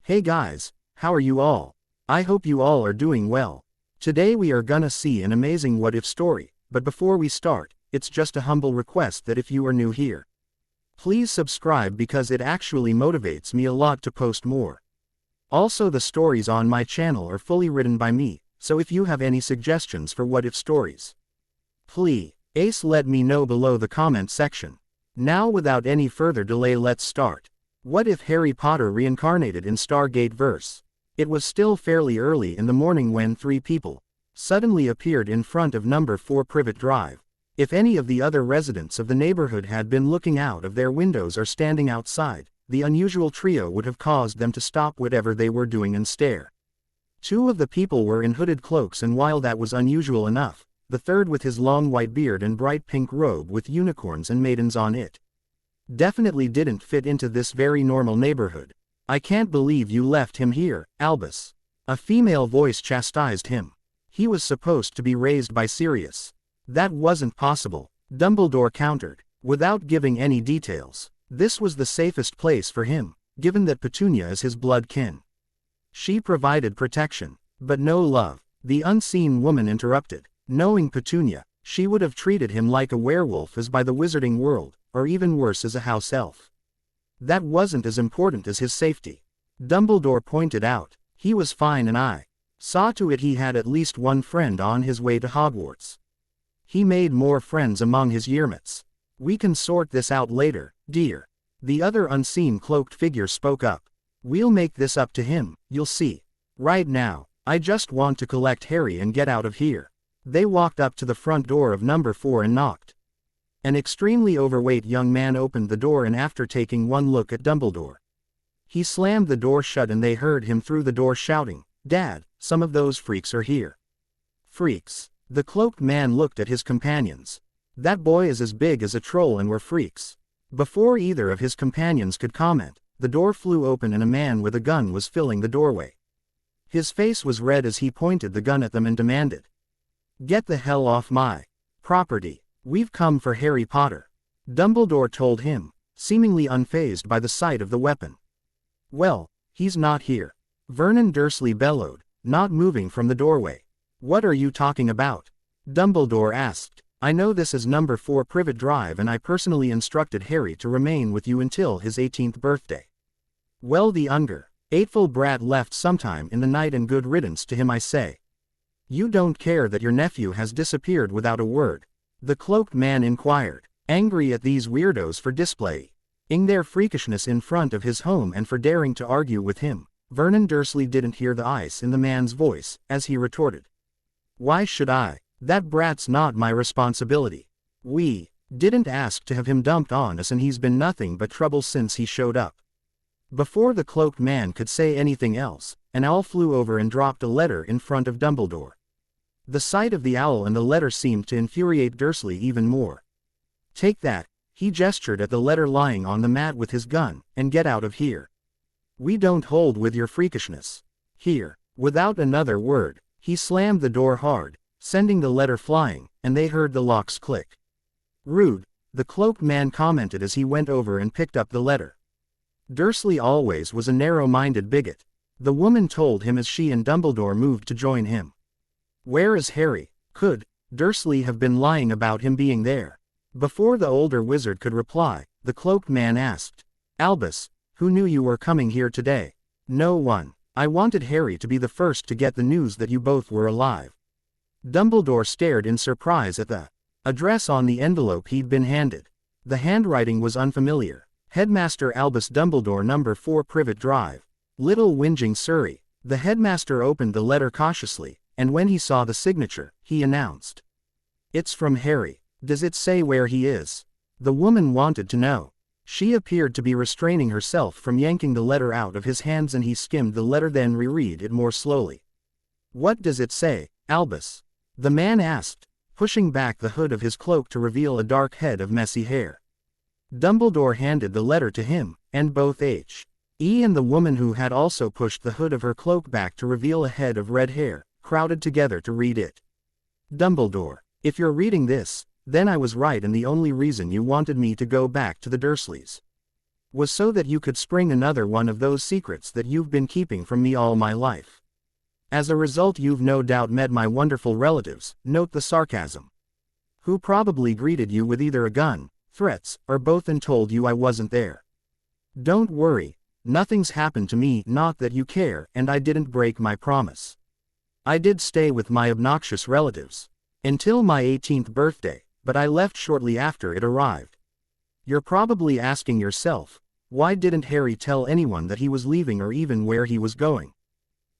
Hey guys, how are you all? I hope you all are doing well. Today we are gonna see an amazing what-if story, but before we start, it's just a humble request that if you are new here, please subscribe because it actually motivates me a lot to post more. Also, the stories on my channel are fully written by me, so if you have any suggestions for what-if stories, please let me know below the comment section. Now without any further delay, let's start. What if Harry Potter reincarnated in Stargate verse? It was still fairly early in the morning when three people suddenly appeared in front of number 4 Privet Drive. If any of the other residents of the neighborhood had been looking out of their windows or standing outside, the unusual trio would have caused them to stop whatever they were doing and stare. Two of the people were in hooded cloaks, and while that was unusual enough, the third, with his long white beard and bright pink robe with unicorns and maidens on it, definitely didn't fit into this very normal neighborhood. "I can't believe you left him here, Albus," a female voice chastised him. "He was supposed to be raised by Sirius." "That wasn't possible," Dumbledore countered, without giving any details. This was the safest place for him, given that Petunia is his blood kin. She provided protection, but no love, the unseen woman interrupted. Knowing Petunia, she would have treated him like a werewolf as by the wizarding world, or even worse, as a house elf. That wasn't as important as his safety, Dumbledore pointed out. He was fine, and I saw to it he had at least one friend on his way to Hogwarts. He made more friends among his yearmates. "We can sort this out later, dear," the other unseen cloaked figure spoke up. "We'll make this up to him, you'll see. Right now, I just want to collect Harry and get out of here." They walked up to the front door of number 4 and knocked. An extremely overweight young man opened the door, and after taking one look at Dumbledore, he slammed the door shut, and they heard him through the door shouting, "Dad, some of those freaks are here." "Freaks?" The cloaked man looked at his companions. "That boy is as big as a troll, and we're freaks." Before either of his companions could comment, the door flew open and a man with a gun was filling the doorway. His face was red as he pointed the gun at them and demanded, "Get the hell off my property. We've come for Harry Potter," Dumbledore told him, seemingly unfazed by the sight of the weapon. "Well, he's not here," Vernon Dursley bellowed, not moving from the doorway. "What are you talking about?" Dumbledore asked. "I know this is number 4 Privet Drive, and I personally instructed Harry to remain with you until his 18th birthday. Well, the ungrateful brat left sometime in the night, and good riddance to him, I say. You don't care that your nephew has disappeared without a word?" the cloaked man inquired, angry at these weirdos for displaying their freakishness in front of his home and for daring to argue with him. Vernon Dursley didn't hear the ice in the man's voice, as he retorted, "Why should I? That brat's not my responsibility. We didn't ask to have him dumped on us, and he's been nothing but trouble since he showed up." Before the cloaked man could say anything else, an owl flew over and dropped a letter in front of Dumbledore. The sight of the owl and the letter seemed to infuriate Dursley even more. "Take that," he gestured at the letter lying on the mat with his gun, "and get out of here. We don't hold with your freakishness. Here." Without another word, he slammed the door hard, sending the letter flying, and they heard the locks click. "Rude," the cloaked man commented as he went over and picked up the letter. Dursley always was a narrow-minded bigot, the woman told him as she and Dumbledore moved to join him. "Where is Harry? Could Dursley have been lying about him being there?" Before the older wizard could reply, the cloaked man asked, "Albus, who knew you were coming here today?" "No one. I wanted Harry to be the first to get the news that you both were alive." Dumbledore stared in surprise at the address on the envelope he'd been handed. The handwriting was unfamiliar. "Headmaster Albus Dumbledore, number 4 Privet Drive, Little Whinging, Surrey." The headmaster opened the letter cautiously, and when he saw the signature, he announced, "It's from Harry. Does it say where he is?" The woman wanted to know. She appeared to be restraining herself from yanking the letter out of his hands, and he skimmed the letter, then reread it more slowly. "What does it say, Albus?" the man asked, pushing back the hood of his cloak to reveal a dark head of messy hair. Dumbledore handed the letter to him, and both H.E. and the woman, who had also pushed the hood of her cloak back to reveal a head of red hair, crowded together to read it. "Dumbledore, if you're reading this, then I was right, and the only reason you wanted me to go back to the Dursleys. was so that you could spring another one of those secrets that you've been keeping from me all my life. As a result, you've no doubt met my wonderful relatives, note the sarcasm, who probably greeted you with either a gun, threats, or both and told you I wasn't there. Don't worry, nothing's happened to me, not that you care, and I didn't break my promise. I did stay with my obnoxious relatives until my 18th birthday, but I left shortly after it arrived. You're probably asking yourself, why didn't Harry tell anyone that he was leaving or even where he was going?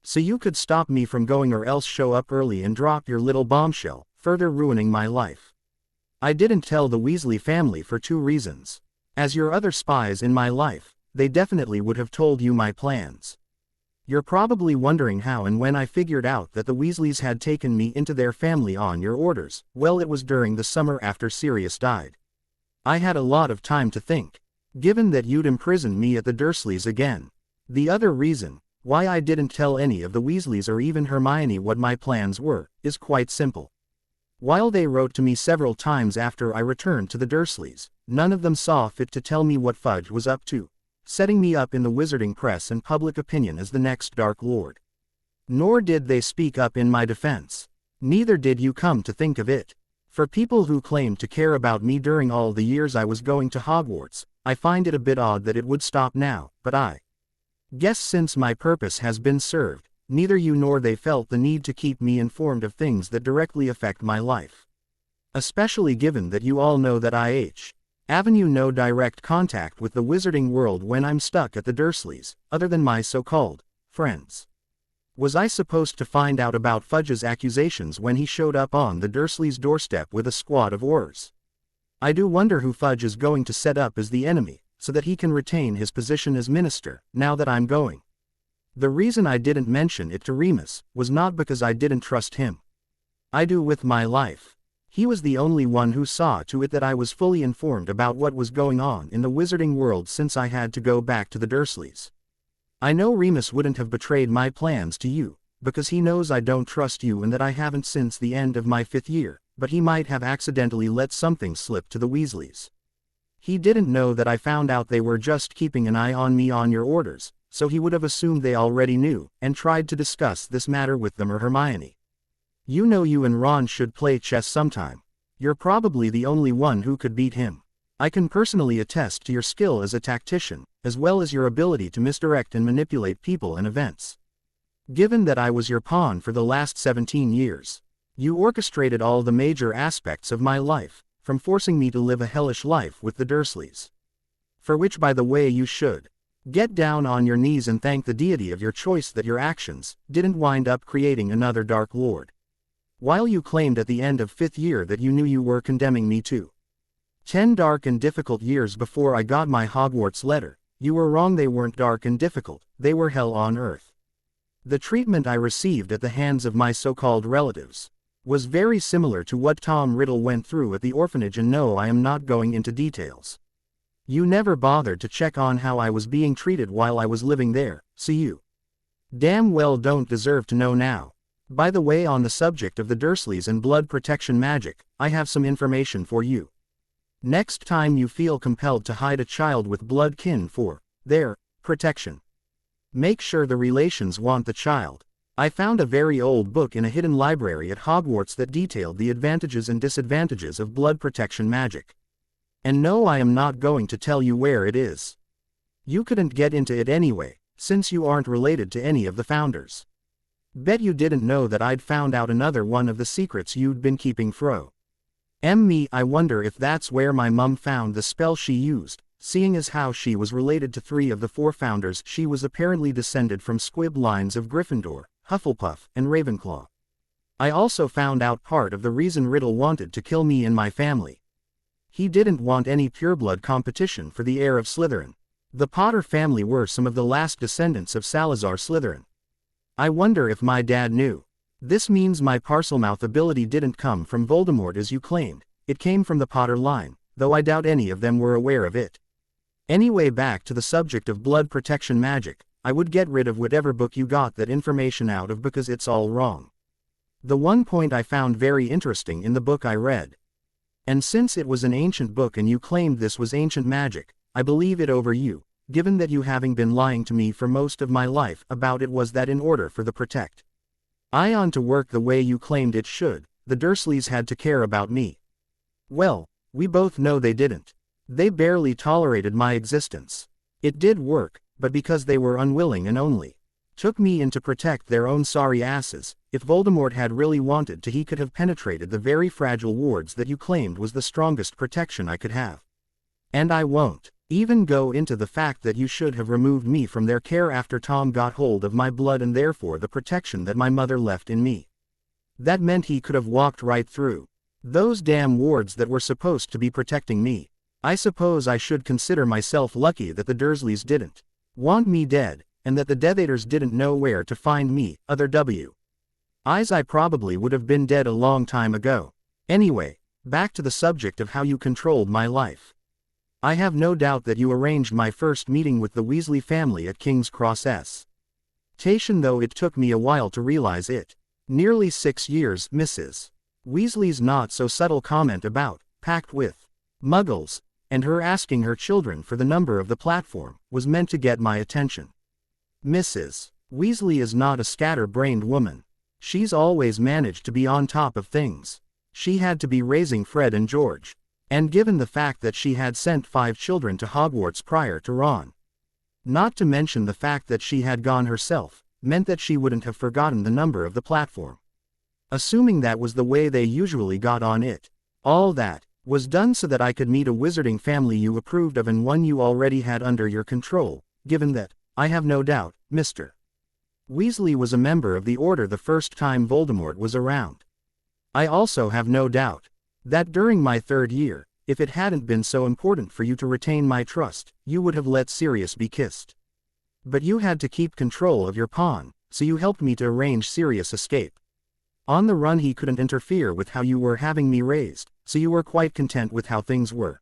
So you could stop me from going, or else show up early and drop your little bombshell, further ruining my life. I didn't tell the Weasley family for 2 reasons. As your other spies in my life, they definitely would have told you my plans. You're probably wondering how and when I figured out that the Weasleys had taken me into their family on your orders. Well, it was during the summer after Sirius died. I had a lot of time to think, given that you'd imprisoned me at the Dursleys again. The other reason why I didn't tell any of the Weasleys or even Hermione what my plans were is quite simple. While they wrote to me several times after I returned to the Dursleys, none of them saw fit to tell me what Fudge was up to, setting me up in the wizarding press and public opinion as the next Dark Lord. Nor did they speak up in my defense. Neither did you, come to think of it. For people who claimed to care about me during all the years I was going to Hogwarts, I find it a bit odd that it would stop now, but I guess since my purpose has been served, neither you nor they felt the need to keep me informed of things that directly affect my life. Especially given that you all know that Avenue no direct contact with the wizarding world when I'm stuck at the Dursleys, other than my so-called friends. Was I supposed to find out about Fudge's accusations when he showed up on the Dursleys' doorstep with a squad of Aurors? I do wonder who Fudge is going to set up as the enemy, so that he can retain his position as minister, now that I'm going. The reason I didn't mention it to Remus was not because I didn't trust him. I do with my life. He was the only one who saw to it that I was fully informed about what was going on in the wizarding world since I had to go back to the Dursleys. I know Remus wouldn't have betrayed my plans to you, because he knows I don't trust you and that I haven't since the end of my 5th year, but he might have accidentally let something slip to the Weasleys. He didn't know that I found out they were just keeping an eye on me on your orders, so he would have assumed they already knew, and tried to discuss this matter with them or Hermione. You know you and Ron should play chess sometime. You're probably the only one who could beat him. I can personally attest to your skill as a tactician, as well as your ability to misdirect and manipulate people and events. Given that I was your pawn for the last 17 years, you orchestrated all the major aspects of my life, from forcing me to live a hellish life with the Dursleys. For which, by the way, you should get down on your knees and thank the deity of your choice that your actions didn't wind up creating another Dark Lord. While you claimed at the end of 5th year that you knew you were condemning me to 10 dark and difficult years before I got my Hogwarts letter, you were wrong. They weren't dark and difficult, they were hell on earth. The treatment I received at the hands of my so-called relatives was very similar to what Tom Riddle went through at the orphanage, and no, I am not going into details. You never bothered to check on how I was being treated while I was living there, so you damn well don't deserve to know now. By the way, on the subject of the Dursleys and blood protection magic, I have some information for you. Next time you feel compelled to hide a child with blood kin for their protection, make sure the relations want the child. I found a very old book in a hidden library at Hogwarts that detailed the advantages and disadvantages of blood protection magic. And no, I am not going to tell you where it is. You couldn't get into it anyway, since you aren't related to any of the founders. Bet you didn't know that I'd found out another one of the secrets you'd been keeping fro. Me, I wonder if that's where my mum found the spell she used, seeing as how she was related to 3 of the 4 founders. She was apparently descended from squib lines of Gryffindor, Hufflepuff, and Ravenclaw. I also found out part of the reason Riddle wanted to kill me and my family. He didn't want any pureblood competition for the heir of Slytherin. The Potter family were some of the last descendants of Salazar Slytherin. I wonder if my dad knew. This means my Parselmouth ability didn't come from Voldemort as you claimed, it came from the Potter line, though I doubt any of them were aware of it. Anyway, back to the subject of blood protection magic, I would get rid of whatever book you got that information out of because it's all wrong. The one point I found very interesting in the book I read. And since it was an ancient book and you claimed this was ancient magic, I believe it over you, given that you having been lying to me for most of my life about it was that in order for the protect Ion to work the way you claimed it should, the Dursleys had to care about me. Well, we both know they didn't. They barely tolerated my existence. It did work, but because they were unwilling and only took me in to protect their own sorry asses. If Voldemort had really wanted to, he could have penetrated the very fragile wards that you claimed was the strongest protection I could have. And I won't even go into the fact that you should have removed me from their care after Tom got hold of my blood and therefore the protection that my mother left in me. That meant he could have walked right through those damn wards that were supposed to be protecting me. I suppose I should consider myself lucky that the Dursleys didn't want me dead, and that the Death Eaters didn't know where to find me. Other W.I.s, I probably would have been dead a long time ago. Anyway, back to the subject of how you controlled my life. I have no doubt that you arranged my first meeting with the Weasley family at King's Cross Station, though it took me a while to realize it. Nearly 6 years, Mrs. Weasley's not-so-subtle comment about, packed with muggles, and her asking her children for the number of the platform, was meant to get my attention. Mrs. Weasley is not a scatter-brained woman. She's always managed to be on top of things. She had to be raising Fred and George. And given the fact that she had sent 5 children to Hogwarts prior to Ron, not to mention the fact that she had gone herself, meant that she wouldn't have forgotten the number of the platform. Assuming that was the way they usually got on it, all that was done so that I could meet a wizarding family you approved of and one you already had under your control, given that, I have no doubt, Mr. Weasley was a member of the Order the first time Voldemort was around. I also have no doubt that during my 3rd year, if it hadn't been so important for you to retain my trust, you would have let Sirius be kissed. But you had to keep control of your pawn, so you helped me to arrange Sirius' escape. On the run he couldn't interfere with how you were having me raised, so you were quite content with how things were.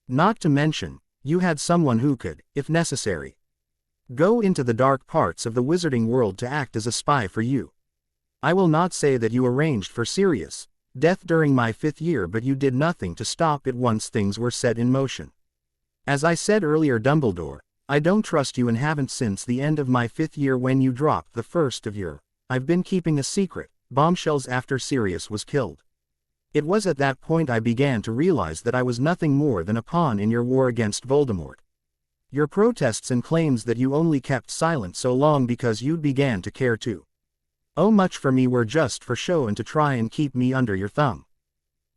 Not to mention, you had someone who could, if necessary, go into the dark parts of the wizarding world to act as a spy for you. I will not say that you arranged for Sirius' death during my 5th year, but you did nothing to stop it once things were set in motion. As I said earlier, Dumbledore, I don't trust you and haven't since the end of my 5th year when you dropped the first of your I've been keeping a secret bombshells after Sirius was killed. It was at that point I began to realize that I was nothing more than a pawn in your war against Voldemort. Your protests and claims that you only kept silent so long because you began to care too much for me were just for show and to try and keep me under your thumb.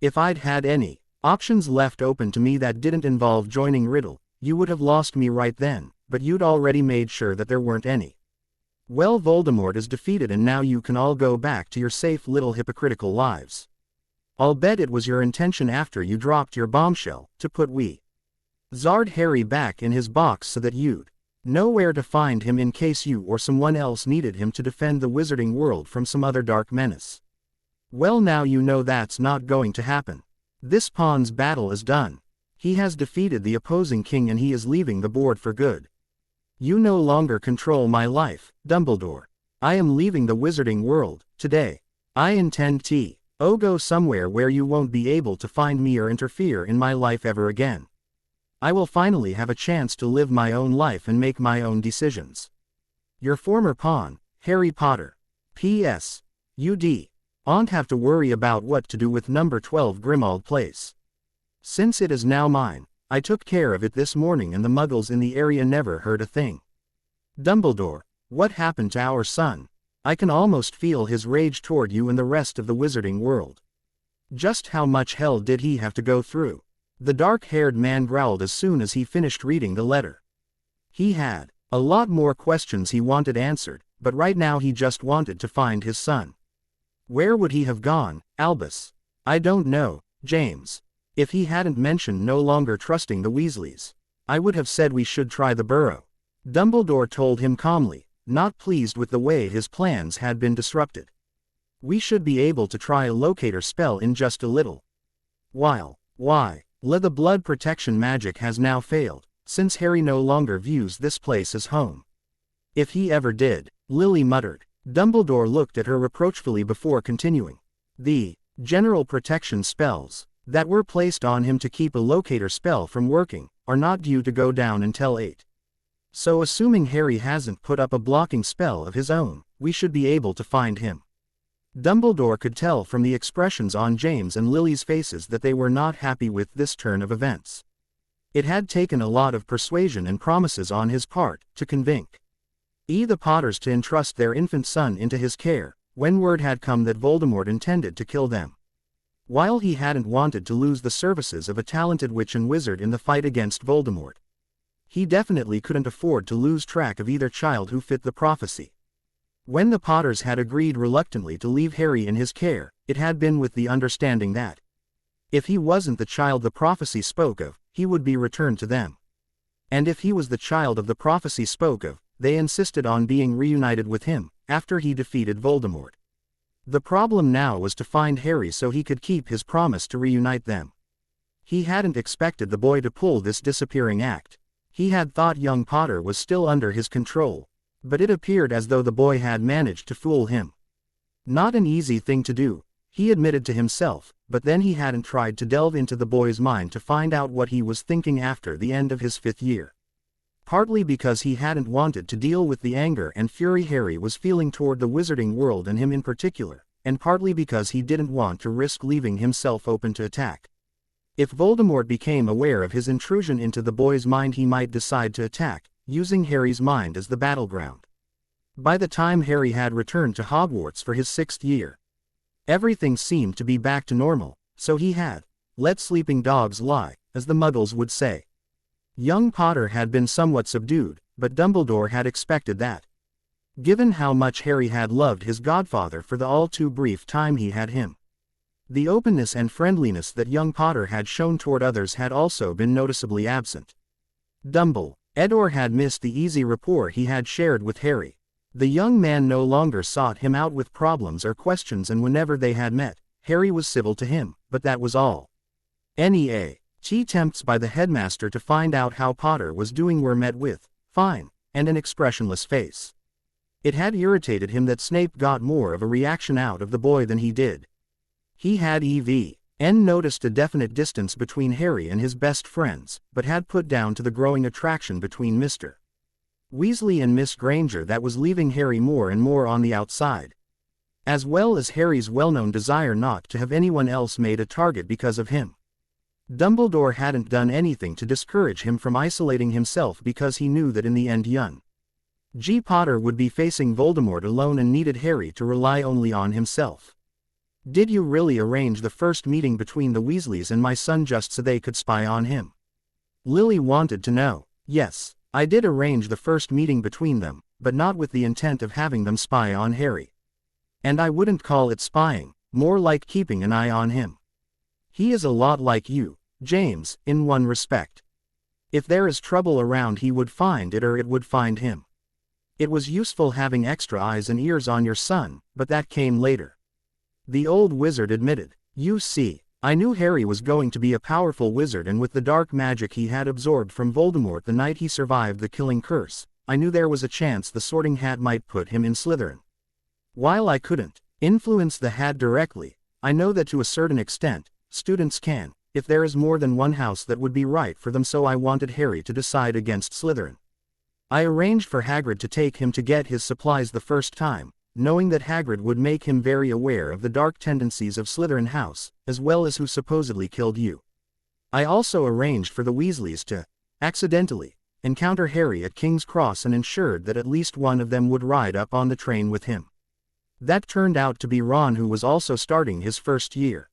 If I'd had any options left open to me that didn't involve joining Riddle, you would have lost me right then, but you'd already made sure that there weren't any. Well, Voldemort is defeated and now you can all go back to your safe little hypocritical lives. I'll bet it was your intention after you dropped your bombshell, to put Zard Harry back in his box so that you'd know where to find him in case you or someone else needed him to defend the wizarding world from some other dark menace. Well, now you know that's not going to happen. This pawn's battle is done. He has defeated the opposing king and he is leaving the board for good. You no longer control my life, Dumbledore. I am leaving the wizarding world, today. I intend to go somewhere where you won't be able to find me or interfere in my life ever again. I will finally have a chance to live my own life and make my own decisions. Your former pawn, Harry Potter. P.S. You won't have to worry about what to do with number 12 Grimmauld Place. Since it is now mine, I took care of it this morning and the muggles in the area never heard a thing. Dumbledore, what happened to our son? I can almost feel his rage toward you and the rest of the wizarding world. Just how much hell did he have to go through? The dark-haired man growled as soon as he finished reading the letter. He had a lot more questions he wanted answered, but right now he just wanted to find his son. Where would he have gone, Albus? I don't know, James. If he hadn't mentioned no longer trusting the Weasleys, I would have said we should try the burrow. Dumbledore told him calmly, not pleased with the way his plans had been disrupted. We should be able to try a locator spell in just a little while. Why? The blood protection magic has now failed, since Harry no longer views this place as home. If he ever did, Lily muttered. Dumbledore looked at her reproachfully before continuing. The general protection spells. that were placed on him to keep a locator spell from working, are not due to go down until 8. So assuming Harry hasn't put up a blocking spell of his own, we should be able to find him. Dumbledore could tell from the expressions on James and Lily's faces that they were not happy with this turn of events. It had taken a lot of persuasion and promises on his part to convince the Potters to entrust their infant son into his care, when word had come that Voldemort intended to kill them. While he hadn't wanted to lose the services of a talented witch and wizard in the fight against Voldemort, he definitely couldn't afford to lose track of either child who fit the prophecy. When the Potters had agreed reluctantly to leave Harry in his care, it had been with the understanding that, if he wasn't the child the prophecy spoke of, he would be returned to them. And if he was the child of the prophecy spoke of, they insisted on being reunited with him, after he defeated Voldemort. The problem now was to find Harry so he could keep his promise to reunite them. He hadn't expected the boy to pull this disappearing act. He had thought young Potter was still under his control, but it appeared as though the boy had managed to fool him. Not an easy thing to do, he admitted to himself, but then he hadn't tried to delve into the boy's mind to find out what he was thinking after the end of his 5th year. Partly because he hadn't wanted to deal with the anger and fury Harry was feeling toward the wizarding world and him in particular, and partly because he didn't want to risk leaving himself open to attack. If Voldemort became aware of his intrusion into the boy's mind, he might decide to attack, using Harry's mind as the battleground. By the time Harry had returned to Hogwarts for his 6th year, everything seemed to be back to normal, so he had let sleeping dogs lie, as the Muggles would say. Young Potter had been somewhat subdued, but Dumbledore had expected that. Given how much Harry had loved his godfather for the all too brief time he had him, the openness and friendliness that young Potter had shown toward others had also been noticeably absent. Dumbledore had missed the easy rapport he had shared with Harry. The young man no longer sought him out with problems or questions, and whenever they had met, Harry was civil to him, but that was all. Any attempts by the headmaster to find out how Potter was doing were met with, "Fine," and an expressionless face. It had irritated him that Snape got more of a reaction out of the boy than he did. He had noticed a definite distance between Harry and his best friends, but had put down to the growing attraction between Mr. Weasley and Miss Granger that was leaving Harry more and more on the outside, as well as Harry's well-known desire not to have anyone else made a target because of him. Dumbledore hadn't done anything to discourage him from isolating himself because he knew that in the end young Potter would be facing Voldemort alone and needed Harry to rely only on himself. "Did you really arrange the first meeting between the Weasleys and my son just so they could spy on him?" Lily wanted to know. "Yes, I did arrange the first meeting between them, but not with the intent of having them spy on Harry. And I wouldn't call it spying, more like keeping an eye on him. He is a lot like you, James, in one respect. If there is trouble around, he would find it or it would find him. It was useful having extra eyes and ears on your son, but that came later." The old wizard admitted. "You see, I knew Harry was going to be a powerful wizard, and with the dark magic he had absorbed from Voldemort the night he survived the killing curse, I knew there was a chance the Sorting Hat might put him in Slytherin. While I couldn't influence the Hat directly, I know that to a certain extent, students can, if there is more than one house that would be right for them, so I wanted Harry to decide against Slytherin. I arranged for Hagrid to take him to get his supplies the first time, knowing that Hagrid would make him very aware of the dark tendencies of Slytherin House, as well as who supposedly killed you. I also arranged for the Weasleys to, accidentally, encounter Harry at King's Cross and ensured that at least one of them would ride up on the train with him. That turned out to be Ron, who was also starting his first year.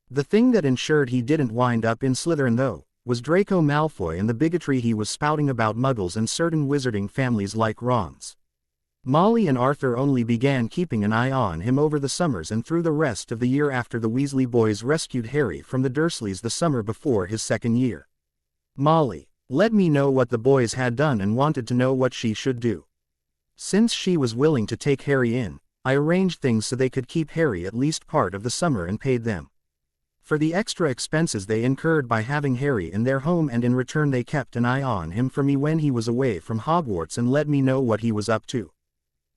The thing that ensured he didn't wind up in Slytherin, though, was Draco Malfoy and the bigotry he was spouting about Muggles and certain wizarding families like Ron's. Molly and Arthur only began keeping an eye on him over the summers and through the rest of the year after the Weasley boys rescued Harry from the Dursleys the summer before his 2nd year. Molly let me know what the boys had done and wanted to know what she should do. Since she was willing to take Harry in, I arranged things so they could keep Harry at least part of the summer and paid them for the extra expenses they incurred by having Harry in their home, and in return they kept an eye on him for me when he was away from Hogwarts and let me know what he was up to."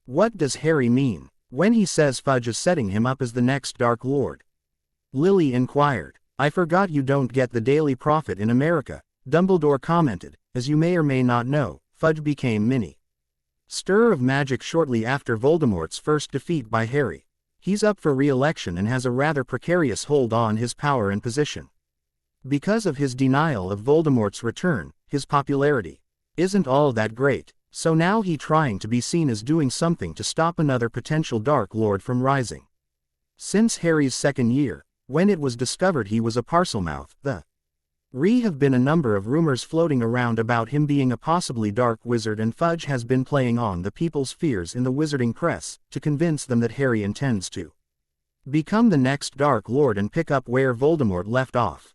"What does Harry mean when he says Fudge is setting him up as the next Dark Lord?" Lily inquired. I forgot you don't get the Daily Prophet in America, Dumbledore commented. As you may or may not know, Fudge became Mini. Stir of magic shortly after Voldemort's first defeat by Harry. He's up for re-election and has a rather precarious hold on his power and position. Because of his denial of Voldemort's return, his popularity isn't all that great, so now he's trying to be seen as doing something to stop another potential Dark Lord from rising. Since Harry's second year, when it was discovered he was a Parselmouth, have been a number of rumors floating around about him being a possibly dark wizard, and Fudge has been playing on the people's fears in the wizarding press, to convince them that Harry intends to become the next Dark Lord and pick up where Voldemort left off.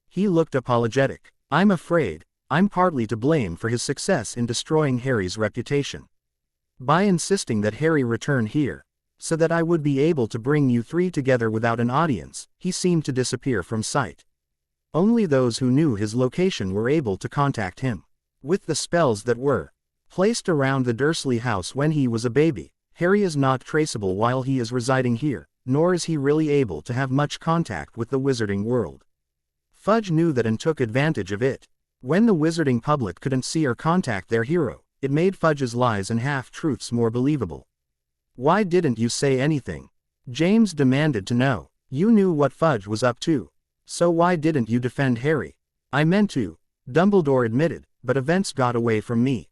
He looked apologetic. I'm afraid I'm partly to blame for his success in destroying Harry's reputation. By insisting that Harry return here, so that I would be able to bring you three together without an audience, he seemed to disappear from sight. Only those who knew his location were able to contact him. With the spells that were placed around the Dursley house when he was a baby, Harry is not traceable while he is residing here, nor is he really able to have much contact with the wizarding world. Fudge knew that and took advantage of it. When the wizarding public couldn't see or contact their hero, it made Fudge's lies and half-truths more believable. Why didn't you say anything? James demanded to know. You knew what Fudge was up to. So why didn't you defend Harry? I meant to, Dumbledore admitted, but events got away from me.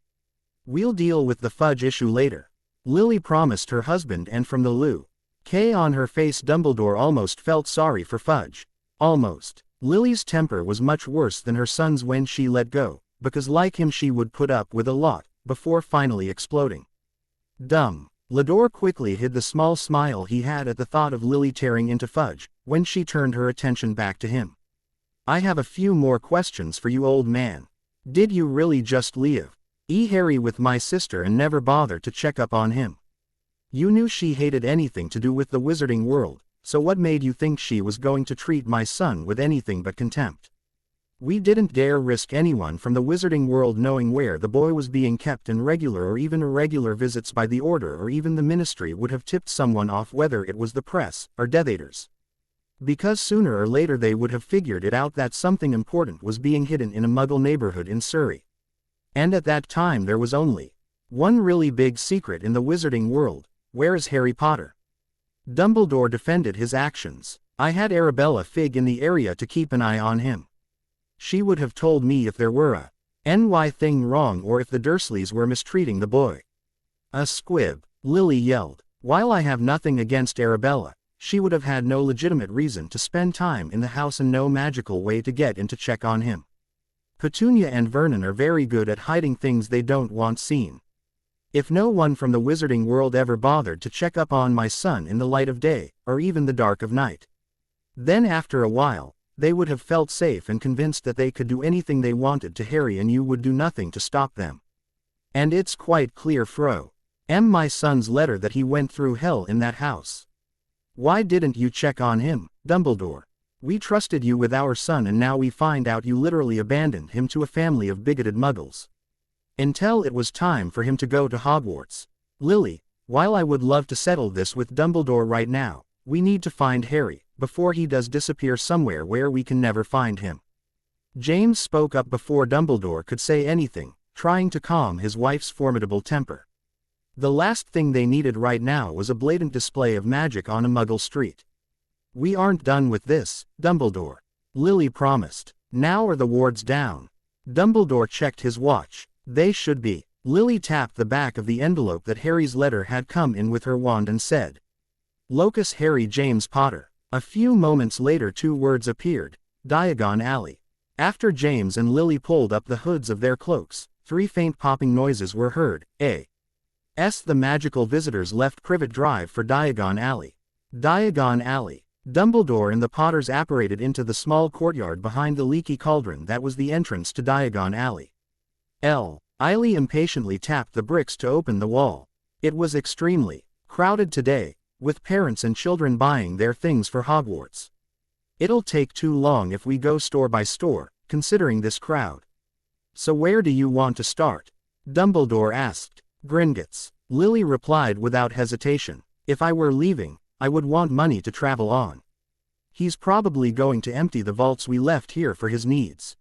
We'll deal with the Fudge issue later. Lily promised her husband, and from the Lou K on her face Dumbledore almost felt sorry for Fudge. Almost. Lily's temper was much worse than her son's when she let go, because like him she would put up with a lot, before finally exploding. Dumb. Lador quickly hid the small smile he had at the thought of Lily tearing into Fudge, when she turned her attention back to him. I have a few more questions for you, old man. Did you really just leave Harry with my sister and never bother to check up on him? You knew she hated anything to do with the wizarding world, so what made you think she was going to treat my son with anything but contempt? We didn't dare risk anyone from the wizarding world knowing where the boy was being kept, and regular or even irregular visits by the Order or even the Ministry would have tipped someone off, whether it was the press or Death Eaters. Because sooner or later they would have figured it out that something important was being hidden in a Muggle neighborhood in Surrey. And at that time there was only one really big secret in the wizarding world. Where is Harry Potter? Dumbledore defended his actions. I had Arabella Figg in the area to keep an eye on him. She would have told me if there were a NY thing wrong or if the Dursleys were mistreating the boy. A squib, Lily yelled. While I have nothing against Arabella, she would have had no legitimate reason to spend time in the house and no magical way to get in to check on him. Petunia and Vernon are very good at hiding things they don't want seen. If no one from the wizarding world ever bothered to check up on my son in the light of day, or even the dark of night, then after a while, they would have felt safe and convinced that they could do anything they wanted to Harry and you would do nothing to stop them. And it's quite clear from my son's letter that he went through hell in that house. Why didn't you check on him, Dumbledore? We trusted you with our son and now we find out you literally abandoned him to a family of bigoted muggles. Until it was time for him to go to Hogwarts. Lily, while I would love to settle this with Dumbledore right now, we need to find Harry, before he does disappear somewhere where we can never find him. James spoke up before Dumbledore could say anything, trying to calm his wife's formidable temper. The last thing they needed right now was a blatant display of magic on a Muggle street. We aren't done with this, Dumbledore. Lily promised. Now are the wards down? Dumbledore checked his watch. They should be. Lily tapped the back of the envelope that Harry's letter had come in with her wand and said, Locus Harry James Potter. A few moments later 2 words appeared, Diagon Alley. After James and Lily pulled up the hoods of their cloaks, 3 faint popping noises were heard. The magical visitors left Privet Drive for Diagon Alley. Diagon Alley. Dumbledore and the Potters apparated into the small courtyard behind the leaky cauldron that was the entrance to Diagon Alley. Eily impatiently tapped the bricks to open the wall. It was extremely crowded today, with parents and children buying their things for Hogwarts. It'll take too long if we go store by store, considering this crowd. So where do you want to start? Dumbledore asked. Gringotts. Lily replied without hesitation. If I were leaving, I would want money to travel on. He's probably going to empty the vaults we left here for his needs.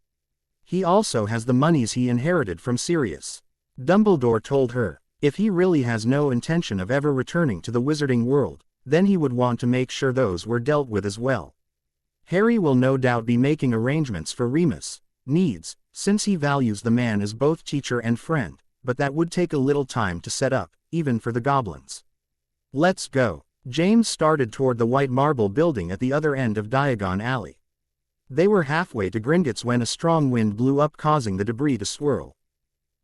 He also has the monies he inherited from Sirius. Dumbledore told her, if he really has no intention of ever returning to the wizarding world, then he would want to make sure those were dealt with as well. Harry will no doubt be making arrangements for Remus' needs, since he values the man as both teacher and friend, but that would take a little time to set up, even for the goblins. Let's go. James started toward the white marble building at the other end of Diagon Alley. They were halfway to Gringotts when a strong wind blew up, causing the debris to swirl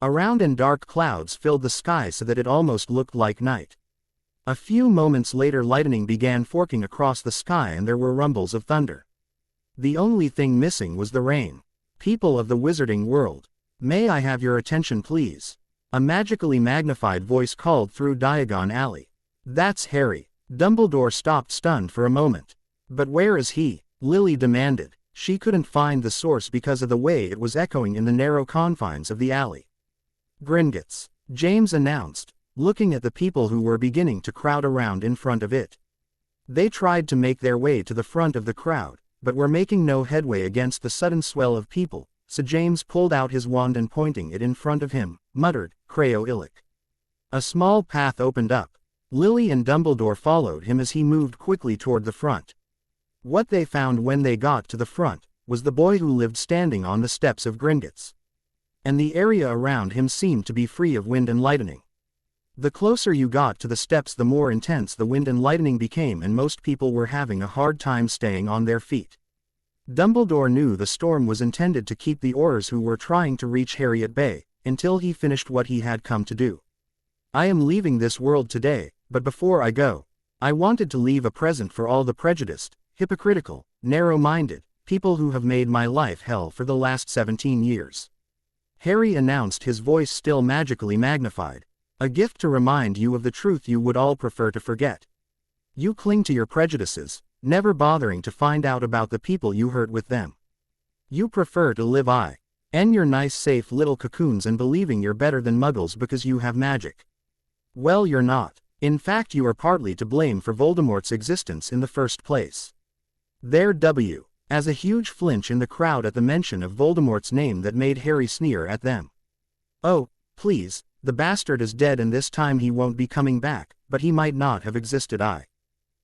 around, and dark clouds filled the sky so that it almost looked like night. A few moments later, lightning began forking across the sky and there were rumbles of thunder. The only thing missing was the rain. People of the wizarding world, may I have your attention please? A magically magnified voice called through Diagon Alley. That's Harry. Dumbledore stopped, stunned for a moment. But where is he? Lily demanded. She couldn't find the source because of the way it was echoing in the narrow confines of the alley. Gringotts, James announced, looking at the people who were beginning to crowd around in front of it. They tried to make their way to the front of the crowd, but were making no headway against the sudden swell of people, so James pulled out his wand and, pointing it in front of him, muttered, Creo Illic. A small path opened up. Lily and Dumbledore followed him as he moved quickly toward the front. What they found when they got to the front was the boy who lived standing on the steps of Gringotts. And the area around him seemed to be free of wind and lightning. The closer you got to the steps, the more intense the wind and lightning became, and most people were having a hard time staying on their feet. Dumbledore knew the storm was intended to keep the Aurors who were trying to reach Harry at bay, until he finished what he had come to do. I am leaving this world today, but before I go, I wanted to leave a present for all the prejudiced, hypocritical, narrow-minded people who have made my life hell for the last 17 years. Harry announced, his voice still magically magnified. A gift to remind you of the truth you would all prefer to forget. You cling to your prejudices, never bothering to find out about the people you hurt with them. You prefer to live in your nice safe little cocoons and believing you're better than muggles because you have magic. Well, you're not. In fact, you are partly to blame for Voldemort's existence in the first place. There as a huge flinch in the crowd at the mention of Voldemort's name that made Harry sneer at them. Oh, please, the bastard is dead and this time he won't be coming back, but he might not have existed.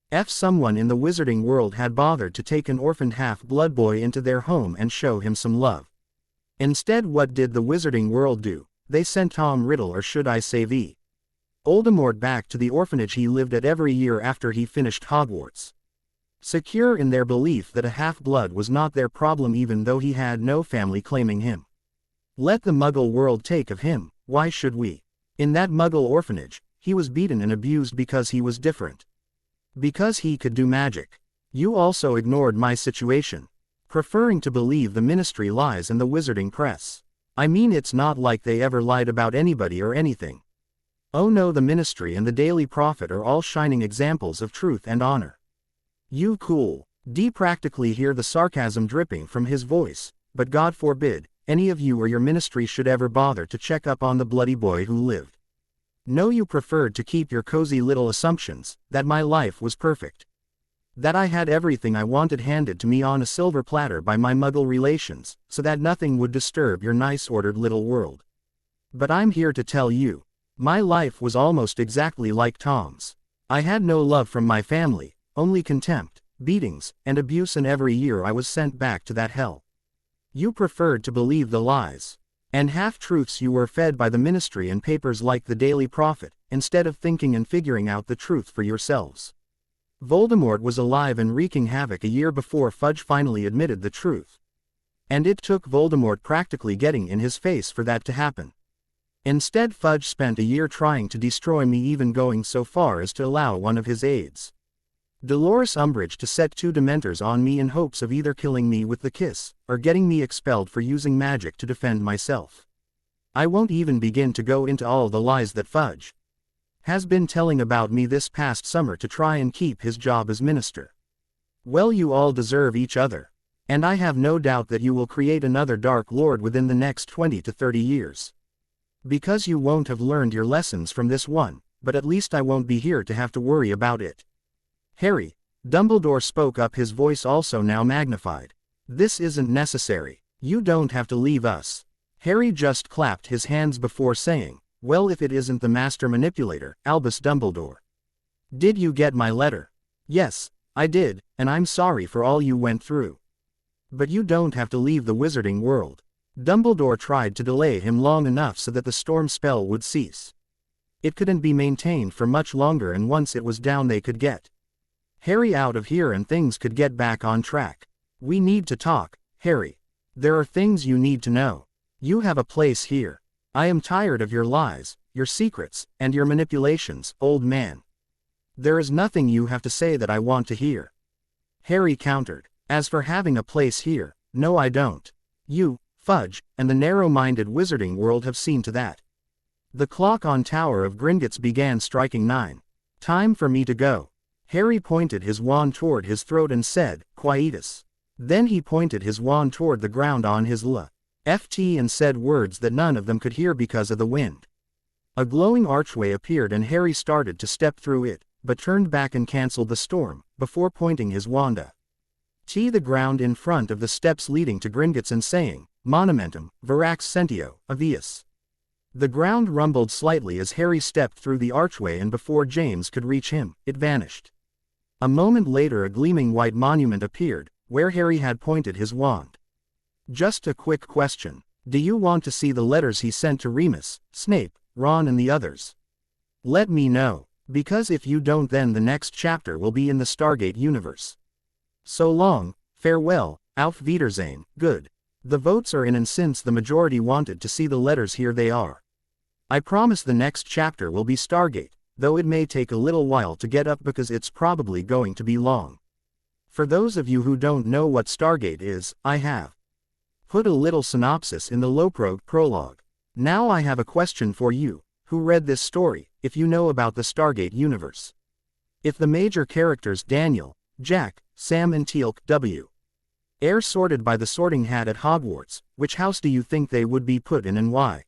If someone in the wizarding world had bothered to take an orphaned half-blood boy into their home and show him some love. Instead, what did the wizarding world do? They sent Tom Riddle, or should I say Voldemort, back to the orphanage he lived at every year after he finished Hogwarts. Secure in their belief that a half-blood was not their problem even though he had no family claiming him. Let the Muggle world take of him, why should we? In that Muggle orphanage, he was beaten and abused because he was different. Because he could do magic. You also ignored my situation, preferring to believe the Ministry lies and the wizarding press. I mean, it's not like they ever lied about anybody or anything. Oh no, the Ministry and the Daily Prophet are all shining examples of truth and honor. You cool. Dee practically hear the sarcasm dripping from his voice, but God forbid any of you or your ministry should ever bother to check up on the bloody boy who lived. No, you preferred to keep your cozy little assumptions, that my life was perfect. That I had everything I wanted handed to me on a silver platter by my Muggle relations, so that nothing would disturb your nice ordered little world. But I'm here to tell you, my life was almost exactly like Tom's. I had no love from my family, only contempt, beatings, and abuse, and every year I was sent back to that hell. You preferred to believe the lies and half-truths you were fed by the Ministry and papers like the Daily Prophet, instead of thinking and figuring out the truth for yourselves. Voldemort was alive and wreaking havoc a year before Fudge finally admitted the truth. And it took Voldemort practically getting in his face for that to happen. Instead, Fudge spent a year trying to destroy me, even going so far as to allow one of his aides, Dolores Umbridge, to set 2 Dementors on me in hopes of either killing me with the kiss, or getting me expelled for using magic to defend myself. I won't even begin to go into all the lies that Fudge has been telling about me this past summer to try and keep his job as minister. Well, you all deserve each other. And I have no doubt that you will create another Dark Lord within the next 20 to 30 years. Because you won't have learned your lessons from this one, but at least I won't be here to have to worry about it. Harry, Dumbledore spoke up, his voice also now magnified. This isn't necessary. You don't have to leave us. Harry just clapped his hands before saying, well, if it isn't the Master Manipulator, Albus Dumbledore. Did you get my letter? Yes, I did, and I'm sorry for all you went through. But you don't have to leave the Wizarding World. Dumbledore tried to delay him long enough so that the storm spell would cease. It couldn't be maintained for much longer, and once it was down they could get Harry out of here and things could get back on track. We need to talk, Harry. There are things you need to know. You have a place here. I am tired of your lies, your secrets, and your manipulations, old man. There is nothing you have to say that I want to hear. Harry countered. As for having a place here, no, I don't. You, Fudge, and the narrow-minded Wizarding World have seen to that. The clock on Tower of Gringotts began striking 9. Time for me to go. Harry pointed his wand toward his throat and said, Quietus. Then he pointed his wand toward the ground on his left and said words that none of them could hear because of the wind. A glowing archway appeared and Harry started to step through it, but turned back and cancelled the storm, before pointing his wand to the ground in front of the steps leading to Gringotts and saying, Monumentum, Verax Sentio, Avius. The ground rumbled slightly as Harry stepped through the archway, and before James could reach him, it vanished. A moment later a gleaming white monument appeared, where Harry had pointed his wand. Just a quick question. Do you want to see the letters he sent to Remus, Snape, Ron and the others? Let me know, because if you don't then the next chapter will be in the Stargate universe. So long, farewell, auf Wiedersehen, good. The votes are in, and since the majority wanted to see the letters, here they are. I promise the next chapter will be Stargate, though it may take a little while to get up because it's probably going to be long. For those of you who don't know what Stargate is, I have put a little synopsis in the Loprog prologue. Now I have a question for you, who read this story, if you know about the Stargate universe. If the major characters Daniel, Jack, Sam and Teal'c W. are sorted by the sorting hat at Hogwarts, which house do you think they would be put in and why?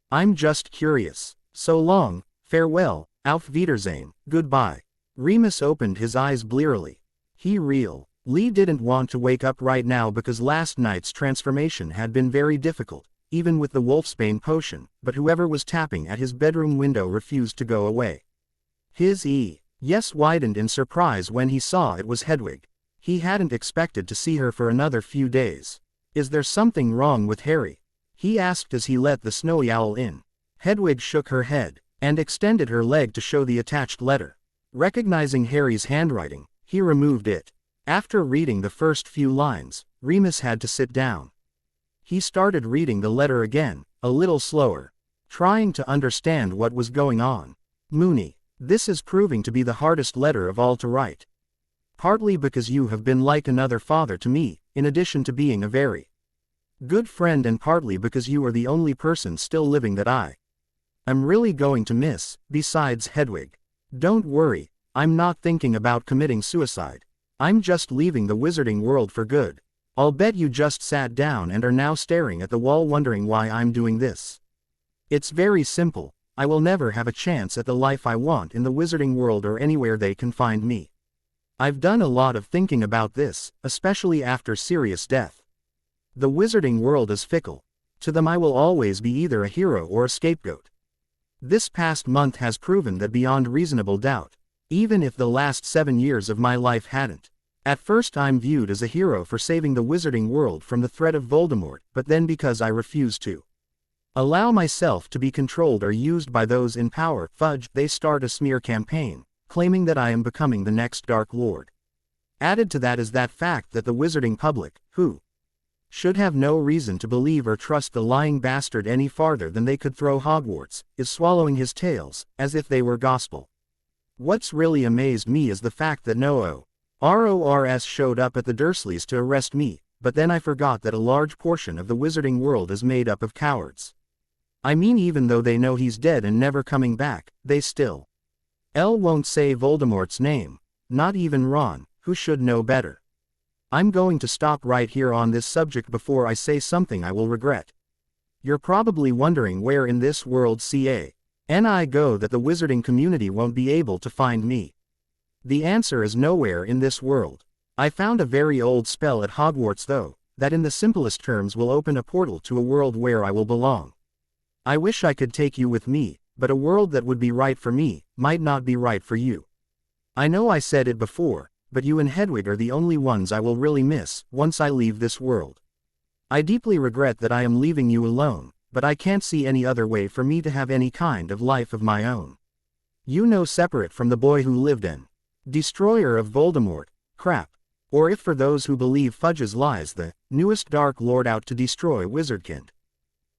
I'm just curious. So long, farewell, auf Wiedersehen, goodbye. Remus opened his eyes blearily. Lee didn't want to wake up right now because last night's transformation had been very difficult, even with the Wolfsbane potion, but whoever was tapping at his bedroom window refused to go away. His yes widened in surprise when he saw it was Hedwig. He hadn't expected to see her for another few days. Is there something wrong with Harry? He asked as he let the snowy owl in. Hedwig shook her head, and extended her leg to show the attached letter. Recognizing Harry's handwriting, he removed it. After reading the first few lines, Remus had to sit down. He started reading the letter again, a little slower, trying to understand what was going on. Moony, this is proving to be the hardest letter of all to write. Partly because you have been like another father to me, in addition to being a very good friend, and partly because you are the only person still living that I am really going to miss. Besides, Hedwig, don't worry, I'm not thinking about committing suicide. I'm just leaving the Wizarding World for good. I'll bet you just sat down and are now staring at the wall wondering why I'm doing this. It's very simple. I will never have a chance at the life I want in the Wizarding World or anywhere they can find me. I've done a lot of thinking about this, especially after Sirius' death. The Wizarding World is fickle. To them I will always be either a hero or a scapegoat. This past month has proven that beyond reasonable doubt, even if the last 7 years of my life hadn't. At first I'm viewed as a hero for saving the Wizarding World from the threat of Voldemort, but then because I refuse to allow myself to be controlled or used by those in power, Fudge, they start a smear campaign, claiming that I am becoming the next Dark Lord. Added to that is that fact that the wizarding public, who should have no reason to believe or trust the lying bastard any farther than they could throw Hogwarts, is swallowing his tales, as if they were gospel. What's really amazed me is the fact that no RORS showed up at the Dursleys to arrest me, but then I forgot that a large portion of the Wizarding World is made up of cowards. I mean, even though they know he's dead and never coming back, they still won't say Voldemort's name, not even Ron, who should know better. I'm going to stop right here on this subject before I say something I will regret. You're probably wondering where in this world can I go that the wizarding community won't be able to find me. The answer is nowhere in this world. I found a very old spell at Hogwarts though, that in the simplest terms will open a portal to a world where I will belong. I wish I could take you with me, but a world that would be right for me, might not be right for you. I know I said it before, but you and Hedwig are the only ones I will really miss, once I leave this world. I deeply regret that I am leaving you alone, but I can't see any other way for me to have any kind of life of my own. You know, separate from the boy who lived in Destroyer of Voldemort, crap. Or if for those who believe Fudge's lies, the newest Dark Lord out to destroy Wizardkind.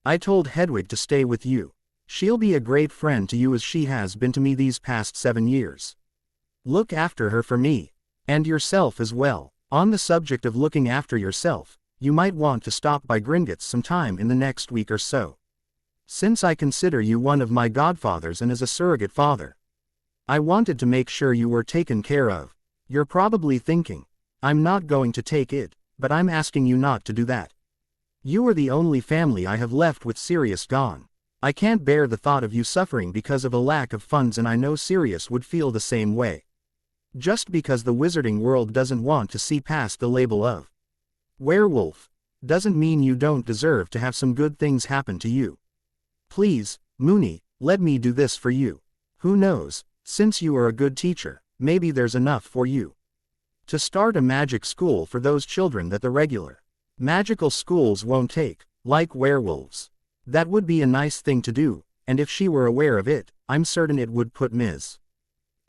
I told Hedwig to stay with you. She'll be a great friend to you as she has been to me these past 7 years. Look after her for me. And yourself as well. On the subject of looking after yourself, you might want to stop by Gringotts sometime in the next week or so. Since I consider you one of my godfathers and as a surrogate father, I wanted to make sure you were taken care of. You're probably thinking, I'm not going to take it, but I'm asking you not to do that. You are the only family I have left with Sirius gone. I can't bear the thought of you suffering because of a lack of funds, and I know Sirius would feel the same way. Just because the wizarding world doesn't want to see past the label of werewolf, doesn't mean you don't deserve to have some good things happen to you. Please, Moony, let me do this for you. Who knows, since you are a good teacher, maybe there's enough for you to start a magic school for those children that the regular magical schools won't take, like werewolves. That would be a nice thing to do, and if she were aware of it, I'm certain it would put Ms.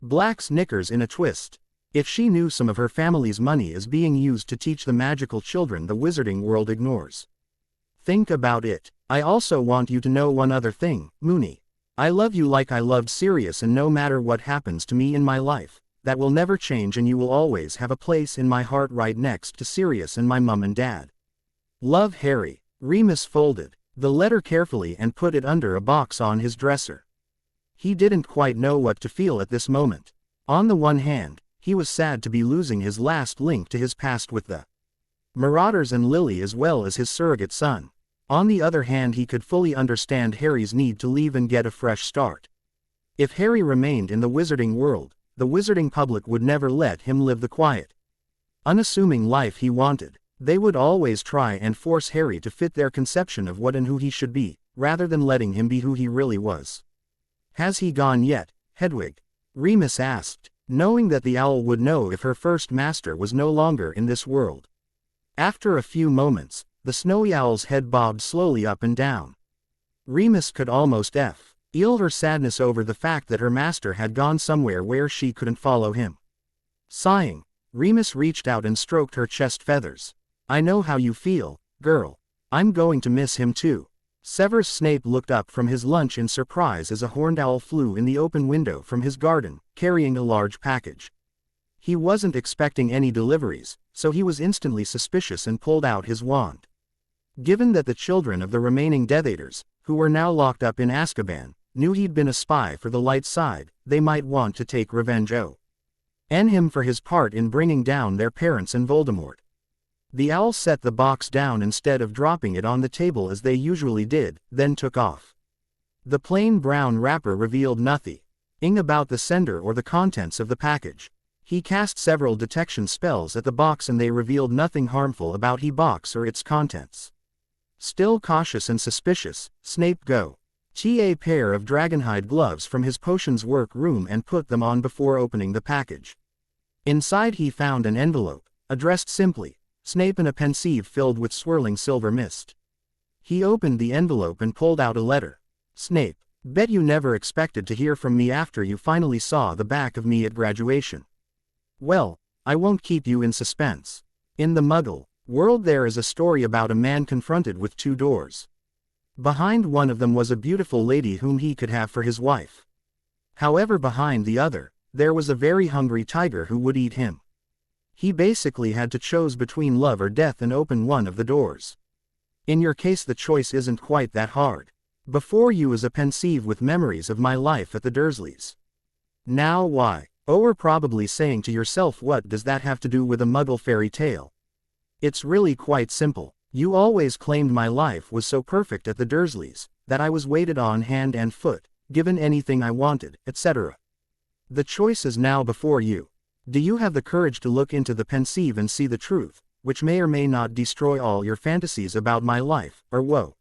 Black's knickers in a twist. If she knew some of her family's money is being used to teach the magical children the wizarding world ignores. Think about it. I also want you to know one other thing, Moony. I love you like I loved Sirius, and no matter what happens to me in my life, that will never change, and you will always have a place in my heart right next to Sirius and my mum and dad. Love, Harry. Remus folded the letter carefully and put it under a box on his dresser. He didn't quite know what to feel at this moment. On the one hand, he was sad to be losing his last link to his past with the Marauders and Lily as well as his surrogate son. On the other hand, he could fully understand Harry's need to leave and get a fresh start. If Harry remained in the wizarding world, the wizarding public would never let him live the quiet, unassuming life he wanted. They would always try and force Harry to fit their conception of what and who he should be, rather than letting him be who he really was. Has he gone yet, Hedwig? Remus asked, knowing that the owl would know if her first master was no longer in this world. After a few moments, the snowy owl's head bobbed slowly up and down. Remus could almost feel her sadness over the fact that her master had gone somewhere where she couldn't follow him. Sighing, Remus reached out and stroked her chest feathers. I know how you feel, girl. I'm going to miss him too. Severus Snape looked up from his lunch in surprise as a horned owl flew in the open window from his garden, carrying a large package. He wasn't expecting any deliveries, so he was instantly suspicious and pulled out his wand. Given that the children of the remaining Death Eaters, who were now locked up in Azkaban, knew he'd been a spy for the light side, they might want to take revenge on him for his part in bringing down their parents and Voldemort. The owl set the box down instead of dropping it on the table as they usually did, then took off. The plain brown wrapper revealed nothing about the sender or the contents of the package. He cast several detection spells at the box and they revealed nothing harmful about the box or its contents. Still cautious and suspicious, Snape got a pair of dragonhide gloves from his potions work room and put them on before opening the package. Inside he found an envelope, addressed simply, Snape, and a pensieve filled with swirling silver mist. He opened the envelope and pulled out a letter. Snape, bet you never expected to hear from me after you finally saw the back of me at graduation. Well, I won't keep you in suspense. In the Muggle world there is a story about a man confronted with 2 doors. Behind one of them was a beautiful lady whom he could have for his wife. However, behind the other, there was a very hungry tiger who would eat him. He basically had to choose between love or death and open one of the doors. In your case the choice isn't quite that hard. Before you is a pensieve with memories of my life at the Dursleys. Now why? You're probably saying to yourself, what does that have to do with a Muggle fairy tale? It's really quite simple. You always claimed my life was so perfect at the Dursleys, that I was waited on hand and foot, given anything I wanted, etc. The choice is now before you. Do you have the courage to look into the pensieve and see the truth, which may or may not destroy all your fantasies about my life, or woe?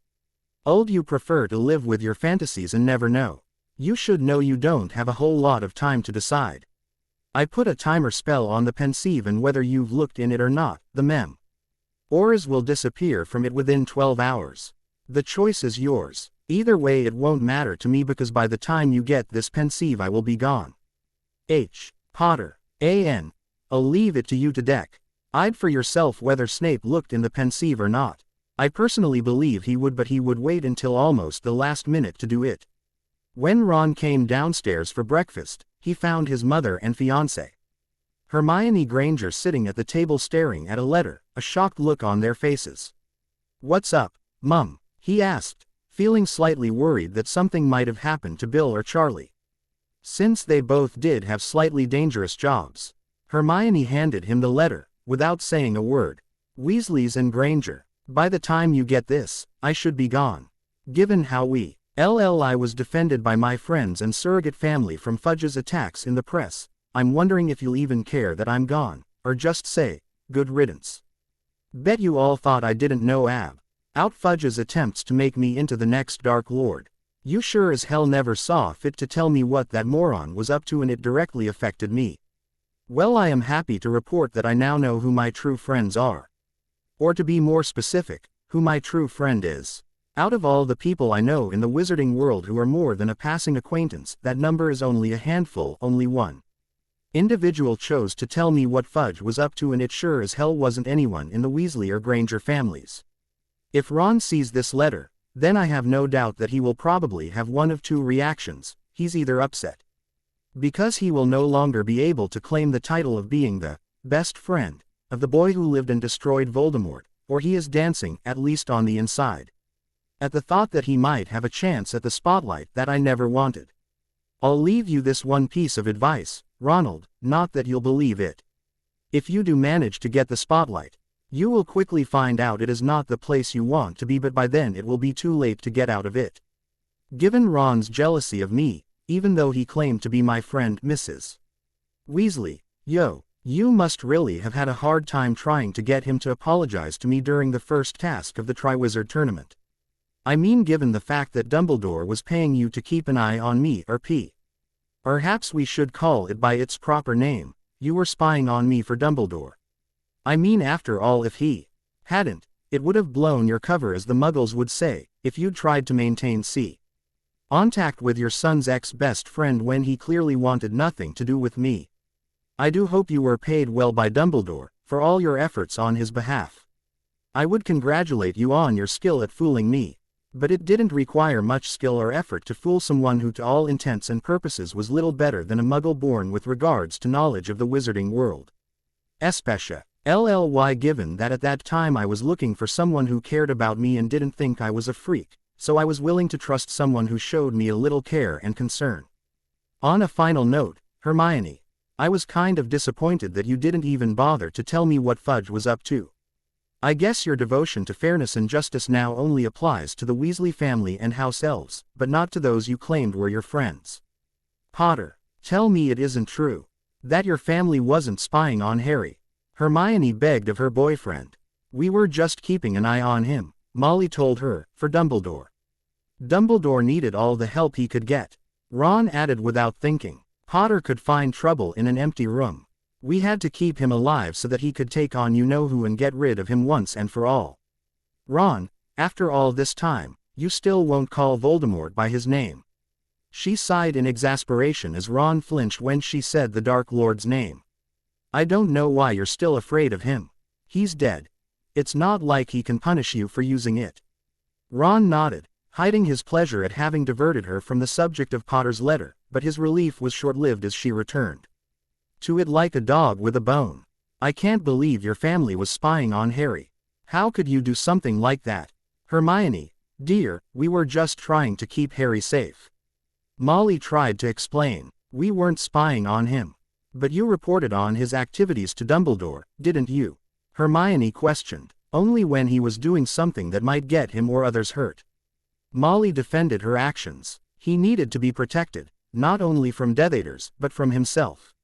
Old, you prefer to live with your fantasies and never know. You should know you don't have a whole lot of time to decide. I put a timer spell on the pensieve, and whether you've looked in it or not, the auras will disappear from it within 12 hours. The choice is yours. Either way it won't matter to me, because by the time you get this pensieve I will be gone. H. Potter. A.N. I'll leave it to you to decide for yourself whether Snape looked in the pensieve or not. I personally believe he would, but he would wait until almost the last minute to do it. When Ron came downstairs for breakfast, he found his mother and fiancée, Hermione Granger, sitting at the table staring at a letter, a shocked look on their faces. "What's up, Mum?" he asked, feeling slightly worried that something might have happened to Bill or Charlie. Since they both did have slightly dangerous jobs, Hermione handed him the letter, without saying a word. "Weasleys and Granger, by the time you get this, I should be gone. Given how I was defended by my friends and surrogate family from Fudge's attacks in the press, I'm wondering if you'll even care that I'm gone, or just say, good riddance. Bet you all thought I didn't know out Fudge's attempts to make me into the next Dark Lord. You sure as hell never saw fit to tell me what that moron was up to, and it directly affected me. Well, I am happy to report that I now know who my true friends are. Or to be more specific, who my true friend is. Out of all the people I know in the wizarding world who are more than a passing acquaintance, that number is only a handful. Only one individual chose to tell me what Fudge was up to, and it sure as hell wasn't anyone in the Weasley or Granger families. If Ron sees this letter, then I have no doubt that he will probably have one of two reactions. He's either upset because he will no longer be able to claim the title of being the best friend of the boy who lived and destroyed Voldemort, or he is dancing, at least on the inside, at the thought that he might have a chance at the spotlight that I never wanted. I'll leave you this one piece of advice, Ronald, not that you'll believe it. If you do manage to get the spotlight, you will quickly find out it is not the place you want to be, but by then it will be too late to get out of it. Given Ron's jealousy of me, even though he claimed to be my friend, Mrs. Weasley, you must really have had a hard time trying to get him to apologize to me during the first task of the Triwizard Tournament. I mean, given the fact that Dumbledore was paying you to keep an eye on me, or perhaps we should call it by its proper name, you were spying on me for Dumbledore. I mean, after all, if he hadn't, it would have blown your cover, as the Muggles would say, if you'd tried to maintain contact with your son's ex-best friend when he clearly wanted nothing to do with me. I do hope you were paid well by Dumbledore for all your efforts on his behalf. I would congratulate you on your skill at fooling me. But it didn't require much skill or effort to fool someone who to all intents and purposes was little better than a Muggle born with regards to knowledge of the wizarding world. Especially, given that at that time I was looking for someone who cared about me and didn't think I was a freak, so I was willing to trust someone who showed me a little care and concern. On a final note, Hermione, I was kind of disappointed that you didn't even bother to tell me what Fudge was up to. I guess your devotion to fairness and justice now only applies to the Weasley family and house elves, but not to those you claimed were your friends. Potter, tell me it isn't true that your family wasn't spying on Harry. Hermione begged of her boyfriend. We were just keeping an eye on him, Molly told her, for Dumbledore. Dumbledore needed all the help he could get, Ron added without thinking. Potter could find trouble in an empty room. We had to keep him alive so that he could take on you-know-who and get rid of him once and for all. Ron, after all this time, you still won't call Voldemort by his name. She sighed in exasperation as Ron flinched when she said the Dark Lord's name. I don't know why you're still afraid of him. He's dead. It's not like he can punish you for using it. Ron nodded, hiding his pleasure at having diverted her from the subject of Potter's letter, but his relief was short-lived as she returned to it like a dog with a bone. I can't believe your family was spying on Harry. How could you do something like that? Hermione, dear, we were just trying to keep Harry safe. Molly tried to explain. We weren't spying on him. But you reported on his activities to Dumbledore, didn't you? Hermione questioned. Only when he was doing something that might get him or others hurt. Molly defended her actions. He needed to be protected, not only from Death Eaters, but from himself.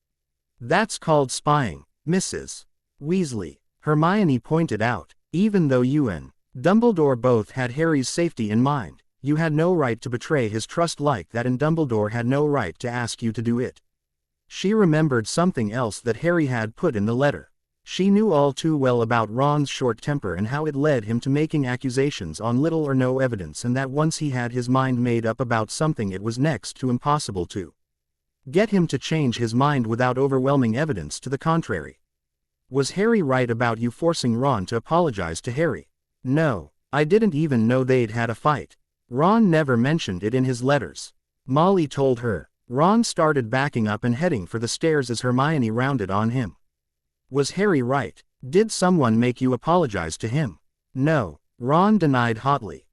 That's called spying, Mrs. Weasley, Hermione pointed out. Even though you and Dumbledore both had Harry's safety in mind, you had no right to betray his trust like that, and Dumbledore had no right to ask you to do it. She remembered something else that Harry had put in the letter. She knew all too well about Ron's short temper and how it led him to making accusations on little or no evidence, and that once he had his mind made up about something it was next to impossible to get him to change his mind without overwhelming evidence to the contrary. Was Harry right about you forcing Ron to apologize to Harry? No, I didn't even know they'd had a fight. Ron never mentioned it in his letters. Molly told her. Ron started backing up and heading for the stairs as Hermione rounded on him. Was Harry right? Did someone make you apologize to him? No, Ron denied hotly.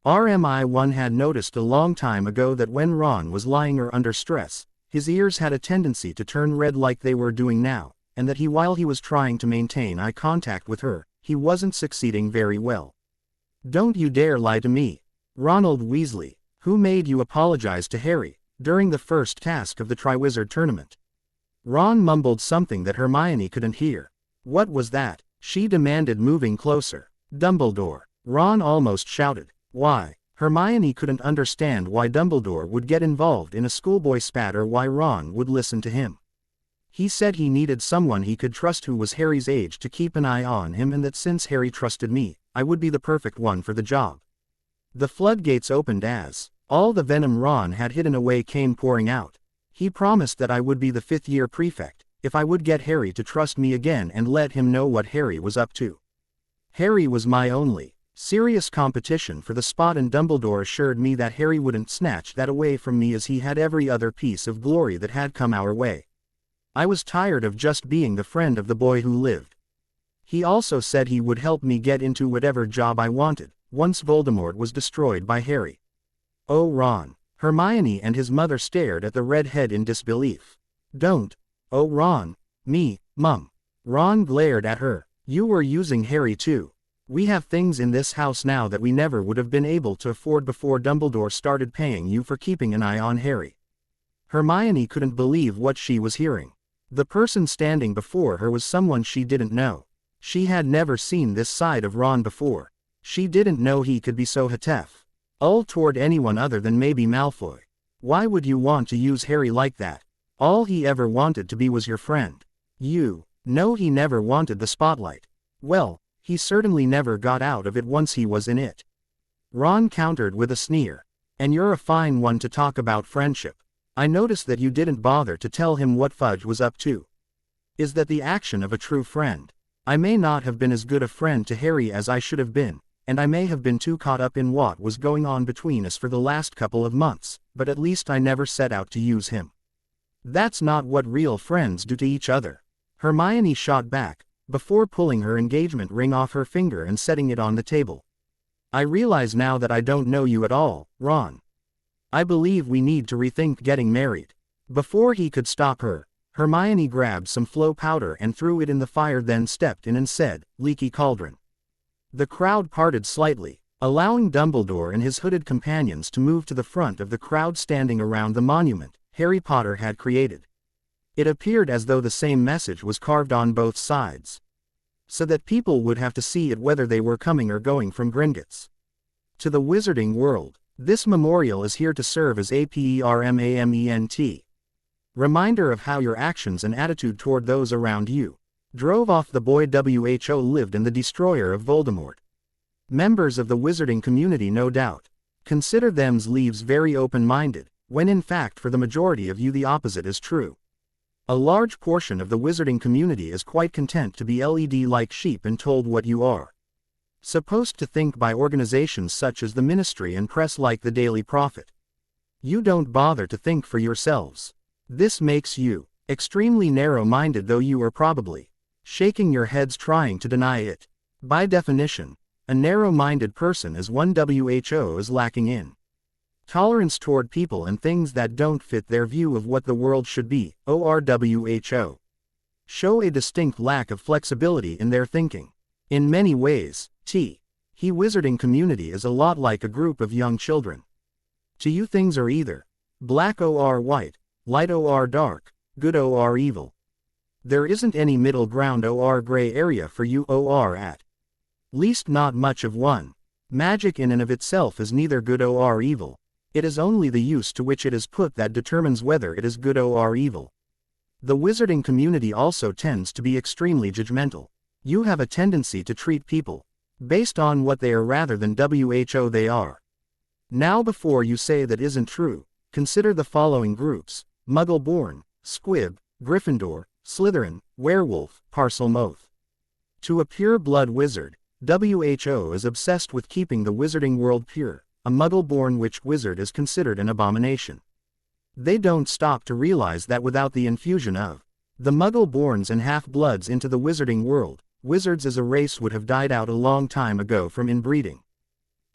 One had noticed a long time ago that when Ron was lying or under stress, his ears had a tendency to turn red like they were doing now, and that while he was trying to maintain eye contact with her, he wasn't succeeding very well. Don't you dare lie to me. Ronald Weasley, who made you apologize to Harry during the first task of the Triwizard Tournament? Ron mumbled something that Hermione couldn't hear. What was that? She demanded, moving closer. Dumbledore, Ron almost shouted. Why? Hermione couldn't understand why Dumbledore would get involved in a schoolboy spat or why Ron would listen to him. He said he needed someone he could trust who was Harry's age to keep an eye on him, and that since Harry trusted me, I would be the perfect one for the job. The floodgates opened as all the venom Ron had hidden away came pouring out. He promised that I would be the fifth-year prefect, if I would get Harry to trust me again and let him know what Harry was up to. Harry was my only serious competition for the spot, and Dumbledore assured me that Harry wouldn't snatch that away from me as he had every other piece of glory that had come our way. I was tired of just being the friend of the boy who lived. He also said he would help me get into whatever job I wanted, once Voldemort was destroyed by Harry. Oh, Ron. Hermione and his mother stared at the redhead in disbelief. Don't. Oh, Ron. Me, Mum. Ron glared at her. You were using Harry too. We have things in this house now that we never would have been able to afford before Dumbledore started paying you for keeping an eye on Harry. Hermione couldn't believe what she was hearing. The person standing before her was someone she didn't know. She had never seen this side of Ron before. She didn't know he could be so hatef toward anyone other than maybe Malfoy. Why would you want to use Harry like that? All he ever wanted to be was your friend. You know he never wanted the spotlight. Well, he certainly never got out of it once he was in it. Ron countered with a sneer. And you're a fine one to talk about friendship. I noticed that you didn't bother to tell him what Fudge was up to. Is that the action of a true friend? I may not have been as good a friend to Harry as I should have been, and I may have been too caught up in what was going on between us for the last couple of months, but at least I never set out to use him. That's not what real friends do to each other. Hermione shot back, before pulling her engagement ring off her finger and setting it on the table. I realize now that I don't know you at all, Ron. I believe we need to rethink getting married. Before he could stop her, Hermione grabbed some flow powder and threw it in the fire, then stepped in and said, "Leaky cauldron." The crowd parted slightly, allowing Dumbledore and his hooded companions to move to the front of the crowd standing around the monument Harry Potter had created. It appeared as though the same message was carved on both sides, so that people would have to see it whether they were coming or going from Gringotts. To the Wizarding World, this memorial is here to serve as a permanent reminder of how your actions and attitude toward those around you drove off the boy who lived in the destroyer of Voldemort. Members of the wizarding community no doubt consider them's leaves very open-minded, when in fact for the majority of you the opposite is true. A large portion of the wizarding community is quite content to be led like sheep and told what you are supposed to think by organizations such as the Ministry and press like the Daily Prophet. You don't bother to think for yourselves. This makes you extremely narrow-minded, though you are probably shaking your heads trying to deny it. By definition, a narrow-minded person is one who is lacking in tolerance toward people and things that don't fit their view of what the world should be, or show a distinct lack of flexibility in their thinking. In many ways, the wizarding community is a lot like a group of young children. To you things are either black or white, light or dark, good or evil. There isn't any middle ground or gray area for you or at least not much of one. Magic in and of itself is neither good or evil. It is only the use to which it is put that determines whether it is good or evil. The wizarding community also tends to be extremely judgmental. You have a tendency to treat people based on what they are rather than who they are. Now before you say that isn't true, consider the following groups: Muggle-born, Squib, Gryffindor, Slytherin, Werewolf, Parselmoth. To a pure-blood wizard, who is obsessed with keeping the wizarding world pure. A Muggle-born witch wizard is considered an abomination. They don't stop to realize that without the infusion of the Muggle-borns and half-bloods into the wizarding world, wizards as a race would have died out a long time ago from inbreeding.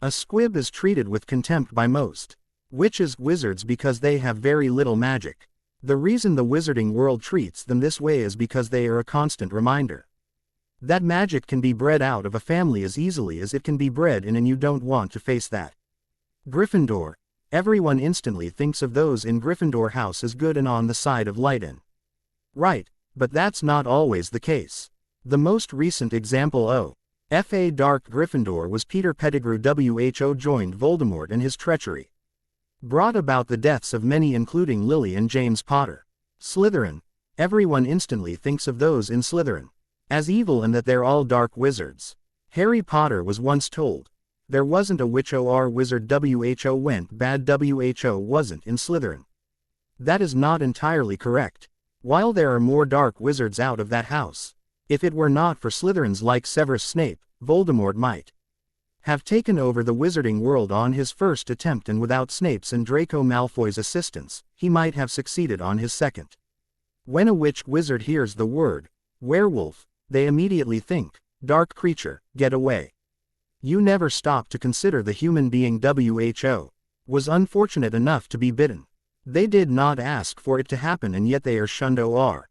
A Squib is treated with contempt by most wizards because they have very little magic. The reason the wizarding world treats them this way is because they are a constant reminder that magic can be bred out of a family as easily as it can be bred in, and you don't want to face that. Gryffindor. Everyone instantly thinks of those in Gryffindor house as good and on the side of light and right, but that's not always the case. The most recent example of a dark Gryffindor was Peter Pettigrew, who joined Voldemort, and his treachery brought about the deaths of many, including Lily and James Potter. Slytherin. Everyone instantly thinks of those in Slytherin as evil and that they're all dark wizards. Harry Potter was once told, "There wasn't a witch or wizard who went bad who wasn't in Slytherin." That is not entirely correct. While there are more dark wizards out of that house, if it were not for Slytherins like Severus Snape, Voldemort might have taken over the wizarding world on his first attempt, and without Snape's and Draco Malfoy's assistance, he might have succeeded on his second. When a witch wizard hears the word werewolf, they immediately think, dark creature, get away. You never stop to consider the human being who was unfortunate enough to be bitten. They did not ask for it to happen, and yet they are shunned or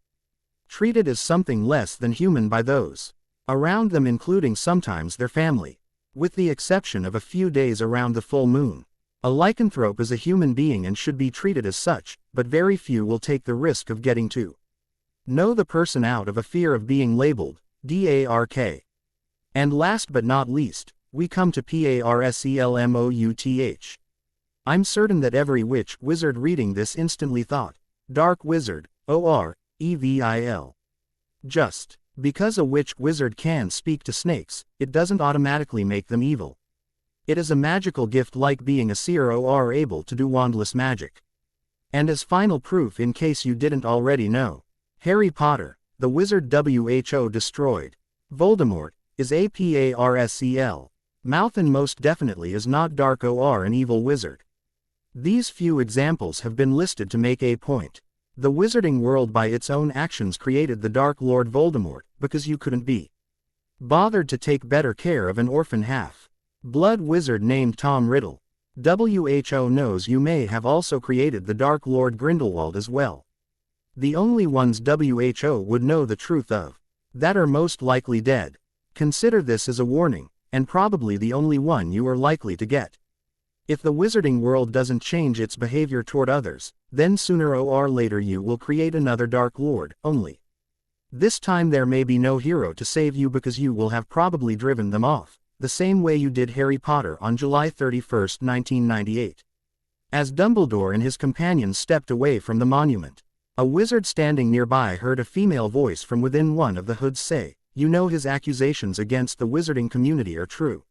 treated as something less than human by those around them, including sometimes their family. With the exception of a few days around the full moon, a lycanthrope is a human being and should be treated as such, but very few will take the risk of getting to know the person out of a fear of being labeled dark. And last but not least, we come to parselmouth. I'm certain that every witch wizard reading this instantly thought, dark wizard, evil. Just because a witch wizard can speak to snakes, it doesn't automatically make them evil. It is a magical gift like being a seer or able to do wandless magic. And as final proof, in case you didn't already know, Harry Potter, the wizard who destroyed Voldemort, is a Parsel mouth, and most definitely is not dark or an evil wizard. These few examples have been listed to make a point. The wizarding world by its own actions created the Dark Lord Voldemort, because you couldn't be bothered to take better care of an orphan half-blood wizard named Tom Riddle. WHO knows you may have also created the Dark Lord Grindelwald as well. The only ones WHO would know the truth of that are most likely dead. Consider this as a warning, and probably the only one you are likely to get. If the wizarding world doesn't change its behavior toward others, then sooner or later you will create another Dark Lord, only this time there may be no hero to save you because you will have probably driven them off, the same way you did Harry Potter on July 31, 1998. As Dumbledore and his companions stepped away from the monument, a wizard standing nearby heard a female voice from within one of the hoods say, "You know his accusations against the wizarding community are true.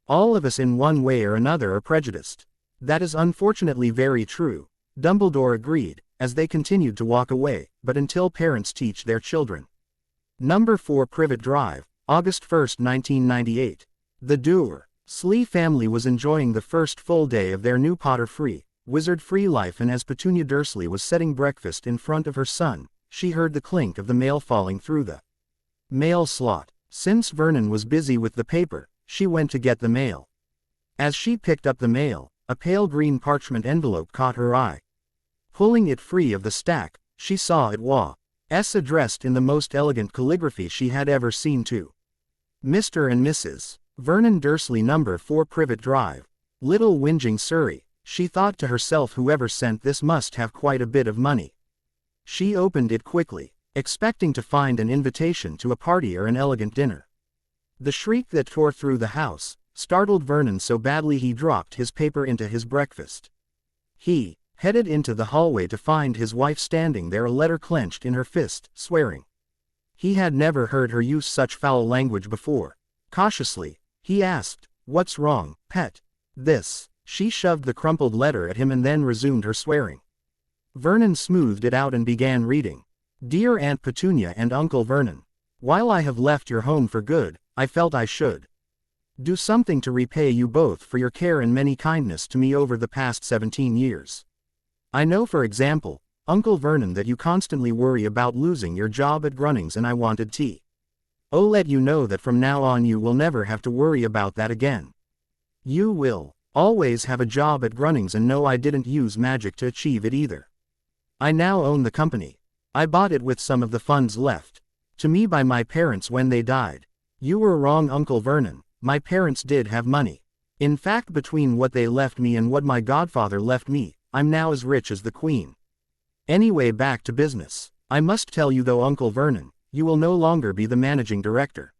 All of us in one way or another are prejudiced." "That is unfortunately very true," Dumbledore agreed, as they continued to walk away, but until parents teach their children. Number 4 Privet Drive, August 1, 1998. The Dursley family was enjoying the first full day of their new Potter-free, wizard-free life, and as Petunia Dursley was setting breakfast in front of her son, she heard the clink of the mail falling through the mail slot. Since Vernon was busy with the paper, she went to get the mail. As she picked up the mail, a pale green parchment envelope caught her eye. Pulling it free of the stack, she saw it was addressed in the most elegant calligraphy she had ever seen to Mr. and Mrs. Vernon Dursley, number 4 Privet Drive, Little Whinging, Surrey. She thought to herself, whoever sent this must have quite a bit of money. She opened it quickly. expecting to find an invitation to a party or an elegant dinner. The shriek that tore through the house startled Vernon so badly he dropped his paper into his breakfast. He headed into the hallway to find his wife standing there, a letter clenched in her fist, swearing. He had never heard her use such foul language before. Cautiously, he asked, "What's wrong, pet?" "This." She shoved the crumpled letter at him and then resumed her swearing. Vernon smoothed it out and began reading. "Dear Aunt Petunia and Uncle Vernon, while I have left your home for good, I felt I should do something to repay you both for your care and many kindness to me over the past 17 years. I know, for example, Uncle Vernon, that you constantly worry about losing your job at Grunnings, and I wanted to let you know that from now on you will never have to worry about that again. You will always have a job at Grunnings, and no, I didn't use magic to achieve it either. I now own the company. I bought it with some of the funds left to me by my parents when they died. You were wrong, Uncle Vernon. My parents did have money. In fact, between what they left me and what my godfather left me, I'm now as rich as the Queen. Anyway, back to business. I must tell you though, Uncle Vernon, you will no longer be the managing director.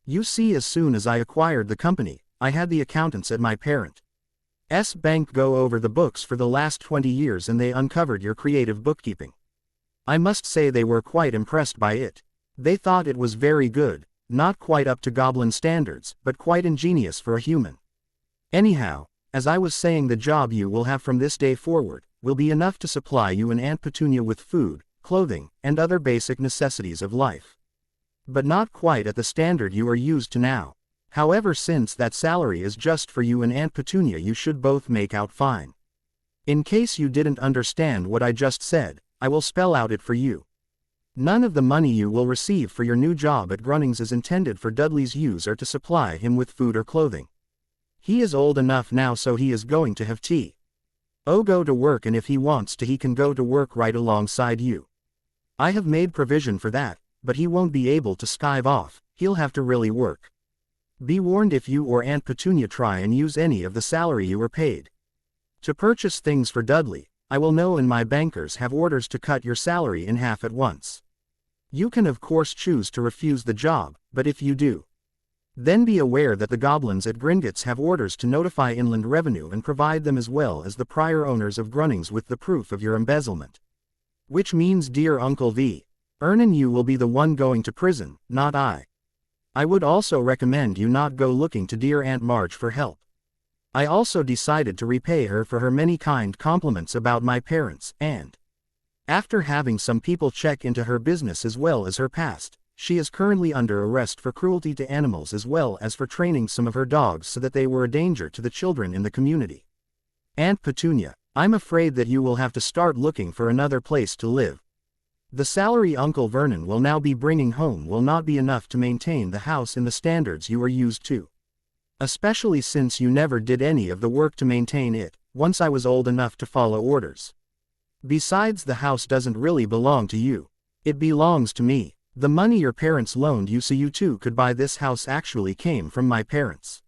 You see, as soon as I acquired the company, I had the accountants at my parents' bank go over the books for the last 20 years and they uncovered your creative bookkeeping. I must say they were quite impressed by it. They thought it was very good, not quite up to goblin standards, but quite ingenious for a human. Anyhow, as I was saying, the job you will have from this day forward will be enough to supply you and Aunt Petunia with food, clothing, and other basic necessities of life. But not quite at the standard you are used to now. However, since that salary is just for you and Aunt Petunia, you should both make out fine. In case you didn't understand what I just said, I will spell out it for you. None of the money you will receive for your new job at Grunnings is intended for Dudley's use or to supply him with food or clothing. He is old enough now, so he is going to have go to work, and if he wants to, he can go to work right alongside you. I have made provision for that, but he won't be able to skive off, he'll have to really work. Be warned if you or Aunt Petunia try and use any of the salary you were paid to purchase things for Dudley, I will know, and my bankers have orders to cut your salary in half at once. You can of course choose to refuse the job, but if you do, then be aware that the goblins at Gringotts have orders to notify Inland Revenue and provide them as well as the prior owners of Grunnings with the proof of your embezzlement. Which means, dear Uncle Vernon, you will be the one going to prison, not I. I would also recommend you not go looking to dear Aunt Marge for help. I also decided to repay her for her many kind compliments about my parents, and after having some people check into her business as well as her past, she is currently under arrest for cruelty to animals as well as for training some of her dogs so that they were a danger to the children in the community. Aunt Petunia, I'm afraid that you will have to start looking for another place to live. The salary Uncle Vernon will now be bringing home will not be enough to maintain the house in the standards you are used to. Especially since you never did any of the work to maintain it, once I was old enough to follow orders. Besides, the house doesn't really belong to you. It belongs to me. The money your parents loaned you so you two could buy this house actually came from my parents.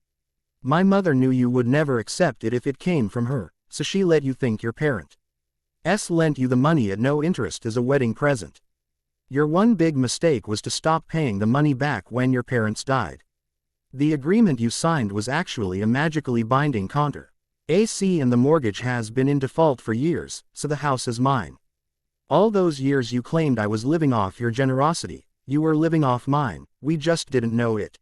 My mother knew you would never accept it if it came from her, so she let you think your parents lent you the money at no interest as a wedding present. Your one big mistake was to stop paying the money back when your parents died. The agreement you signed was actually a magically binding contract. And the mortgage has been in default for years, so the house is mine. All those years you claimed I was living off your generosity, you were living off mine, we just didn't know it.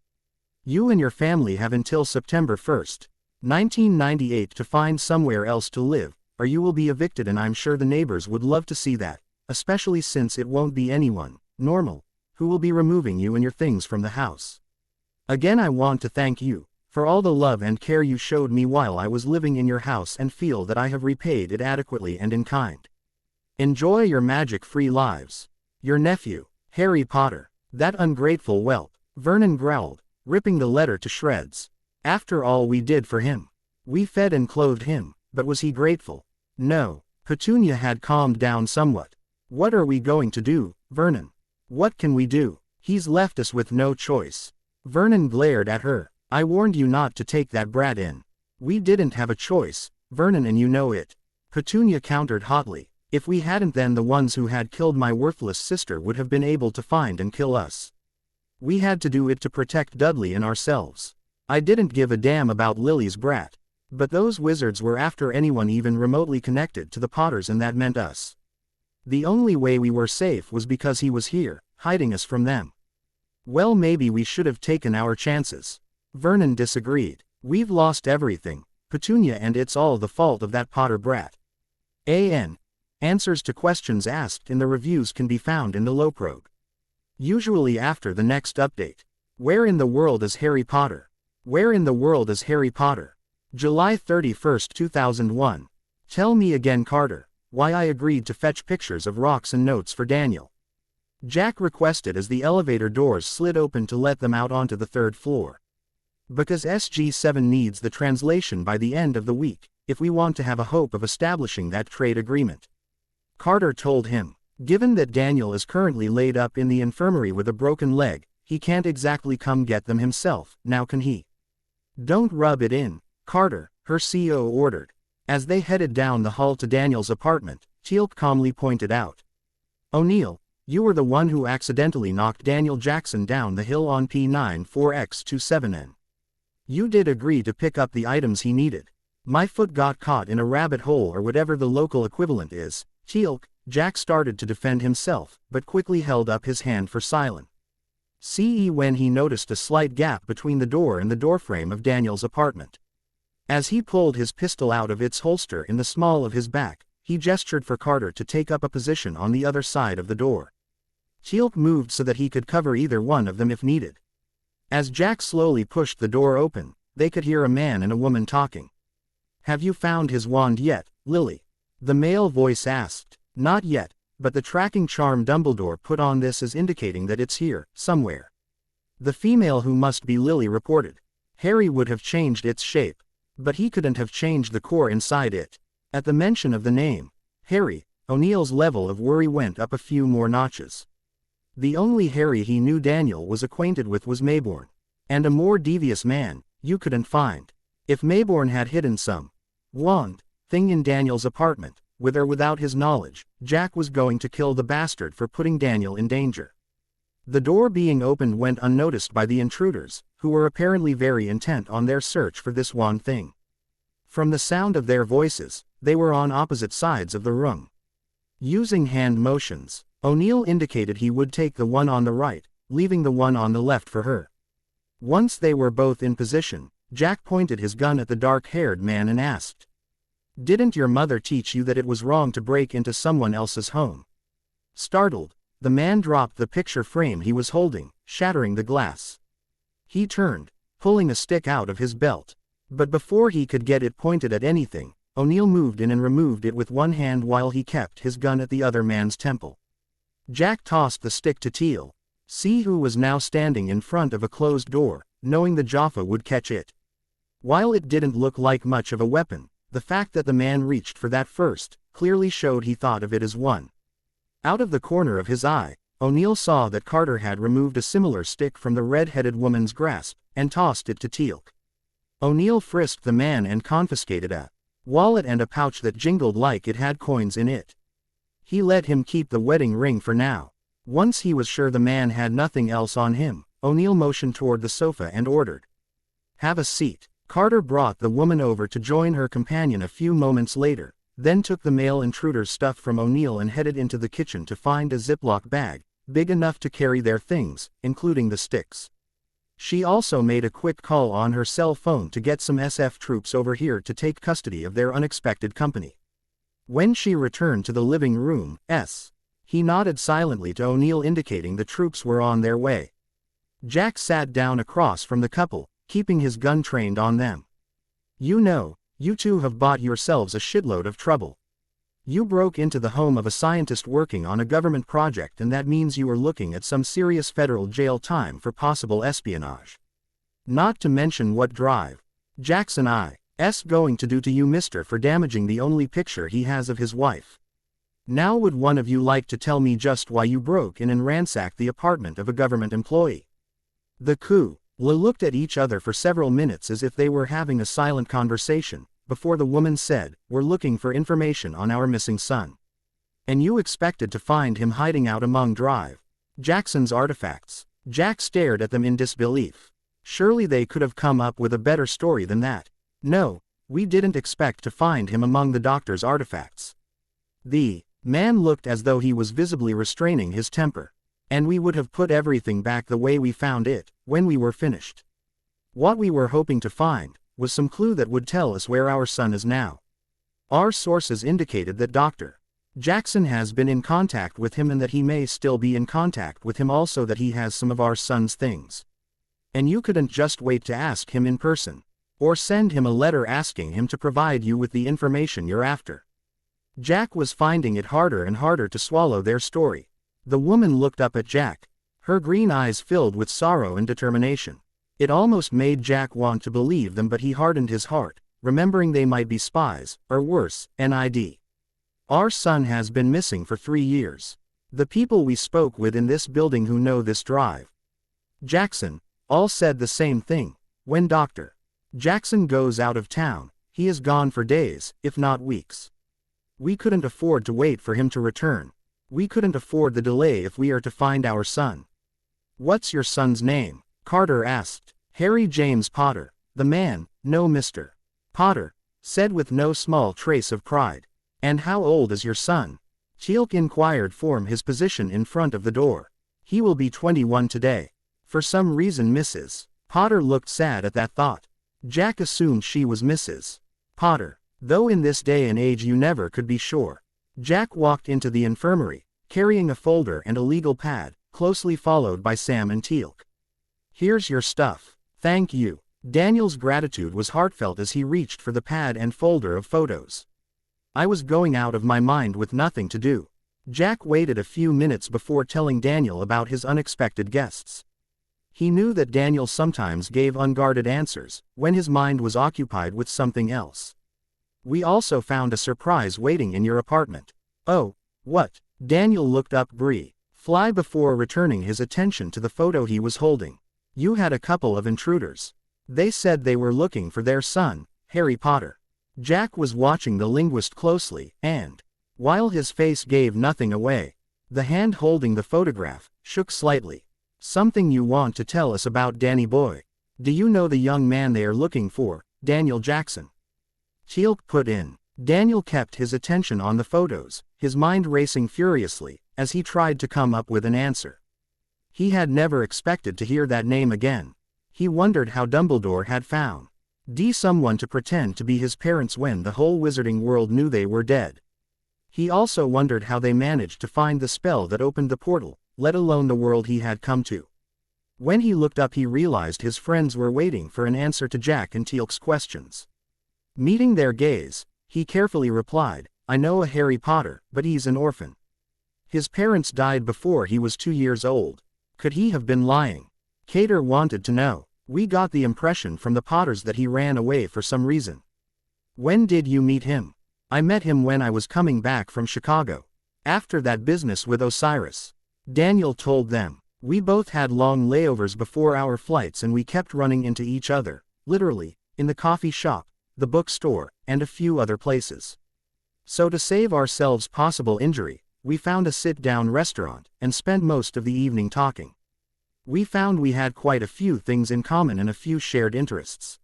You and your family have until September 1st, 1998 to find somewhere else to live, or you will be evicted, and I'm sure the neighbors would love to see that, especially since it won't be anyone normal who will be removing you and your things from the house. Again, I want to thank you for all the love and care you showed me while I was living in your house, and feel that I have repaid it adequately and in kind. Enjoy your magic-free lives. Your nephew, Harry Potter. That ungrateful whelp, Vernon growled, ripping the letter to shreds. After all we did for him. We fed and clothed him, but was he grateful? No. Petunia had calmed down somewhat. What are we going to do, Vernon? What can we do? He's left us with no choice. Vernon glared at her. I warned you not to take that brat in. We didn't have a choice, Vernon, and you know it. Petunia countered hotly. If we hadn't, then the ones who had killed my worthless sister would have been able to find and kill us. We had to do it to protect Dudley and ourselves. I didn't give a damn about Lily's brat. But those wizards were after anyone even remotely connected to the Potters, and that meant us. The only way we were safe was because he was here, hiding us from them. Well, maybe we should have taken our chances. Vernon disagreed. We've lost everything, Petunia, and it's all the fault of that Potter brat. Answers to questions asked in the reviews can be found in the Loprog. Usually after the next update. Where in the world is Harry Potter? Where in the world is Harry Potter? July 31, 2001. Tell me again, Carter, why I agreed to fetch pictures of rocks and notes for Daniel. Jack requested as the elevator doors slid open to let them out onto the 3rd floor. Because SG7 needs the translation by the end of the week, if we want to have a hope of establishing that trade agreement. Carter told him, given that Daniel is currently laid up in the infirmary with a broken leg, he can't exactly come get them himself, now can he? Don't rub it in, Carter, her CO ordered. As they headed down the hall to Daniel's apartment, Teal'c calmly pointed out. O'Neill, you were the one who accidentally knocked Daniel Jackson down the hill on P94X27N. You did agree to pick up the items he needed. My foot got caught in a rabbit hole, or whatever the local equivalent is. Teal'c, Jack started to defend himself, but quickly held up his hand for silence. When he noticed a slight gap between the door and the doorframe of Daniel's apartment. As he pulled his pistol out of its holster in the small of his back, he gestured for Carter to take up a position on the other side of the door. Teal'c moved so that he could cover either one of them if needed. As Jack slowly pushed the door open, they could hear a man and a woman talking. Have you found his wand yet, Lily? The male voice asked. Not yet, but the tracking charm Dumbledore put on this is indicating that it's here, somewhere. The female, who must be Lily, reported. Harry would have changed its shape. But he couldn't have changed the core inside it. At the mention of the name, Harry, O'Neill's level of worry went up a few more notches. The only Harry he knew Daniel was acquainted with was Mayborn. And a more devious man, you couldn't find. If Mayborn had hidden some wand thing in Daniel's apartment, with or without his knowledge, Jack was going to kill the bastard for putting Daniel in danger. The door being opened went unnoticed by the intruders, who were apparently very intent on their search for this one thing. From the sound of their voices, they were on opposite sides of the room. Using hand motions, O'Neill indicated he would take the one on the right, leaving the one on the left for her. Once they were both in position, Jack pointed his gun at the dark-haired man and asked, "Didn't your mother teach you that it was wrong to break into someone else's home?" Startled, the man dropped the picture frame he was holding, shattering the glass. He turned, pulling a stick out of his belt. But before he could get it pointed at anything, O'Neill moved in and removed it with one hand while he kept his gun at the other man's temple. Jack tossed the stick to Teal, who was now standing in front of a closed door, knowing the Jaffa would catch it. While it didn't look like much of a weapon, the fact that the man reached for that first, clearly showed he thought of it as one. Out of the corner of his eye, O'Neill saw that Carter had removed a similar stick from the red-headed woman's grasp, and tossed it to Teal'c. O'Neill frisked the man and confiscated a wallet and a pouch that jingled like it had coins in it. He let him keep the wedding ring for now. Once he was sure the man had nothing else on him, O'Neill motioned toward the sofa and ordered, "Have a seat." Carter brought the woman over to join her companion a few moments later, then took the male intruder's stuff from O'Neill and headed into the kitchen to find a Ziploc bag, big enough to carry their things, including the sticks. She also made a quick call on her cell phone to get some SF troops over here to take custody of their unexpected company. When she returned to the living room, he nodded silently to O'Neill, indicating the troops were on their way. Jack sat down across from the couple, keeping his gun trained on them. "You know, you two have bought yourselves a shitload of trouble. You broke into the home of a scientist working on a government project, and that means you are looking at some serious federal jail time for possible espionage. Not to mention what drive Jackson I.'s going to do to you, mister, for damaging the only picture he has of his wife. Now would one of you like to tell me just why you broke in and ransacked the apartment of a government employee?" The coup looked at each other for several minutes as if they were having a silent conversation, before the woman said, "We're looking for information on our missing son." And you expected to find him hiding out among Jackson's artifacts. Jack stared at them in disbelief. Surely they could have come up with a better story than that. No, we didn't expect to find him among the doctor's artifacts. The man looked as though he was visibly restraining his temper. And we would have put everything back the way we found it, when we were finished. What we were hoping to find was some clue that would tell us where our son is now. Our sources indicated that Dr. Jackson has been in contact with him and that he may still be in contact with him, also that he has some of our son's things. And you couldn't just wait to ask him in person, or send him a letter asking him to provide you with the information you're after. Jack was finding it harder and harder to swallow their story. The woman looked up at Jack, her green eyes filled with sorrow and determination. It almost made Jack want to believe them, but he hardened his heart, remembering they might be spies, or worse, NID. Our son has been missing for 3 years. The people we spoke with in this building who know this drive Jackson, all said the same thing. When Dr. Jackson goes out of town, he is gone for days, if not weeks. We couldn't afford to wait for him to return. We couldn't afford the delay if we are to find our son. What's your son's name? Carter asked. Harry James Potter. The man, no Mr. Potter, said with no small trace of pride. And how old is your son? Teal'c inquired from his position in front of the door. He will be 21 today. For some reason Mrs. Potter looked sad at that thought. Jack assumed she was Mrs. Potter, though in this day and age you never could be sure. Jack walked into the infirmary, carrying a folder and a legal pad, closely followed by Sam and Teal'c. Here's your stuff. Thank you. Daniel's gratitude was heartfelt as he reached for the pad and folder of photos. I was going out of my mind with nothing to do. Jack waited a few minutes before telling Daniel about his unexpected guests. He knew that Daniel sometimes gave unguarded answers, when his mind was occupied with something else. We also found a surprise waiting in your apartment. Oh, what? Daniel looked up briefly before returning his attention to the photo he was holding. You had a couple of intruders. They said they were looking for their son, Harry Potter. Jack was watching the linguist closely, and, while his face gave nothing away, the hand holding the photograph shook slightly. Something you want to tell us about Danny boy? Do you know the young man they are looking for, Daniel Jackson? Teal'c put in. Daniel kept his attention on the photos, his mind racing furiously, as he tried to come up with an answer. He had never expected to hear that name again. He wondered how Dumbledore had found someone to pretend to be his parents when the whole wizarding world knew they were dead. He also wondered how they managed to find the spell that opened the portal, let alone the world he had come to. When he looked up he realized his friends were waiting for an answer to Jack and Teal'c's questions. Meeting their gaze, he carefully replied, I know a Harry Potter, but he's an orphan. His parents died before he was 2 years old. Could he have been lying? Cater wanted to know. We got the impression from the Potters that he ran away for some reason. When did you meet him? I met him when I was coming back from Chicago. After that business with Osiris. Daniel told them. We both had long layovers before our flights and we kept running into each other, literally, in the coffee shop, the bookstore, and a few other places. So to save ourselves possible injury, we found a sit-down restaurant, and spent most of the evening talking. We found we had quite a few things in common and a few shared interests.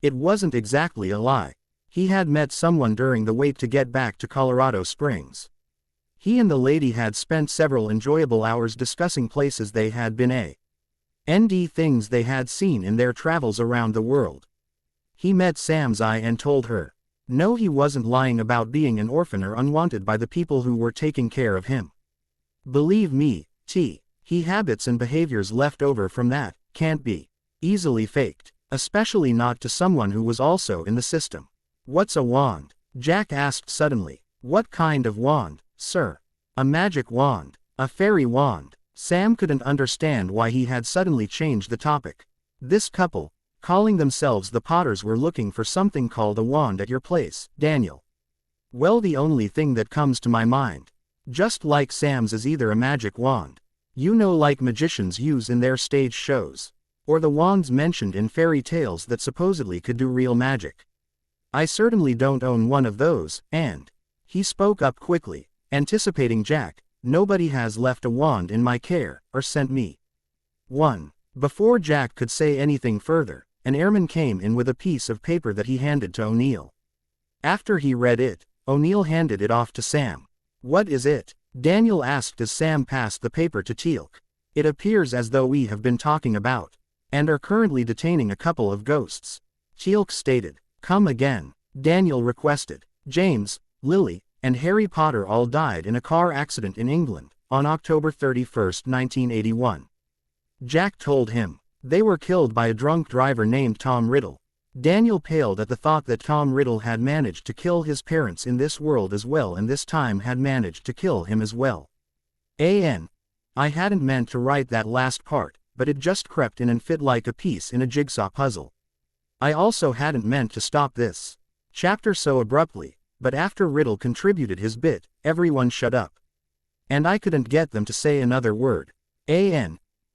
It wasn't exactly a lie. He had met someone during the wait to get back to Colorado Springs. He and the lady had spent several enjoyable hours discussing places they had been and things they had seen in their travels around the world. He met Sam's eye and told her. No, he wasn't lying about being an orphan or unwanted by the people who were taking care of him. Believe me, he habits and behaviors left over from that can't be easily faked, especially not to someone who was also in the system. What's a wand? Jack asked suddenly. What kind of wand, sir? A magic wand, a fairy wand. Sam couldn't understand why he had suddenly changed the topic. This couple, calling themselves the Potters, were looking for something called a wand at your place, Daniel. Well, the only thing that comes to my mind, just like Sam's, is either a magic wand, like magicians use in their stage shows, or the wands mentioned in fairy tales that supposedly could do real magic. I certainly don't own one of those, and he spoke up quickly. Anticipating Jack, nobody has left a wand in my care, or sent me 1. Before Jack could say anything further, an airman came in with a piece of paper that he handed to O'Neill. After he read it, O'Neill handed it off to Sam. "What is it?" Daniel asked as Sam passed the paper to Teal'c. "It appears as though we have been talking about, and are currently detaining a couple of ghosts," Teal'c stated. "Come again," Daniel requested. "James, Lily, and Harry Potter all died in a car accident in England, on October 31, 1981. Jack told him. "They were killed by a drunk driver named Tom Riddle." Daniel paled at the thought that Tom Riddle had managed to kill his parents in this world as well, and this time had managed to kill him as well. I hadn't meant to write that last part, but it just crept in and fit like a piece in a jigsaw puzzle. I also hadn't meant to stop this chapter so abruptly, but after Riddle contributed his bit, everyone shut up. And I couldn't get them to say another word.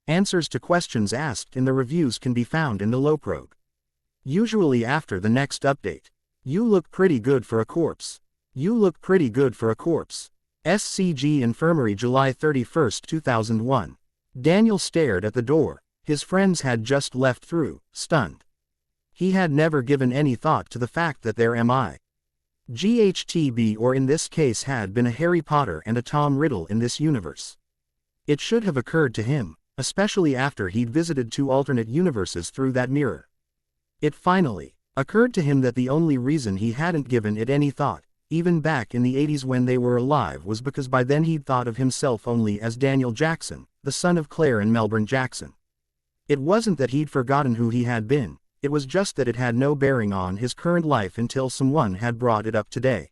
Answers to questions asked in the reviews can be found in the Loprog. Usually after the next update. "You look pretty good for a corpse. You look pretty good for a corpse." SCG Infirmary, July 31, 2001. Daniel stared at the door. His friends had just left through, stunned. He had never given any thought to the fact that there GHTB, or in this case had been a Harry Potter and a Tom Riddle in this universe. It should have occurred to him, especially after he'd visited 2 alternate universes through that mirror. It finally occurred to him that the only reason he hadn't given it any thought, even back in the 80s when they were alive, was because by then he'd thought of himself only as Daniel Jackson, the son of Claire and Melbourne Jackson. It wasn't that he'd forgotten who he had been, it was just that it had no bearing on his current life until someone had brought it up today.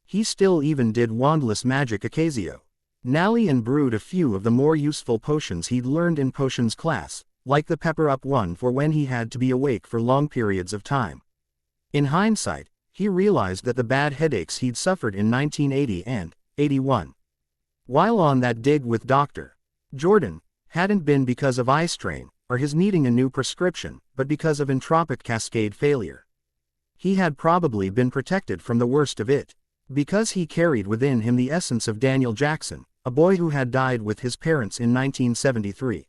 He still even did wandless magic ocasio. Nally and brewed a few of the more useful potions he'd learned in potions class, like the pepper up one for when he had to be awake for long periods of time. In hindsight, he realized that the bad headaches he'd suffered in 1980 and 81, while on that dig with Dr. Jordan, hadn't been because of eye strain, or his needing a new prescription, but because of entropic cascade failure. He had probably been protected from the worst of it, because he carried within him the essence of Daniel Jackson, a boy who had died with his parents in 1973.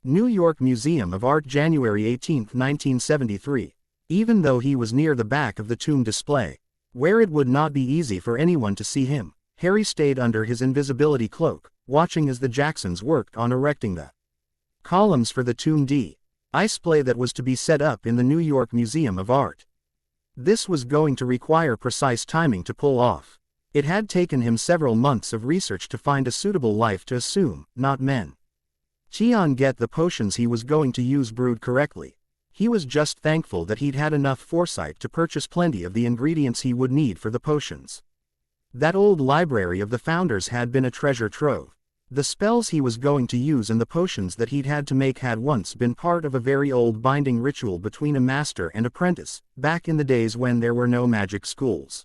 New York Museum of Art, January 18, 1973. Even though he was near the back of the tomb display, where it would not be easy for anyone to see him, Harry stayed under his invisibility cloak, watching as the Jacksons worked on erecting the columns for the tomb display that was to be set up in the New York Museum of Art. This was going to require precise timing to pull off. It had taken him several months of research to find a suitable life to assume, not men. Get the potions he was going to use brewed correctly. He was just thankful that he'd had enough foresight to purchase plenty of the ingredients he would need for the potions. That old library of the founders had been a treasure trove. The spells he was going to use and the potions that he'd had to make had once been part of a very old binding ritual between a master and apprentice, back in the days when there were no magic schools.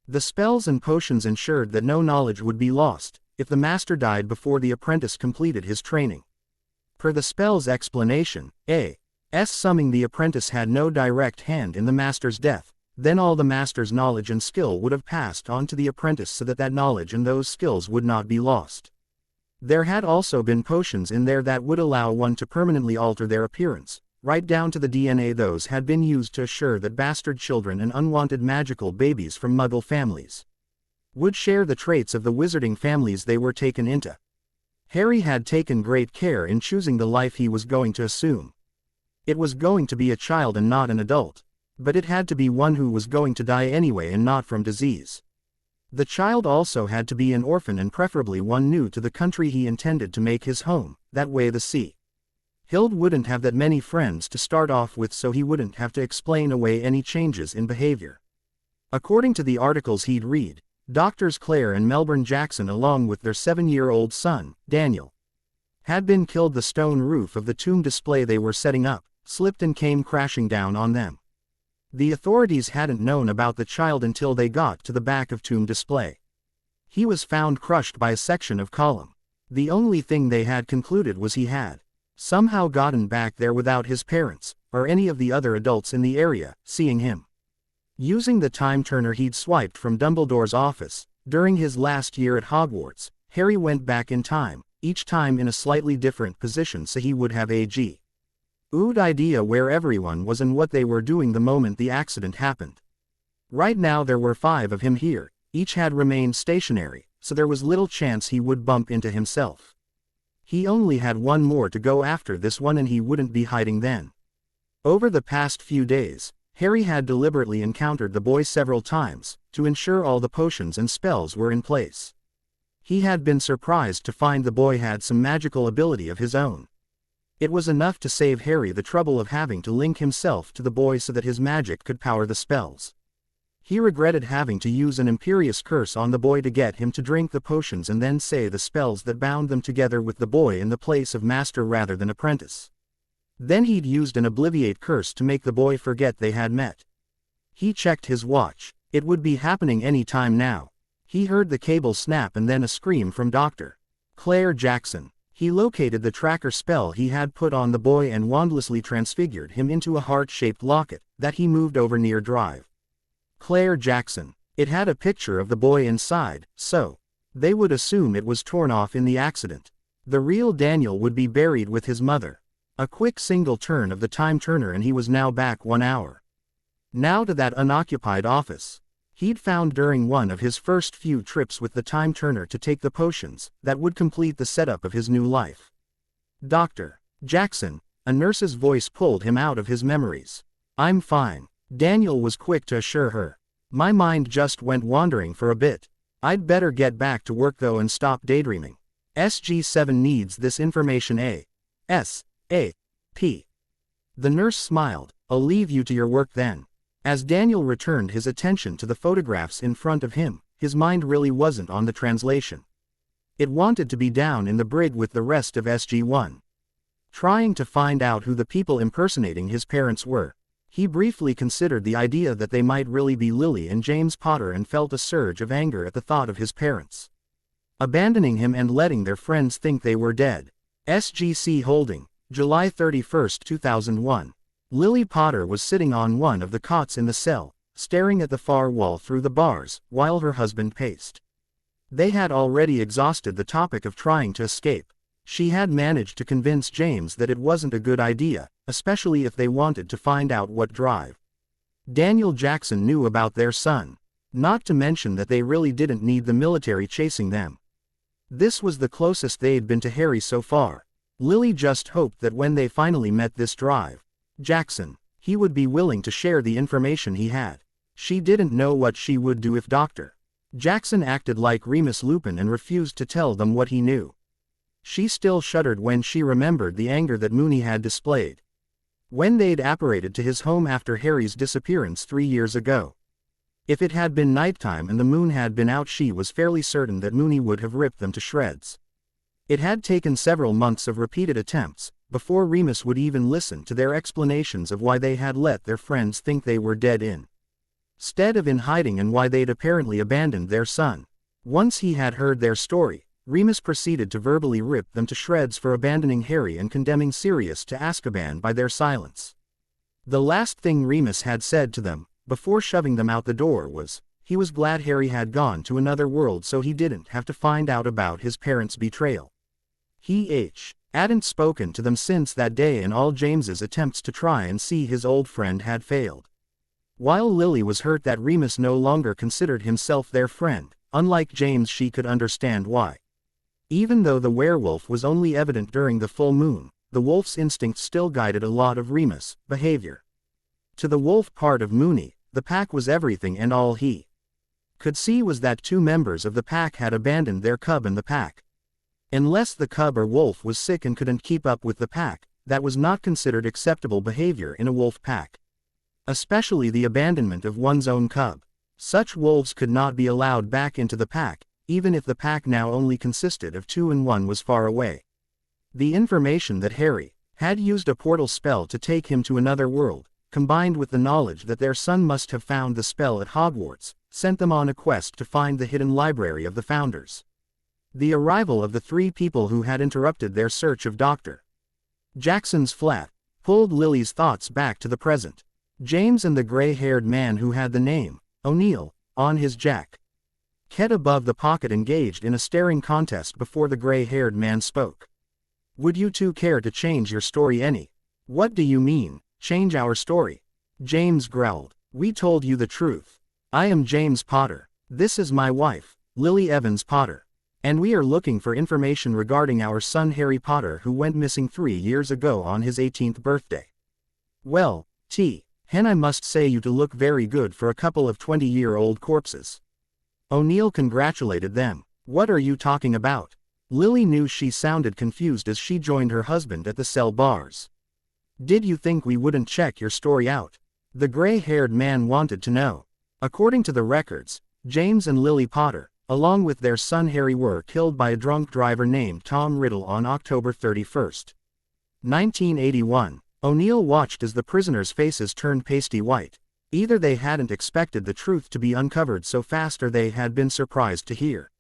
The spells and potions ensured that no knowledge would be lost if the master died before the apprentice completed his training. Per the spell's explanation, assuming the apprentice had no direct hand in the master's death, then all the master's knowledge and skill would have passed on to the apprentice so that that knowledge and those skills would not be lost. There had also been potions in there that would allow one to permanently alter their appearance, right down to the DNA. Those had been used to assure that bastard children and unwanted magical babies from Muggle families would share the traits of the wizarding families they were taken into. Harry had taken great care in choosing the life he was going to assume. It was going to be a child and not an adult, but it had to be one who was going to die anyway and not from disease. The child also had to be an orphan and preferably one new to the country he intended to make his home, that way the sea. Hild wouldn't have that many friends to start off with, so he wouldn't have to explain away any changes in behavior. According to the articles he'd read, Doctors Claire and Melbourne Jackson along with their 7-year-old son, Daniel, had been killed. The stone roof of the tomb display they were setting up slipped and came crashing down on them. The authorities hadn't known about the child until they got to the back of tomb display. He was found crushed by a section of column. The only thing they had concluded was he had somehow gotten back there without his parents, or any of the other adults in the area, seeing him. Using the time turner he'd swiped from Dumbledore's office, During his last year at Hogwarts, Harry went back in time, each time in a slightly different position so he would have a good idea where everyone was and what they were doing the moment the accident happened. Right now there were 5 of him here, each had remained stationary, so there was little chance he would bump into himself. He only had one more to go after this one and he wouldn't be hiding then. Over the past few days, Harry had deliberately encountered the boy several times, to ensure all the potions and spells were in place. He had been surprised to find the boy had some magical ability of his own. It was enough to save Harry the trouble of having to link himself to the boy so that his magic could power the spells. He regretted having to use an imperious curse on the boy to get him to drink the potions and then say the spells that bound them together with the boy in the place of master rather than apprentice. Then he'd used an obliviate curse to make the boy forget they had met. He checked his watch. It would be happening any time now. He heard the cable snap and then a scream from Dr. Claire Jackson. He located the tracker spell he had put on the boy and wandlessly transfigured him into a heart-shaped locket that he moved over near Drive. Claire Jackson. It had a picture of the boy inside, so they would assume it was torn off in the accident. The real Daniel would be buried with his mother. A quick single turn of the time turner and he was now back 1 hour. Now to that unoccupied office. He'd found during one of his first few trips with the time turner to take the potions that would complete the setup of his new life. Dr. Jackson, a nurse's voice pulled him out of his memories. I'm fine. Daniel was quick to assure her. My mind just went wandering for a bit. I'd better get back to work though and stop daydreaming. SG7 needs this information ASAP. The nurse smiled. I'll leave you to your work then. As Daniel returned his attention to the photographs in front of him, his mind really wasn't on the translation. It wanted to be down in the brig with the rest of SG1. Trying to find out who the people impersonating his parents were. He briefly considered the idea that they might really be Lily and James Potter and felt a surge of anger at the thought of his parents abandoning him and letting their friends think they were dead. SGC Holding, July 31, 2001. Lily Potter was sitting on one of the cots in the cell, staring at the far wall through the bars, while her husband paced. They had already exhausted the topic of trying to escape. She had managed to convince James that it wasn't a good idea, especially if they wanted to find out what Drive Daniel Jackson knew about their son. Not to mention that they really didn't need the military chasing them. This was the closest they'd been to Harry so far. Lily just hoped that when they finally met this Drive Jackson, he would be willing to share the information he had. She didn't know what she would do if Dr. Jackson acted like Remus Lupin and refused to tell them what he knew. She still shuddered when she remembered the anger that Moony had displayed when they'd apparated to his home after Harry's disappearance 3 years ago. If it had been nighttime and the moon had been out, she was fairly certain that Moony would have ripped them to shreds. It had taken several months of repeated attempts before Remus would even listen to their explanations of why they had let their friends think they were dead instead of in hiding and why they'd apparently abandoned their son. Once he had heard their story, Remus proceeded to verbally rip them to shreds for abandoning Harry and condemning Sirius to Azkaban by their silence. The last thing Remus had said to them, before shoving them out the door, was, he was glad Harry had gone to another world so he didn't have to find out about his parents' betrayal. He hadn't spoken to them since that day and all James's attempts to try and see his old friend had failed. While Lily was hurt that Remus no longer considered himself their friend, unlike James, she could understand why. Even though the werewolf was only evident during the full moon, the wolf's instincts still guided a lot of Remus' behavior. To the wolf part of Moony, the pack was everything and all he could see was that 2 members of the pack had abandoned their cub and the pack. Unless the cub or wolf was sick and couldn't keep up with the pack, that was not considered acceptable behavior in a wolf pack. Especially the abandonment of one's own cub. Such wolves could not be allowed back into the pack, even if the pack now only consisted of 2 and one was far away. The information that Harry had used a portal spell to take him to another world, combined with the knowledge that their son must have found the spell at Hogwarts, sent them on a quest to find the hidden library of the Founders. The arrival of the 3 people who had interrupted their search of Dr. Jackson's flat pulled Lily's thoughts back to the present. James and the gray-haired man who had the name O'Neill on his jacket. Head above the pocket, engaged in a staring contest before the gray-haired man spoke. Would you two care to change your story any? What do you mean, change our story? James growled. We told you the truth. I am James Potter. This is my wife, Lily Evans Potter. And we are looking for information regarding our son Harry Potter, who went missing 3 years ago on his 18th birthday. Well, Hen, I must say you to look very good for a couple of 20-year-old corpses. O'Neill congratulated them. What are you talking about? Lily knew she sounded confused as she joined her husband at the cell bars. Did you think we wouldn't check your story out? The gray-haired man wanted to know. According to the records, James and Lily Potter, along with their son Harry, were killed by a drunk driver named Tom Riddle on October 31, 1981. O'Neill watched as the prisoners' faces turned pasty white. Either they hadn't expected the truth to be uncovered so fast, or they had been surprised to hear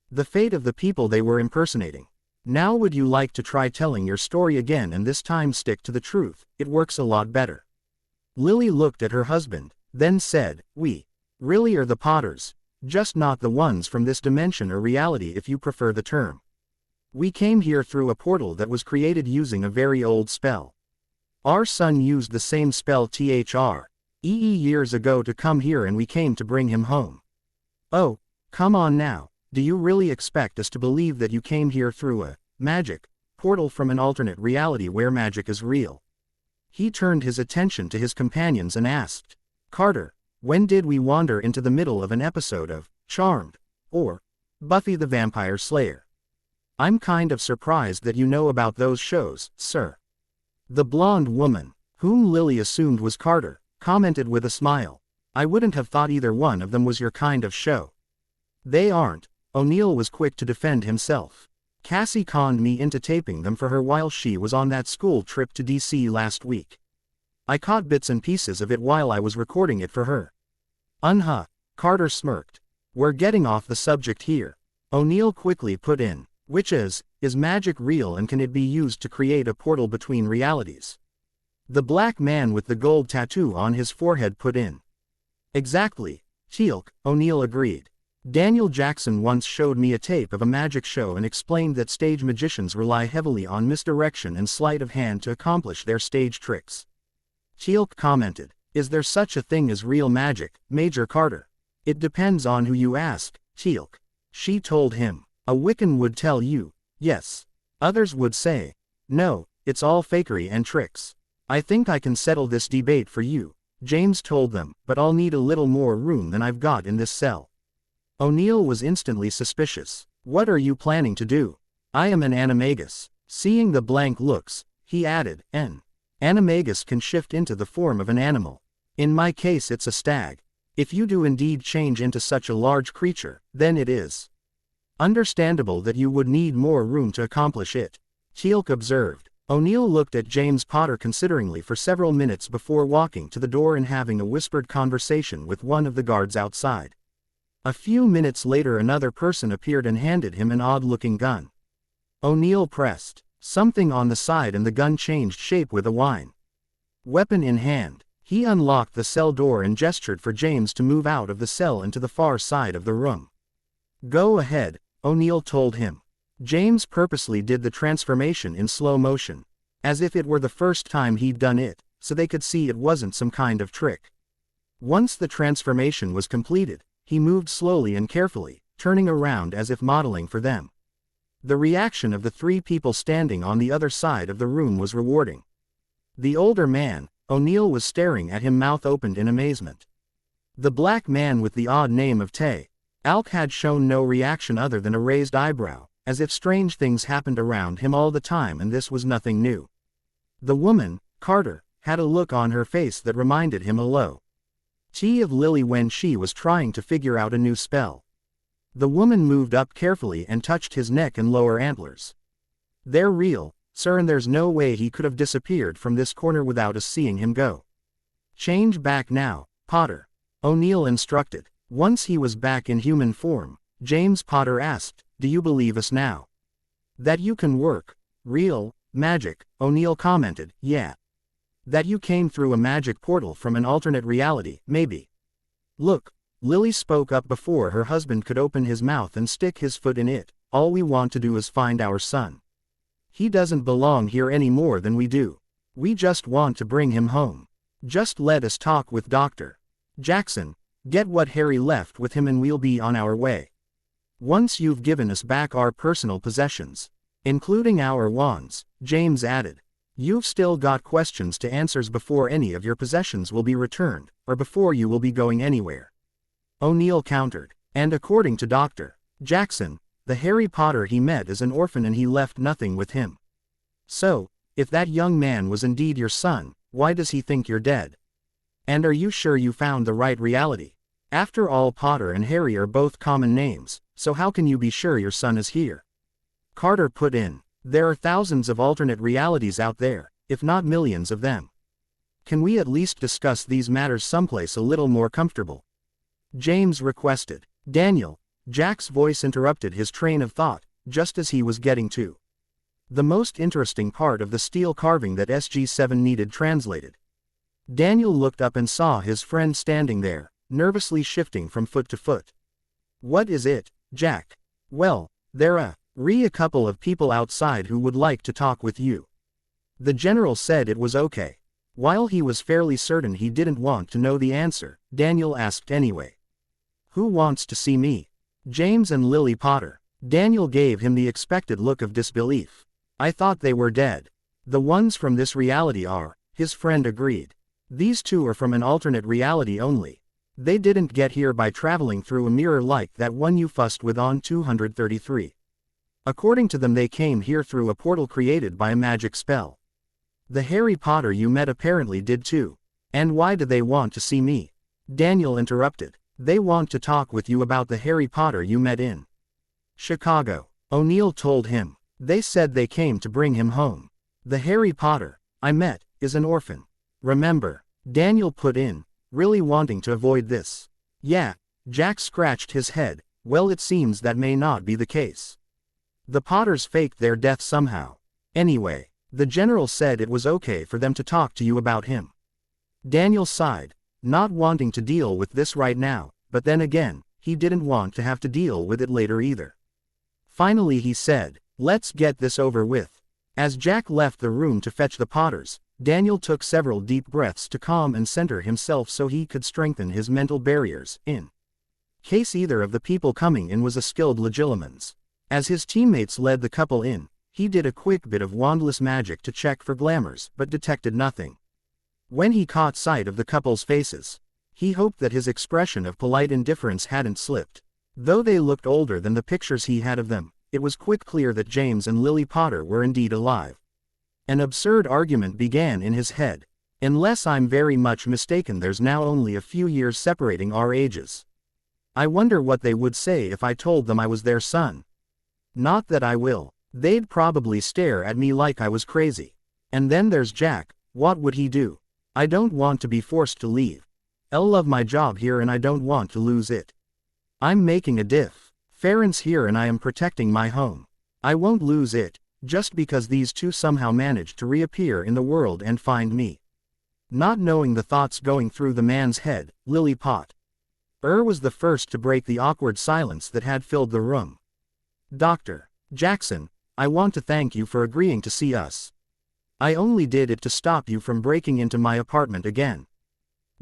the fate of the people they were impersonating. Now would you like to try telling your story again, and this time stick to the truth? It works a lot better. Lily looked at her husband, then said, We really are the Potters, just not the ones from this dimension or reality, if you prefer the term. We came here through a portal that was created using a very old spell. Our son used the same spell years ago to come here, and we came to bring him home. Oh, come on now, do you really expect us to believe that you came here through a magic portal from an alternate reality where magic is real? He turned his attention to his companions and asked, Carter, when did we wander into the middle of an episode of Charmed or Buffy the Vampire Slayer? I'm kind of surprised that you know about those shows, sir. The blonde woman, whom Lily assumed was Carter, commented with a smile. I wouldn't have thought either one of them was your kind of show. They aren't. O'Neill was quick to defend himself. Cassie conned me into taping them for her while she was on that school trip to DC last week. I caught bits and pieces of it while I was recording it for her. Carter smirked. We're getting off the subject here. O'Neill quickly put in, which is magic real, and can it be used to create a portal between realities? The black man with the gold tattoo on his forehead put in. Exactly, Teal'c, O'Neill agreed. Daniel Jackson once showed me a tape of a magic show and explained that stage magicians rely heavily on misdirection and sleight of hand to accomplish their stage tricks. Teal'c commented, Is there such a thing as real magic, Major Carter? It depends on who you ask, Teal'c. She told him. A Wiccan would tell you, yes. Others would say, no, it's all fakery and tricks. I think I can settle this debate for you, James told them, but I'll need a little more room than I've got in this cell. O'Neill was instantly suspicious. What are you planning to do? I am an animagus. Seeing the blank looks, he added, An animagus can shift into the form of an animal. In my case it's a stag. If you do indeed change into such a large creature, then it is understandable that you would need more room to accomplish it, Teal'c observed. O'Neill looked at James Potter consideringly for several minutes before walking to the door and having a whispered conversation with one of the guards outside. A few minutes later another person appeared and handed him an odd-looking gun. O'Neill pressed something on the side and the gun changed shape with a whine. Weapon in hand, he unlocked the cell door and gestured for James to move out of the cell and to the far side of the room. Go ahead, O'Neill told him. James purposely did the transformation in slow motion, as if it were the first time he'd done it, so they could see it wasn't some kind of trick. Once the transformation was completed, he moved slowly and carefully, turning around as if modeling for them. The reaction of the three people standing on the other side of the room was rewarding. The older man, O'Neill, was staring at him, mouth opened in amazement. The black man with the odd name of Teal'c had shown no reaction other than a raised eyebrow, as if strange things happened around him all the time and this was nothing new. The woman, Carter, had a look on her face that reminded him a low of Lily when she was trying to figure out a new spell. The woman moved up carefully and touched his neck and lower antlers. They're real, sir, and there's no way he could have disappeared from this corner without us seeing him go. Change back now, Potter, O'Neill instructed. Once he was back in human form, James Potter asked, Do you believe us now? That you can work real magic, O'Neill commented, Yeah. That you came through a magic portal from an alternate reality, maybe. Look, Lily spoke up before her husband could open his mouth and stick his foot in it. All we want to do is find our son. He doesn't belong here any more than we do. We just want to bring him home. Just let us talk with Dr. Jackson. Get what Harry left with him and we'll be on our way. Once you've given us back our personal possessions, including our wands, James added. You've still got questions to answer before any of your possessions will be returned, or before you will be going anywhere. O'Neill countered. And according to Dr. Jackson, the Harry Potter he met is an orphan and he left nothing with him. So, if that young man was indeed your son, why does he think you're dead? And are you sure you found the right reality? After all, Potter and Harry are both common names, so how can you be sure your son is here? Carter put in. There are thousands of alternate realities out there, if not millions of them. Can we at least discuss these matters someplace a little more comfortable? James requested. Daniel. Jack's voice interrupted his train of thought, just as he was getting to the most interesting part of the steel carving that SG-7 needed translated. Daniel looked up and saw his friend standing there, nervously shifting from foot to foot. What is it, Jack? Well, there are a couple of people outside who would like to talk with you. The general said it was okay. While he was fairly certain he didn't want to know the answer, Daniel asked anyway. Who wants to see me? James and Lily Potter. Daniel gave him the expected look of disbelief. I thought they were dead. The ones from this reality are, his friend agreed. These two are from an alternate reality only. They didn't get here by traveling through a mirror like that one you fussed with on 233. According to them, they came here through a portal created by a magic spell. The Harry Potter you met apparently did too. And why do they want to see me? Daniel interrupted. They want to talk with you about the Harry Potter you met in Chicago. O'Neill told him. They said they came to bring him home. The Harry Potter I met is an orphan. Remember? Daniel put in, really wanting to avoid this. Yeah, Jack scratched his head. Well, it seems that may not be the case. The Potters faked their death somehow. Anyway, the general said it was okay for them to talk to you about him. Daniel sighed, not wanting to deal with this right now, but then again, he didn't want to have to deal with it later either. Finally he said, let's get this over with. As Jack left the room to fetch the Potters, Daniel took several deep breaths to calm and center himself so he could strengthen his mental barriers, in case either of the people coming in was a skilled legilimens. As his teammates led the couple in, he did a quick bit of wandless magic to check for glamours but detected nothing. When he caught sight of the couple's faces, he hoped that his expression of polite indifference hadn't slipped. Though they looked older than the pictures he had of them, it was quick clear that James and Lily Potter were indeed alive. An absurd argument began in his head. Unless I'm very much mistaken, there's now only a few years separating our ages. I wonder what they would say if I told them I was their son. Not that I will. They'd probably stare at me like I was crazy. And then there's Jack. What would he do? I don't want to be forced to leave. I love my job here and I don't want to lose it. I'm making a difference here and I am protecting my home. I won't lose it, just because these two somehow managed to reappear in the world and find me. Not knowing the thoughts going through the man's head, Lily Potter was the first to break the awkward silence that had filled the room. Dr. Jackson, I want to thank you for agreeing to see us. I only did it to stop you from breaking into my apartment again.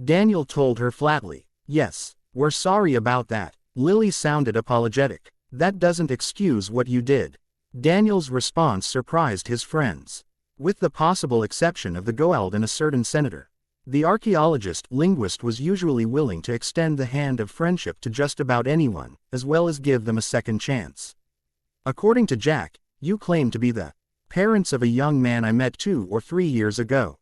Daniel told her flatly. Yes, we're sorry about that. Lily sounded apologetic. That doesn't excuse what you did. Daniel's response surprised his friends. With the possible exception of the Goa'uld and a certain senator, the archaeologist-linguist was usually willing to extend the hand of friendship to just about anyone, as well as give them a second chance. According to Jack, you claim to be the parents of a young man I met 2 or 3 years ago.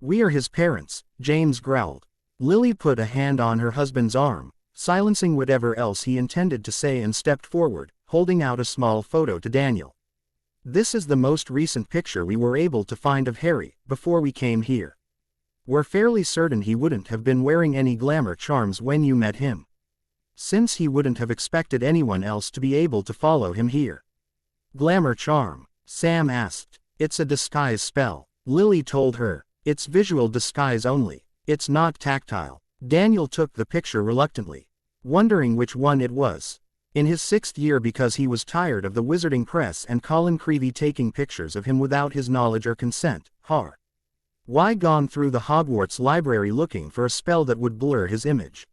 We are his parents, James growled. Lily put a hand on her husband's arm, silencing whatever else he intended to say, and stepped forward, holding out a small photo to Daniel. This is the most recent picture we were able to find of Harry, before we came here. We're fairly certain he wouldn't have been wearing any glamour charms when you met him, since he wouldn't have expected anyone else to be able to follow him here. Glamour charm? Sam asked. It's a disguise spell. Lily told her. It's visual disguise only. It's not tactile. Daniel took the picture reluctantly. wondering which one it was. In his 6th year, because he was tired of the wizarding press and Colin Creevey taking pictures of him without his knowledge or consent, why gone through the Hogwarts library looking for a spell that would blur his image.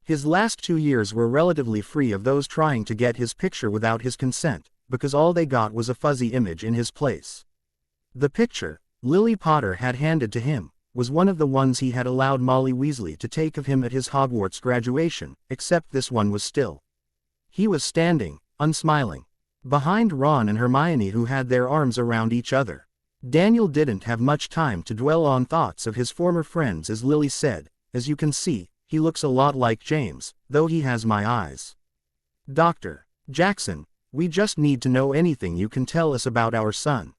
His last 2 years were relatively free of those trying to get his picture without his consent, because all they got was a fuzzy image in his place. The picture Lily Potter had handed to him was one of the ones he had allowed Molly Weasley to take of him at his Hogwarts graduation, except this one was still. He was standing, unsmiling, behind Ron and Hermione, who had their arms around each other. Daniel didn't have much time to dwell on thoughts of his former friends as Lily said, "As you can see, he looks a lot like James, though he has my eyes. Dr. Jackson, we just need to know anything you can tell us about our son.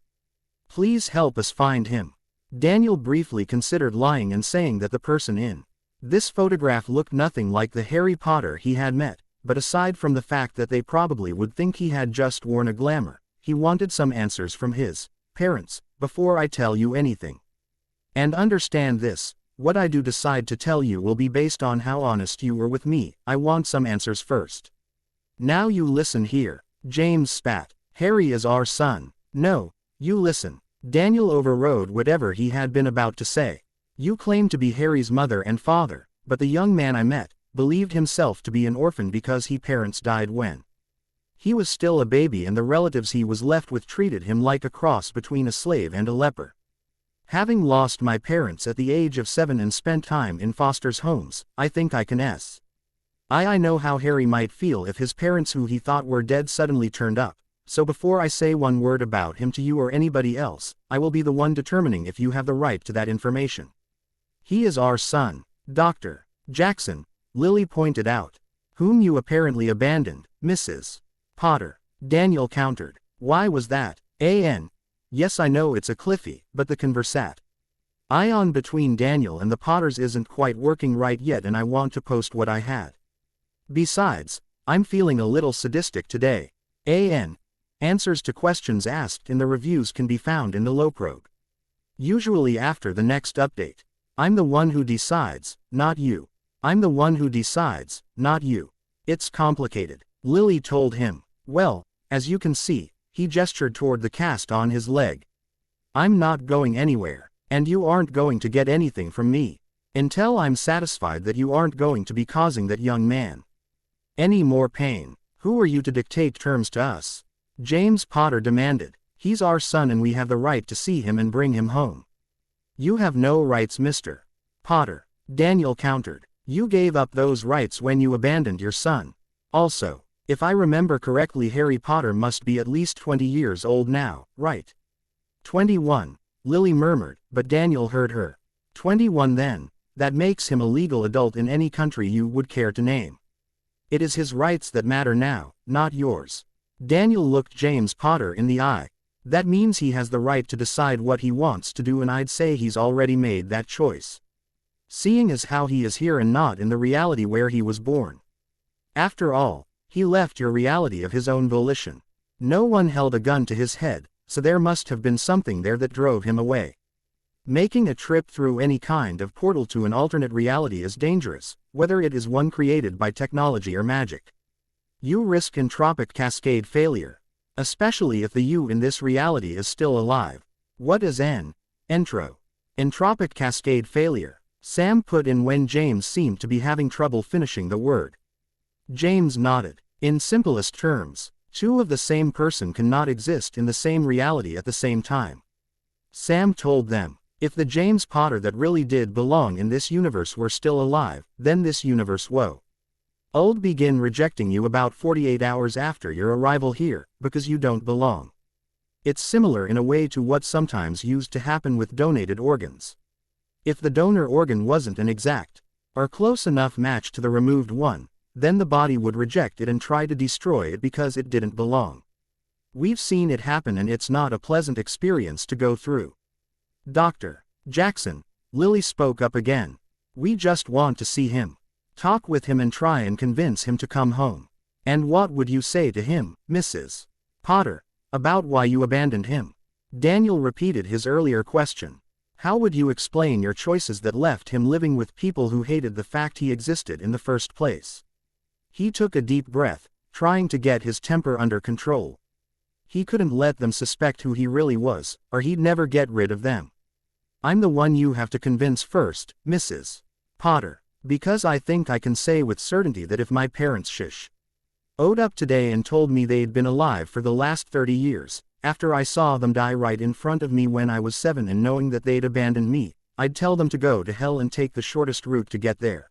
Please help us find him." Daniel briefly considered lying and saying that the person in this photograph looked nothing like the Harry Potter he had met, but aside from the fact that they probably would think he had just worn a glamour, he wanted some answers from his parents before I tell you anything. And understand this, what I do decide to tell you will be based on how honest you were with me. I want some answers first. Now you listen here. James spat. "Harry is our son." "No, you listen." Daniel overrode whatever he had been about to say. "You claim to be Harry's mother and father, but the young man I met believed himself to be an orphan because his parents died when he was still a baby, and the relatives he was left with treated him like a cross between a slave and a leper. Having lost my parents at the age of 7 and spent time in foster homes, I think I can I know how Harry might feel if his parents who he thought were dead suddenly turned up, so before I say one word about him to you or anybody else, I will be the one determining if you have the right to that information. He is our son, Dr. Jackson," Lily pointed out, "whom you apparently abandoned, Mrs. Potter." Daniel countered. "Why was that? Yes, I know it's a Cliffy, but the conversation between Daniel and the Potters isn't quite working right yet, and I want to post what I had. Besides, I'm feeling a little sadistic today. Answers to questions asked in the reviews can be found in the Loprog. Usually after the next update. I'm the one who decides, not you. I'm the one who decides, not you. It's complicated," Lily told him. "Well, as you can see," he gestured toward the cast on his leg. "I'm not going anywhere, and you aren't going to get anything from me until I'm satisfied that you aren't going to be causing that young man any more pain." "Who are you to dictate terms to us?" James Potter demanded. "He's our son and we have the right to see him and bring him home." "You have no rights, Mr. Potter," Daniel countered. "You gave up those rights when you abandoned your son. Also, if I remember correctly, Harry Potter must be at least 20 years old now, right?" 21, Lily murmured, but Daniel heard her. 21 then. That makes him a legal adult in any country you would care to name. It is his rights that matter now, not yours. Daniel looked James Potter in the eye. "That means he has the right to decide what he wants to do, and I'd say he's already made that choice. Seeing as how he is here and not in the reality where he was born. After all, he left your reality of his own volition. No one held a gun to his head, so there must have been something there that drove him away. Making a trip through any kind of portal to an alternate reality is dangerous, whether it is one created by technology or magic. You risk entropic cascade failure, especially if the you in this reality is still alive." "What is entropic cascade failure?" Sam put in when James seemed to be having trouble finishing the word. James nodded. "In simplest terms, two of the same person cannot exist in the same reality at the same time." Sam told them, "If the James Potter that really did belong in this universe were still alive, then this universe would begin rejecting you about 48 hours after your arrival here, because you don't belong. It's similar in a way to what sometimes used to happen with donated organs. If the donor organ wasn't an exact, or close enough match to the removed one, then the body would reject it and try to destroy it because it didn't belong. We've seen it happen and it's not a pleasant experience to go through." "Dr. Jackson," Lily spoke up again. "We just want to see him. Talk with him and try and convince him to come home." "And what would you say to him, Mrs. Potter, about why you abandoned him?" Daniel repeated his earlier question. "How would you explain your choices that left him living with people who hated the fact he existed in the first place?" He took a deep breath, trying to get his temper under control. He couldn't let them suspect who he really was, or he'd never get rid of them. I'm the one you have to convince first, Mrs. Potter. Because I think I can say with certainty that if my parents showed up today and told me they'd been alive for the last 30 years, after I saw them die right in front of me when I was 7 and knowing that they'd abandoned me, I'd tell them to go to hell and take the shortest route to get there.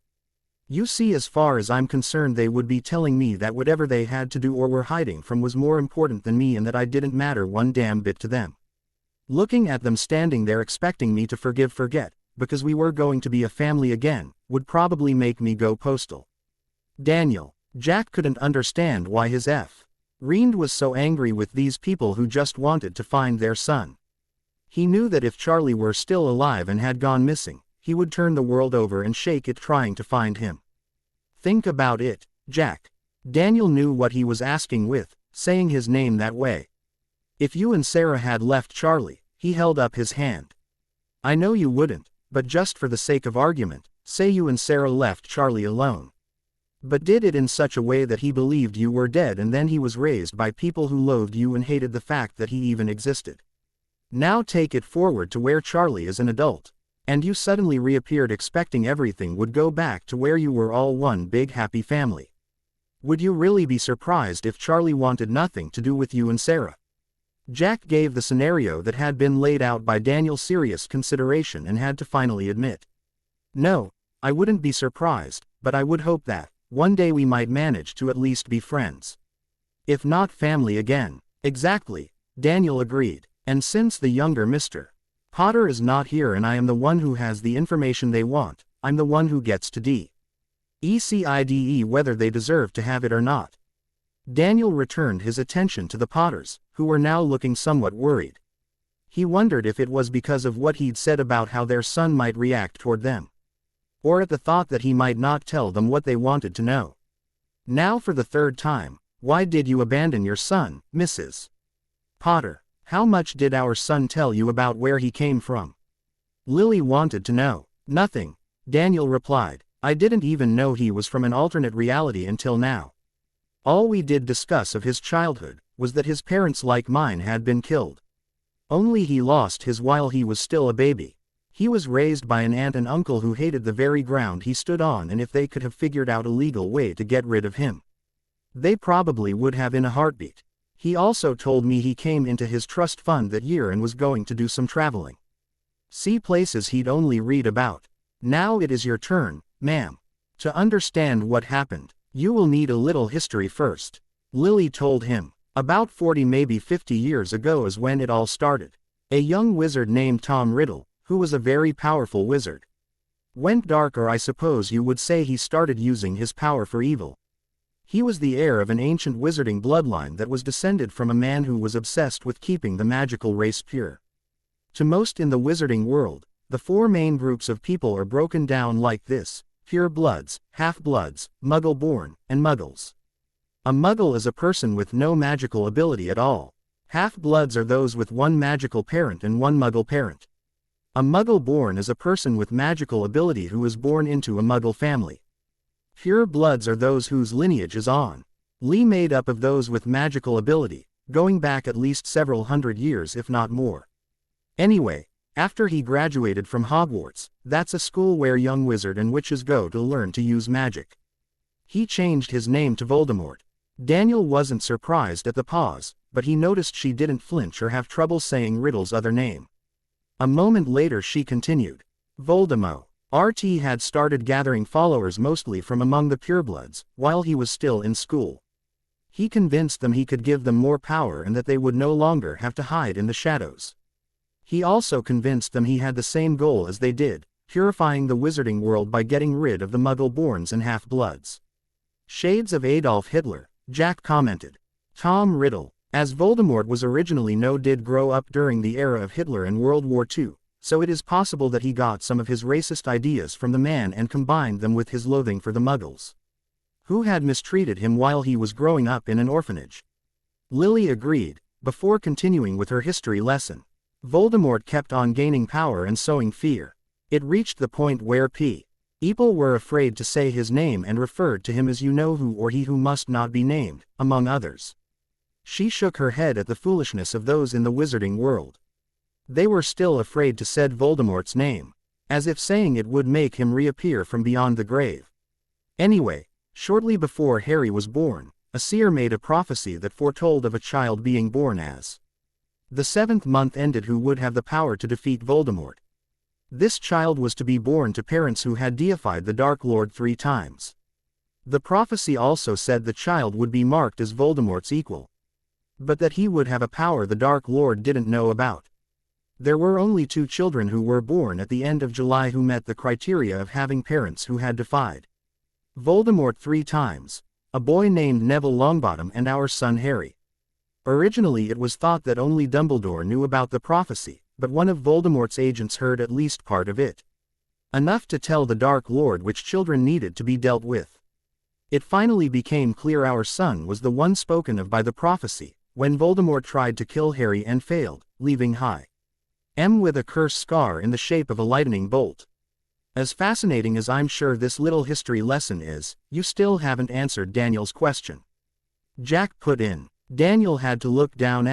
You see, as far as I'm concerned, they would be telling me that whatever they had to do or were hiding from was more important than me and that I didn't matter one damn bit to them. Looking at them standing there expecting me to forget, because we were going to be a family again, would probably make me go postal. Daniel. Jack couldn't understand why his friend was so angry with these people who just wanted to find their son. He knew that if Charlie were still alive and had gone missing, he would turn the world over and shake it trying to find him. Think about it, Jack. Daniel knew what he was asking with saying his name that way. If you and Sarah had left Charlie, he held up his hand. I know you wouldn't, but just for the sake of argument, say you and Sarah left Charlie alone. But did it in such a way that he believed you were dead, and then he was raised by people who loathed you and hated the fact that he even existed. Now take it forward to where Charlie is an adult, and you suddenly reappeared expecting everything would go back to where you were all one big happy family. Would you really be surprised if Charlie wanted nothing to do with you and Sarah? Jack gave the scenario that had been laid out by Daniel serious consideration and had to finally admit. No, I wouldn't be surprised, but I would hope that one day we might manage to at least be friends. If not family again. Exactly, Daniel agreed. And since the younger Mr. Potter is not here and I am the one who has the information they want, I'm the one who gets to decide whether they deserve to have it or not. Daniel returned his attention to the Potters, who were now looking somewhat worried. He wondered if it was because of what he'd said about how their son might react toward them, or at the thought that he might not tell them what they wanted to know. Now for the third time, why did you abandon your son, Mrs. Potter? How much did our son tell you about where he came from? Lily wanted to know. Nothing, Daniel replied. I didn't even know he was from an alternate reality until now. All we did discuss of his childhood was that his parents, like mine, had been killed. Only he lost his while he was still a baby. He was raised by an aunt and uncle who hated the very ground he stood on, and if they could have figured out a legal way to get rid of him, they probably would have in a heartbeat. He also told me he came into his trust fund that year and was going to do some traveling. See places he'd only read about. Now it is your turn, ma'am. To understand what happened, you will need a little history first. Lily told him. About 40 maybe 50 years ago is when it all started. A young wizard named Tom Riddle, who was a very powerful wizard, went dark, or I suppose you would say he started using his power for evil. He was the heir of an ancient wizarding bloodline that was descended from a man who was obsessed with keeping the magical race pure. To most in the wizarding world, the four main groups of people are broken down like this: pure bloods, half-bloods, muggle-born, and muggles. A muggle is a person with no magical ability at all. Half-bloods are those with one magical parent and one muggle parent. A muggle-born is a person with magical ability who is born into a muggle family. Pure bloods are those whose lineage is made up of those with magical ability, going back at least several hundred years if not more. Anyway, after he graduated from Hogwarts, that's a school where young wizards and witches go to learn to use magic, he changed his name to Voldemort. Daniel wasn't surprised at the pause, but he noticed she didn't flinch or have trouble saying Riddle's other name. A moment later she continued. Voldemort. RT had started gathering followers mostly from among the purebloods, while he was still in school. He convinced them he could give them more power and that they would no longer have to hide in the shadows. He also convinced them he had the same goal as they did, purifying the wizarding world by getting rid of the muggle-borns and half-bloods. Shades of Adolf Hitler, Jack commented. Tom Riddle, as Voldemort was originally known, did grow up during the era of Hitler and World War II. So it is possible that he got some of his racist ideas from the man and combined them with his loathing for the Muggles, who had mistreated him while he was growing up in an orphanage. Lily agreed, before continuing with her history lesson. Voldemort kept on gaining power and sowing fear. It reached the point where People were afraid to say his name and referred to him as you-know-who or he who must not be named, among others. She shook her head at the foolishness of those in the wizarding world. They were still afraid to said Voldemort's name, as if saying it would make him reappear from beyond the grave. Anyway, shortly before Harry was born, a seer made a prophecy that foretold of a child being born as the 7th month ended who would have the power to defeat Voldemort. This child was to be born to parents who had deified the Dark Lord 3 times. The prophecy also said the child would be marked as Voldemort's equal, but that he would have a power the Dark Lord didn't know about. There were only 2 children who were born at the end of July who met the criteria of having parents who had defied Voldemort 3 times, a boy named Neville Longbottom and our son Harry. Originally it was thought that only Dumbledore knew about the prophecy, but one of Voldemort's agents heard at least part of it. Enough to tell the Dark Lord which children needed to be dealt with. It finally became clear our son was the one spoken of by the prophecy, when Voldemort tried to kill Harry and failed, leaving him with a curse scar in the shape of a lightning bolt. As fascinating as I'm sure this little history lesson is, you still haven't answered Daniel's question. Jack put in. Daniel had to look down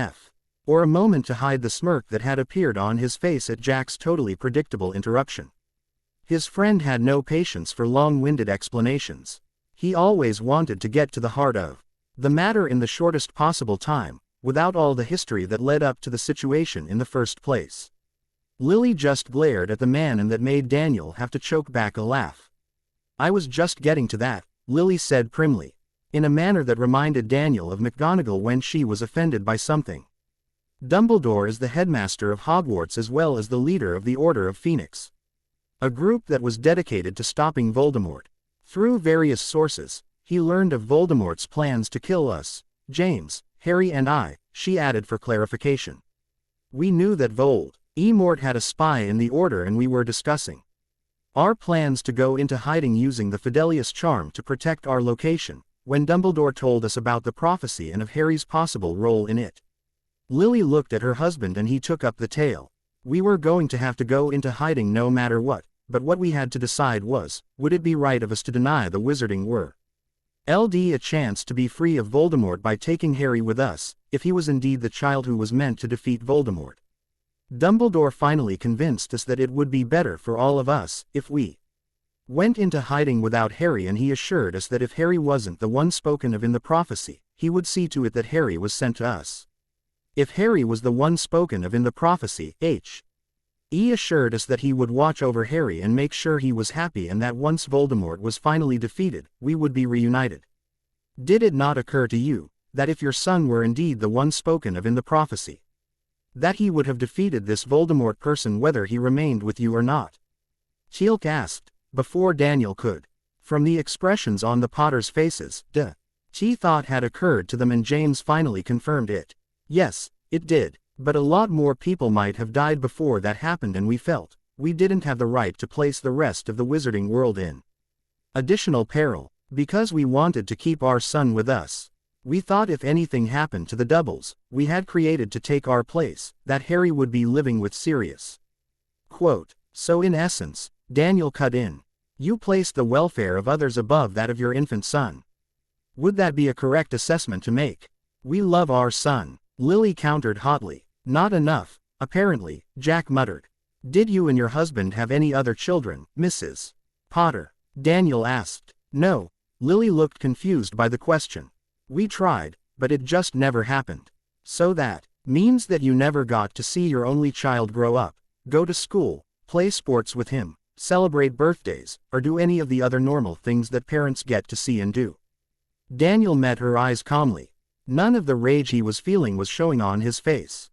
for a moment to hide the smirk that had appeared on his face at Jack's totally predictable interruption. His friend had no patience for long-winded explanations. He always wanted to get to the heart of the matter in the shortest possible time, without all the history that led up to the situation in the first place. Lily just glared at the man and that made Daniel have to choke back a laugh. I was just getting to that, Lily said primly, in a manner that reminded Daniel of McGonagall when she was offended by something. Dumbledore is the headmaster of Hogwarts as well as the leader of the Order of Phoenix, a group that was dedicated to stopping Voldemort. Through various sources, he learned of Voldemort's plans to kill us, James, Harry and I, she added for clarification. We knew that Voldemort had a spy in the Order and we were discussing our plans to go into hiding using the Fidelius charm to protect our location, when Dumbledore told us about the prophecy and of Harry's possible role in it. Lily looked at her husband and he took up the tale. We were going to have to go into hiding no matter what, but what we had to decide was, would it be right of us to deny the wizarding world a chance to be free of Voldemort by taking Harry with us, if he was indeed the child who was meant to defeat Voldemort. Dumbledore finally convinced us that it would be better for all of us, if we went into hiding without Harry, and he assured us that if Harry wasn't the one spoken of in the prophecy, he would see to it that Harry was sent to us. If Harry was the one spoken of in the prophecy, he assured us that he would watch over Harry and make sure he was happy and that once Voldemort was finally defeated, we would be reunited. Did it not occur to you, that if your son were indeed the one spoken of in the prophecy, that he would have defeated this Voldemort person whether he remained with you or not? Teal'c asked, before Daniel could. From the expressions on the Potters' faces, she thought had occurred to them, and James finally confirmed it. Yes, it did, but a lot more people might have died before that happened, and we felt we didn't have the right to place the rest of the wizarding world in additional peril, because we wanted to keep our son with us. We thought if anything happened to the doubles we had created to take our place, that Harry would be living with Sirius. Quote, so in essence, Daniel cut in, you placed the welfare of others above that of your infant son. Would that be a correct assessment to make? We love our son, Lily countered hotly. Not enough, apparently, Jack muttered. Did you and your husband have any other children, Mrs. Potter? Daniel asked. No. Lily looked confused by the question. We tried, but it just never happened. So that means that you never got to see your only child grow up, go to school, play sports with him, celebrate birthdays, or do any of the other normal things that parents get to see and do. Daniel met her eyes calmly. None of the rage he was feeling was showing on his face.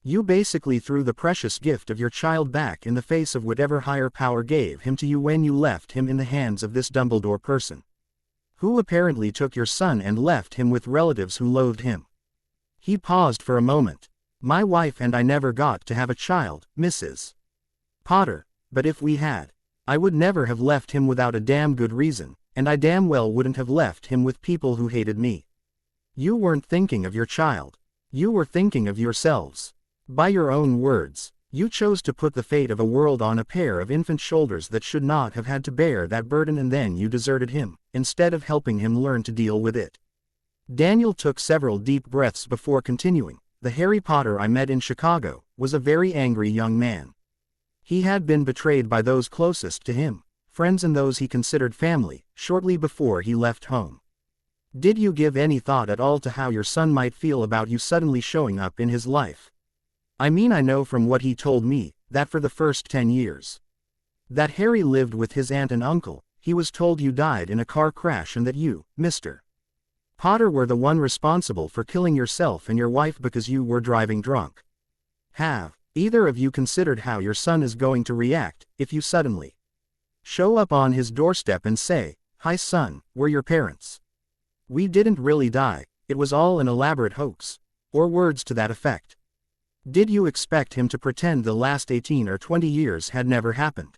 You basically threw the precious gift of your child back in the face of whatever higher power gave him to you when you left him in the hands of this Dumbledore person, who apparently took your son and left him with relatives who loathed him. He paused for a moment. My wife and I never got to have a child, Mrs. Potter, but if we had, I would never have left him without a damn good reason, and I damn well wouldn't have left him with people who hated me. You weren't thinking of your child. You were thinking of yourselves. By your own words, You chose to put the fate of a world on a pair of infant shoulders that should not have had to bear that burden, and then you deserted him, instead of helping him learn to deal with it. Daniel took several deep breaths before continuing. The Harry Potter I met in Chicago was a very angry young man. He had been betrayed by those closest to him, friends and those he considered family, shortly before he left home. Did you give any thought at all to how your son might feel about you suddenly showing up in his life? I mean, I know from what he told me, that for the first 10 years that Harry lived with his aunt and uncle, he was told you died in a car crash and that you, Mr. Potter, were the one responsible for killing yourself and your wife because you were driving drunk. Have either of you considered how your son is going to react if you suddenly show up on his doorstep and say, "Hi son, we're your parents. We didn't really die, it was all an elaborate hoax," or words to that effect? Did you expect him to pretend the last 18 or 20 years had never happened?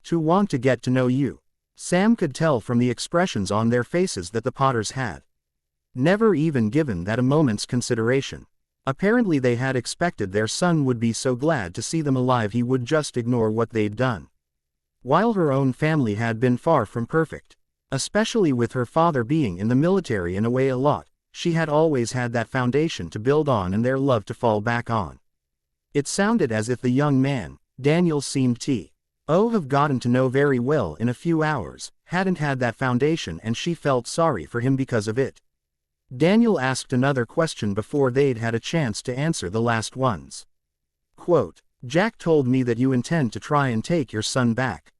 To want to get to know you? Sam could tell from the expressions on their faces that the Potters had never even given that a moment's consideration. Apparently they had expected their son would be so glad to see them alive he would just ignore what they'd done. While her own family had been far from perfect, especially with her father being in the military and away a lot, she had always had that foundation to build on and their love to fall back on. It sounded as if the young man, Daniel seemed to have gotten to know very well in a few hours, hadn't had that foundation, and she felt sorry for him because of it. Daniel asked another question before they'd had a chance to answer the last ones. Quote, "Jack told me that you intend to try and take your son back.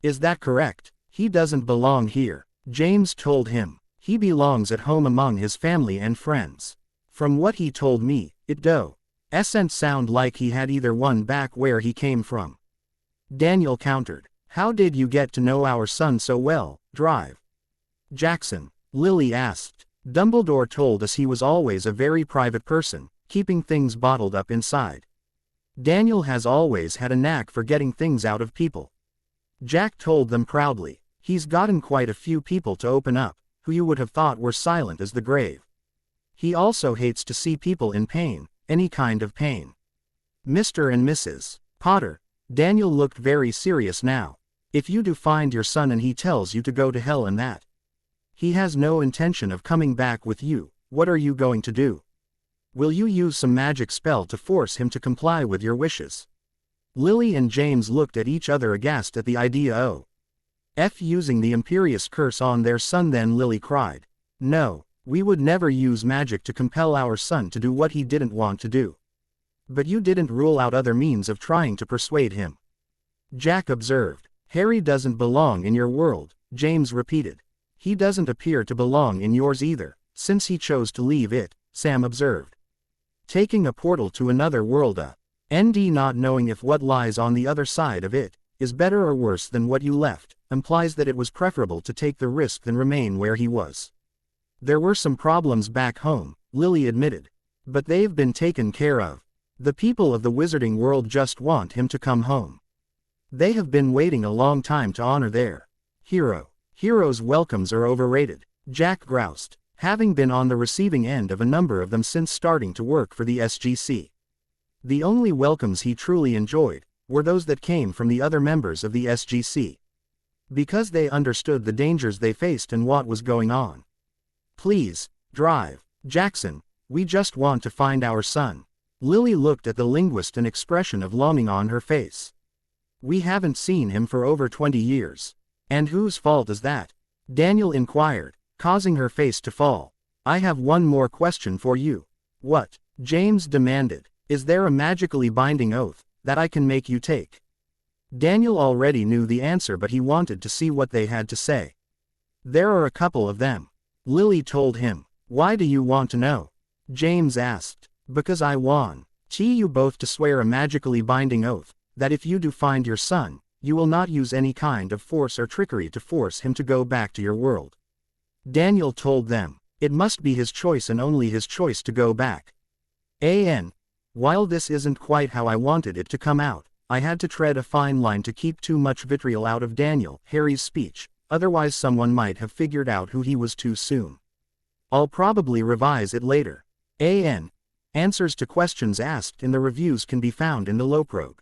Is that correct? He doesn't belong here," James told him. "He belongs at home among his family and friends. From what he told me, it doesn't sound like he had either one back where he came from." Daniel countered, "How did you get to know our son so well, Drive Jackson?" Lily asked. "Dumbledore told us he was always a very private person, keeping things bottled up inside. Daniel has always had a knack for getting things out of people." Jack told them proudly. "He's gotten quite a few people to open up, who you would have thought were silent as the grave. He also hates to see people in pain, any kind of pain." "Mr. and Mrs. Potter," Daniel looked very serious now, "if you do find your son and he tells you to go to hell and that he has no intention of coming back with you, what are you going to do? Will you use some magic spell to force him to comply with your wishes?" Lily and James looked at each other aghast at the idea of using the imperious curse on their son. Then Lily cried, "No, we would never use magic to compel our son to do what he didn't want to do." "But you didn't rule out other means of trying to persuade him," Jack observed. "Harry doesn't belong in your world," James repeated. "He doesn't appear to belong in yours either, since he chose to leave it," Sam observed. "Taking a portal to another world, not knowing if what lies on the other side of it is better or worse than what you left, implies that it was preferable to take the risk than remain where he was." "There were some problems back home," Lily admitted. "But they've been taken care of. The people of the wizarding world just want him to come home. They have been waiting a long time to honor their hero." "Heroes' welcomes are overrated," Jack groused, having been on the receiving end of a number of them since starting to work for the SGC. The only welcomes he truly enjoyed were those that came from the other members of the SGC, because they understood the dangers they faced and what was going on. "Please, Drive Jackson, we just want to find our son." Lily looked at the linguist, an expression of longing on her face. "We haven't seen him for over 20 years. And whose fault is that?" Daniel inquired, causing her face to fall. "I have one more question for you." "What?" James demanded. "Is there a magically binding oath that I can make you take?" Daniel already knew the answer, but he wanted to see what they had to say. "There are a couple of them," Lily told him. "Why do you want to know?" James asked. "Because I want you both to swear a magically binding oath that if you do find your son, you will not use any kind of force or trickery to force him to go back to your world." Daniel told them, "It must be his choice and only his choice to go back. While this isn't quite how I wanted it to come out, I had to tread a fine line to keep too much vitriol out of Daniel, Harry's speech, otherwise someone might have figured out who he was too soon. I'll probably revise it later. Answers to questions asked in the reviews can be found in the Loprog.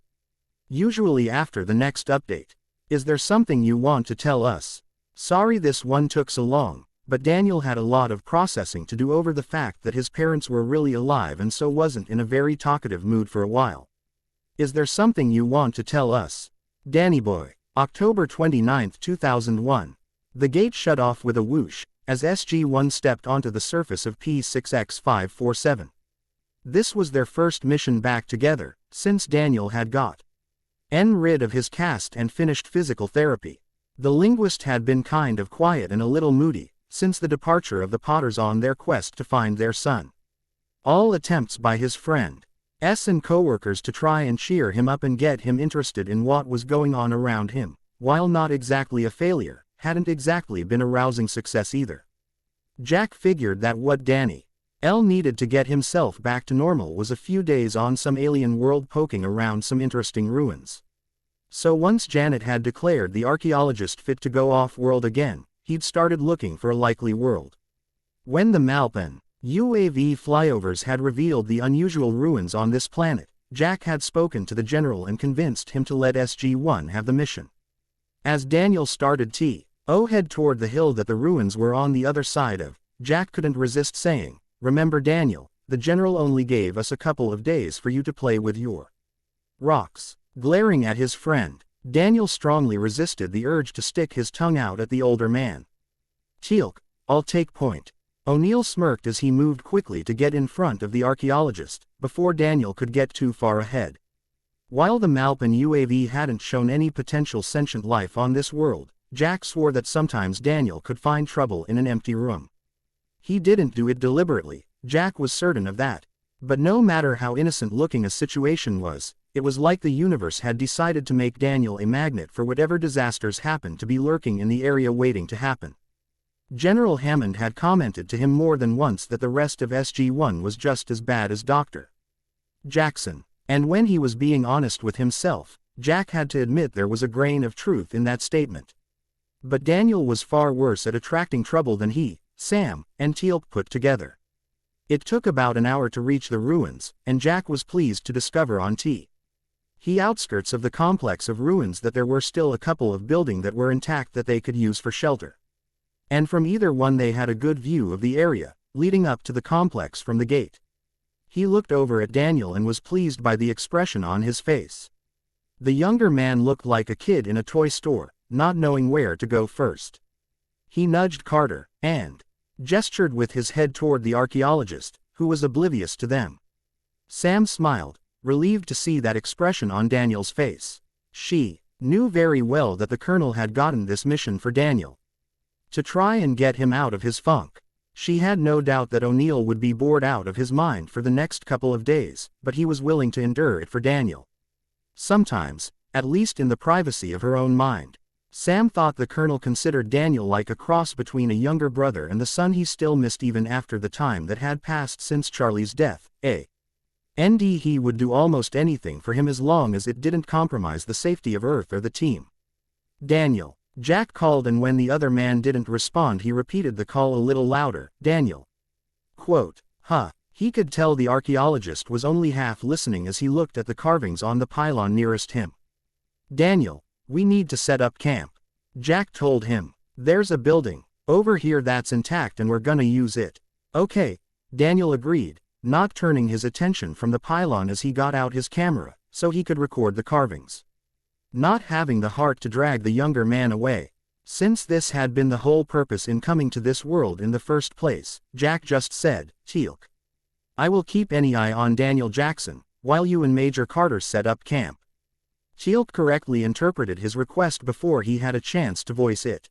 Usually after the next update. Is there something you want to tell us? Sorry this one took so long, but Daniel had a lot of processing to do over the fact that his parents were really alive and so wasn't in a very talkative mood for a while. Is there something you want to tell us? Danny Boy. October 29, 2001. The gate shut off with a whoosh, as SG-1 stepped onto the surface of P6X547. This was their first mission back together, since Daniel had gotten rid of his cast and finished physical therapy. The linguist had been kind of quiet and a little moody, since the departure of the Potters on their quest to find their son. All attempts by his friends and co-workers to try and cheer him up and get him interested in what was going on around him, while not exactly a failure, hadn't exactly been a rousing success either. Jack figured that what Daniel needed to get himself back to normal was a few days on some alien world poking around some interesting ruins. So once Janet had declared the archaeologist fit to go off-world again, he'd started looking for a likely world. When the Malpan UAV flyovers had revealed the unusual ruins on this planet, Jack had spoken to the general and convinced him to let SG-1 have the mission. As Daniel started to head toward the hill that the ruins were on the other side of, Jack couldn't resist saying, "Remember Daniel, the general only gave us a couple of days for you to play with your rocks." Glaring at his friend, Daniel strongly resisted the urge to stick his tongue out at the older man. "Teal'c, I'll take point." O'Neill smirked as he moved quickly to get in front of the archaeologist, before Daniel could get too far ahead. While the Malpan UAV hadn't shown any potential sentient life on this world, Jack swore that sometimes Daniel could find trouble in an empty room. He didn't do it deliberately, Jack was certain of that. But no matter how innocent-looking a situation was, it was like the universe had decided to make Daniel a magnet for whatever disasters happened to be lurking in the area waiting to happen. General Hammond had commented to him more than once that the rest of SG-1 was just as bad as Dr. Jackson. And when he was being honest with himself, Jack had to admit there was a grain of truth in that statement. But Daniel was far worse at attracting trouble than he, Sam, and Teal'c put together. It took about an hour to reach the ruins, and Jack was pleased to discover on the outskirts of the complex of ruins that there were still a couple of buildings that were intact that they could use for shelter. And from either one they had a good view of the area, leading up to the complex from the gate. He looked over at Daniel and was pleased by the expression on his face. The younger man looked like a kid in a toy store, not knowing where to go first. He nudged Carter, and gestured with his head toward the archaeologist, who was oblivious to them. Sam smiled, relieved to see that expression on Daniel's face. She knew very well that the colonel had gotten this mission for Daniel, to try and get him out of his funk. She had no doubt that O'Neill would be bored out of his mind for the next couple of days, but he was willing to endure it for Daniel. Sometimes, at least in the privacy of her own mind. Sam thought the colonel considered Daniel like a cross between a younger brother and the son he still missed even after the time that had passed since Charlie's death. And he would do almost anything for him as long as it didn't compromise the safety of Earth or the team. "Daniel," Jack called, and when the other man didn't respond he repeated the call a little louder, "Daniel." Quote, He could tell the archaeologist was only half listening as he looked at the carvings on the pylon nearest him. "Daniel, we need to set up camp," Jack told him. "There's a building over here that's intact and we're gonna use it." "Okay," Daniel agreed, not turning his attention from the pylon as he got out his camera, so he could record the carvings. Not having the heart to drag the younger man away. Since this had been the whole purpose in coming to this world in the first place, Jack just said, "Teal'c, I will keep any eye on Daniel Jackson, while you and Major Carter set up camp." Teal'c correctly interpreted his request before he had a chance to voice it.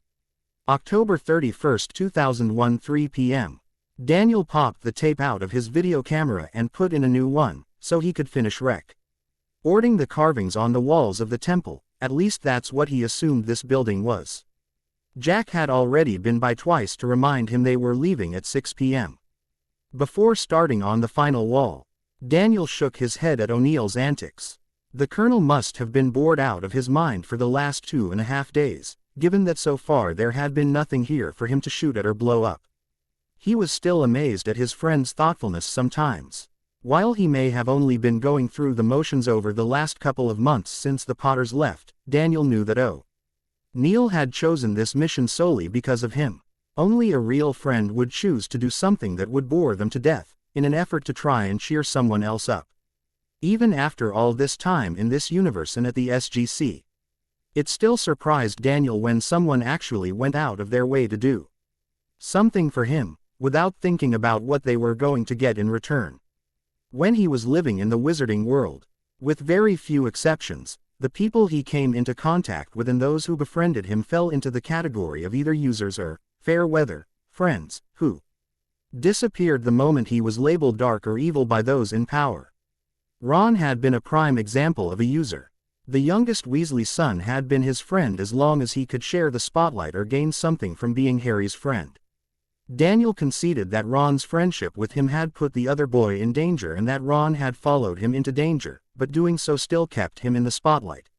October 31, 2001, 3 p.m. Daniel popped the tape out of his video camera and put in a new one, so he could finish recording the carvings on the walls of the temple. At least that's what he assumed this building was. Jack had already been by twice to remind him they were leaving at 6 p.m. Before starting on the final wall, Daniel shook his head at O'Neill's antics. The colonel must have been bored out of his mind for the last 2.5 days, given that so far there had been nothing here for him to shoot at or blow up. He was still amazed at his friend's thoughtfulness sometimes. While he may have only been going through the motions over the last couple of months since the Potters left, Daniel knew that O'Neill had chosen this mission solely because of him. Only a real friend would choose to do something that would bore them to death, in an effort to try and cheer someone else up. Even after all this time in this universe and at the SGC. It still surprised Daniel when someone actually went out of their way to do something for him, without thinking about what they were going to get in return. When he was living in the wizarding world, with very few exceptions, the people he came into contact with and those who befriended him fell into the category of either users or fair weather friends, who disappeared the moment he was labeled dark or evil by those in power. Ron had been a prime example of a user. The youngest Weasley son had been his friend as long as he could share the spotlight or gain something from being Harry's friend. Daniel conceded that Ron's friendship with him had put the other boy in danger and that Ron had followed him into danger, but doing so still kept him in the spotlight.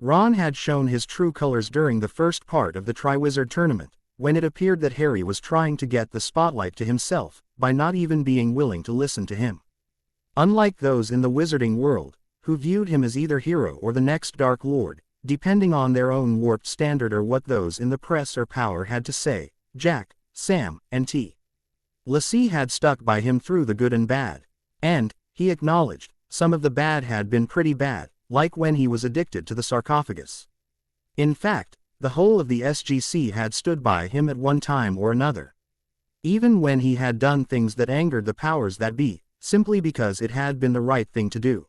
Ron had shown his true colors during the first part of the Triwizard Tournament, when it appeared that Harry was trying to get the spotlight to himself, by not even being willing to listen to him. Unlike those in the wizarding world, who viewed him as either hero or the next Dark Lord, depending on their own warped standard or what those in the press or power had to say, Jack, Sam, and Lassie had stuck by him through the good and bad. And, he acknowledged, some of the bad had been pretty bad, like when he was addicted to the sarcophagus. In fact, the whole of the SGC had stood by him at one time or another. Even when he had done things that angered the powers that be, simply because it had been the right thing to do.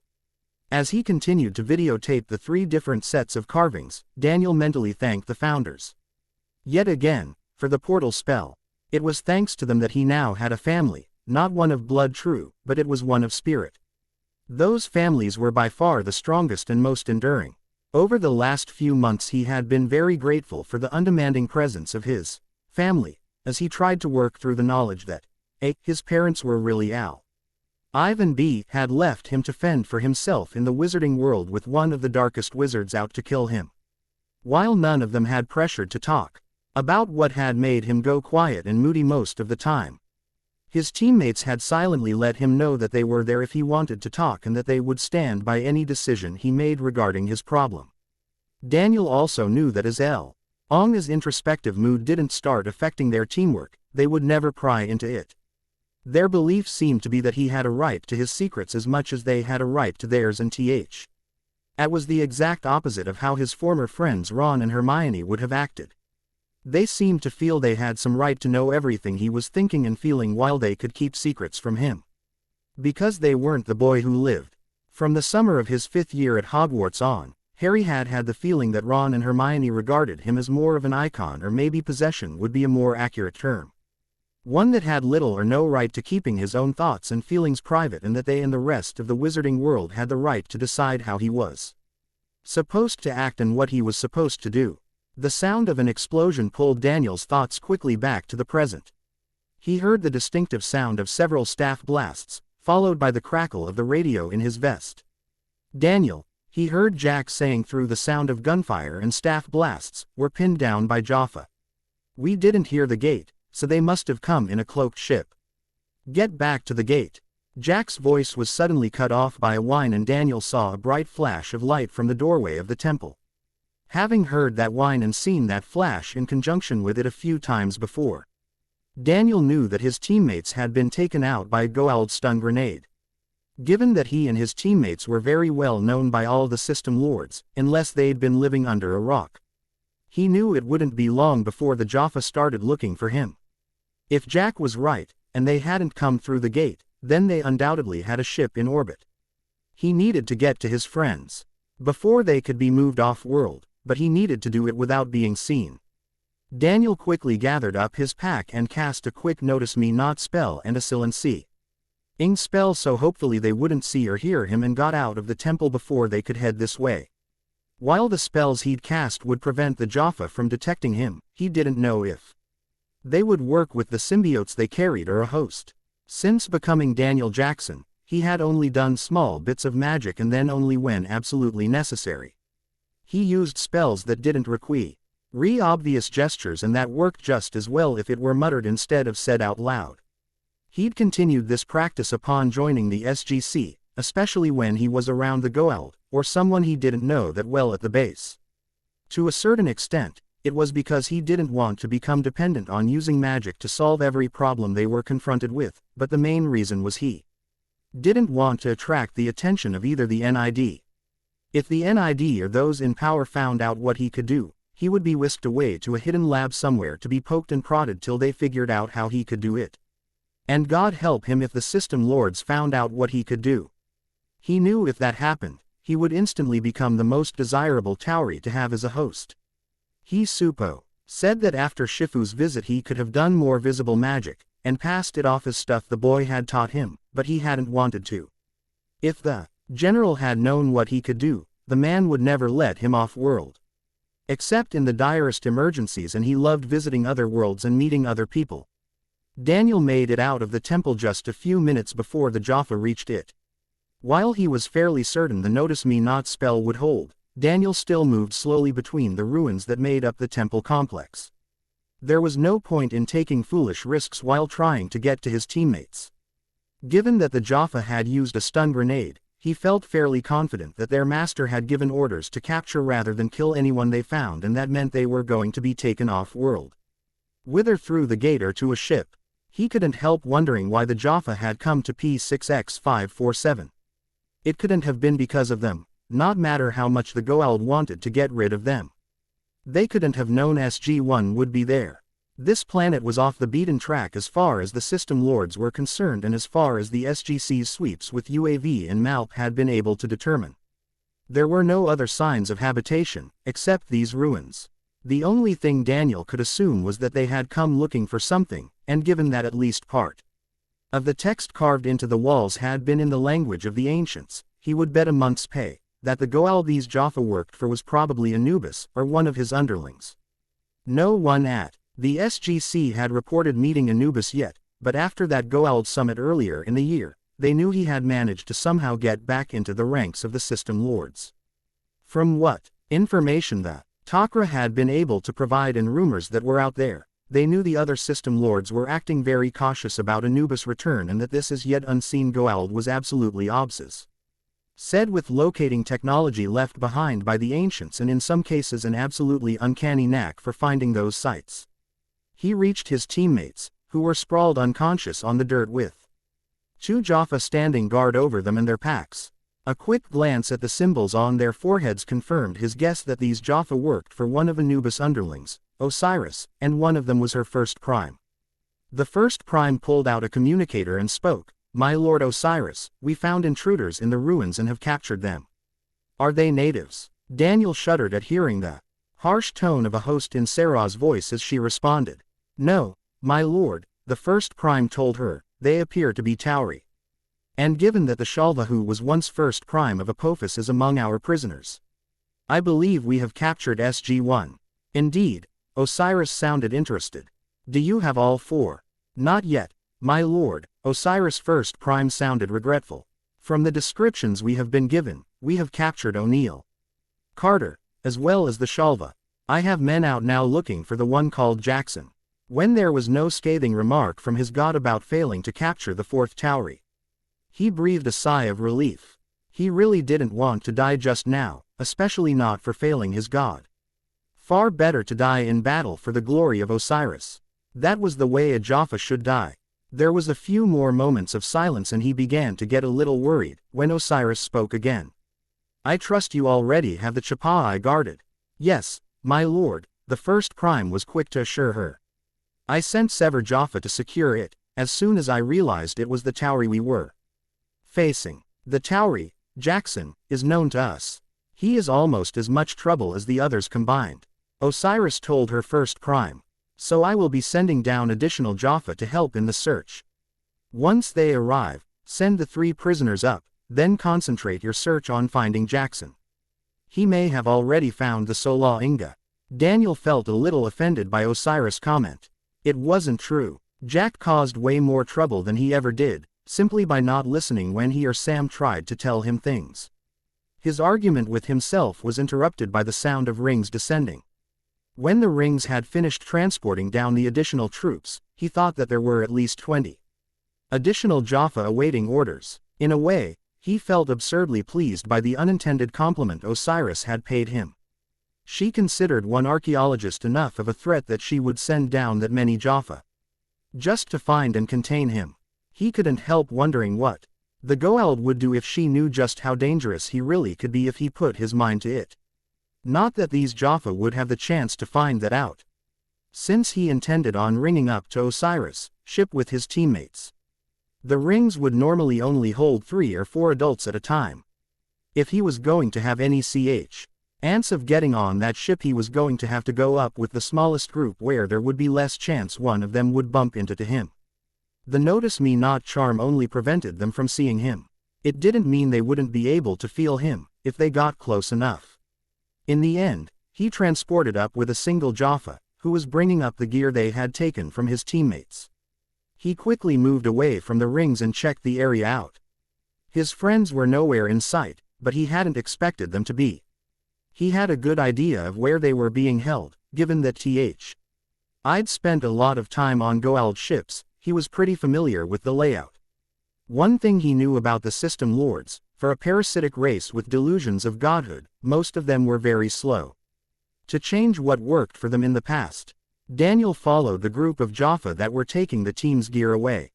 As he continued to videotape the 3 different sets of carvings, Daniel mentally thanked the founders. Yet again, for the portal spell. It was thanks to them that he now had a family, not one of blood true, but it was one of spirit. Those families were by far the strongest and most enduring. Over the last few months he had been very grateful for the undemanding presence of his family, as he tried to work through the knowledge that his parents were really Ivan B. had left him to fend for himself in the wizarding world with one of the darkest wizards out to kill him. While none of them had pressured to talk about what had made him go quiet and moody most of the time, his teammates had silently let him know that they were there if he wanted to talk and that they would stand by any decision he made regarding his problem. Daniel also knew that as Ong's introspective mood didn't start affecting their teamwork, they would never pry into it. Their belief seemed to be that he had a right to his secrets as much as they had a right to theirs, and that was the exact opposite of how his former friends Ron and Hermione would have acted. They seemed to feel they had some right to know everything he was thinking and feeling while they could keep secrets from him. Because they weren't the boy who lived. From the summer of his 5th year at Hogwarts on, Harry had had the feeling that Ron and Hermione regarded him as more of an icon, or maybe possession would be a more accurate term. One that had little or no right to keeping his own thoughts and feelings private, and that they and the rest of the wizarding world had the right to decide how he was supposed to act and what he was supposed to do. The sound of an explosion pulled Daniel's thoughts quickly back to the present. He heard the distinctive sound of several staff blasts, followed by the crackle of the radio in his vest. Daniel, he heard Jack saying through the sound of gunfire and staff blasts, were pinned down by Jaffa. We didn't hear the gate, so they must have come in a cloaked ship. Get back to the gate. Jack's voice was suddenly cut off by a whine, and Daniel saw a bright flash of light from the doorway of the temple. Having heard that whine and seen that flash in conjunction with it a few times before, Daniel knew that his teammates had been taken out by a Goa'uld stun grenade. Given that he and his teammates were very well known by all the system lords, unless they'd been living under a rock, he knew it wouldn't be long before the Jaffa started looking for him. If Jack was right, and they hadn't come through the gate, then they undoubtedly had a ship in orbit. He needed to get to his friends before they could be moved off-world, but he needed to do it without being seen. Daniel quickly gathered up his pack and cast a quick Notice Me Not spell and a Silencing spell so hopefully they wouldn't see or hear him, and got out of the temple before they could head this way. While the spells he'd cast would prevent the Jaffa from detecting him, he didn't know if they would work with the symbiotes they carried or a host. Since becoming Daniel Jackson, he had only done small bits of magic, and then only when absolutely necessary. He used spells that didn't require obvious gestures, and that worked just as well if it were muttered instead of said out loud. He'd continued this practice upon joining the SGC, especially when he was around the Goa'uld, or someone he didn't know that well at the base. To a certain extent, it was because he didn't want to become dependent on using magic to solve every problem they were confronted with, but the main reason was he didn't want to attract the attention of either the NID. If the NID or those in power found out what he could do, he would be whisked away to a hidden lab somewhere to be poked and prodded till they figured out how he could do it. And God help him if the system lords found out what he could do. He knew if that happened, he would instantly become the most desirable Tauri to have as a host. He Supo said that after Shifu's visit he could have done more visible magic, and passed it off as stuff the boy had taught him, but he hadn't wanted to. If the general had known what he could do, the man would never let him off world. Except in the direst emergencies, and he loved visiting other worlds and meeting other people. Daniel made it out of the temple just a few minutes before the Jaffa reached it. While he was fairly certain the Notice Me Not spell would hold, Daniel still moved slowly between the ruins that made up the temple complex. There was no point in taking foolish risks while trying to get to his teammates. Given that the Jaffa had used a stun grenade, he felt fairly confident that their master had given orders to capture rather than kill anyone they found, and that meant they were going to be taken off-world. Whether through the gate or to a ship, he couldn't help wondering why the Jaffa had come to P6X547. It couldn't have been because of them, not matter how much the Goa'uld wanted to get rid of them. They couldn't have known SG-1 would be there. This planet was off the beaten track as far as the system lords were concerned, and as far as the SGC's sweeps with UAV and MALP had been able to determine. There were no other signs of habitation, except these ruins. The only thing Daniel could assume was that they had come looking for something, and given that at least part of the text carved into the walls had been in the language of the ancients, he would bet a month's pay that the Goa'uld these Jaffa worked for was probably Anubis, or one of his underlings. No one at the SGC had reported meeting Anubis yet, but after that Goa'uld summit earlier in the year, they knew he had managed to somehow get back into the ranks of the system lords. From what information the Takra had been able to provide and rumors that were out there, they knew the other system lords were acting very cautious about Anubis' return, and that this as yet unseen Goa'uld was absolutely obsessed. Said with locating technology left behind by the ancients, and in some cases an absolutely uncanny knack for finding those sites. He reached his teammates, who were sprawled unconscious on the dirt with two Jaffa standing guard over them and their packs. A quick glance at the symbols on their foreheads confirmed his guess that these Jaffa worked for one of Anubis' underlings, Osiris, and one of them was her first prime. The first prime pulled out a communicator and spoke. "My lord Osiris, we found intruders in the ruins and have captured them." "Are they natives?" Daniel shuddered at hearing the harsh tone of a host in Sarah's voice as she responded. "No, my lord," the first prime told her, "they appear to be Tauri. And given that the Shalva who was once first prime of Apophis is among our prisoners, I believe we have captured SG-1. "Indeed," Osiris sounded interested. "Do you have all four?" "Not yet, my lord," Osiris' first prime sounded regretful. "From the descriptions we have been given, we have captured O'Neill, Carter, as well as the Shalva. I have men out now looking for the one called Jackson." When there was no scathing remark from his god about failing to capture the fourth Tauri, he breathed a sigh of relief. He really didn't want to die just now, especially not for failing his god. Far better to die in battle for the glory of Osiris. That was the way a Jaffa should die. There was a few more moments of silence, and he began to get a little worried when Osiris spoke again. "I trust you already have the Chapa'i guarded." "Yes, my lord," the first prime was quick to assure her. "I sent Sever Jaffa to secure it, as soon as I realized it was the Tauri we were facing. The Tauri, Jackson, is known to us. He is almost as much trouble as the others combined," Osiris told her first prime. "So I will be sending down additional Jaffa to help in the search. Once they arrive, send the 3 prisoners up, then concentrate your search on finding Jackson. He may have already found the Sola Inga." Daniel felt a little offended by Osiris' comment. It wasn't true. Jack caused way more trouble than he ever did, simply by not listening when he or Sam tried to tell him things. His argument with himself was interrupted by the sound of rings descending. When the rings had finished transporting down the additional troops, he thought that there were at least 20. Additional Jaffa awaiting orders. In a way, he felt absurdly pleased by the unintended compliment Osiris had paid him. She considered one archaeologist enough of a threat that she would send down that many Jaffa. Just to find and contain him. He couldn't help wondering what the Goa'uld would do if she knew just how dangerous he really could be if he put his mind to it. Not that these Jaffa would have the chance to find that out, since he intended on ringing up to Osiris' ship with his teammates. The rings would normally only hold 3 or 4 adults at a time. If he was going to have any chance of getting on that ship, he was going to have to go up with the smallest group where there would be less chance one of them would bump into him. The notice me not charm only prevented them from seeing him. It didn't mean they wouldn't be able to feel him, if they got close enough. In the end, he transported up with a single Jaffa, who was bringing up the gear they had taken from his teammates. He quickly moved away from the rings and checked the area out. His friends were nowhere in sight, but he hadn't expected them to be. He had a good idea of where they were being held, given that I'd spent a lot of time on Goa'uld ships. He was pretty familiar with the layout. One thing he knew about the system lords, for a parasitic race with delusions of godhood, most of them were very slow to change what worked for them in the past. Daniel followed the group of Jaffa that were taking the team's gear away.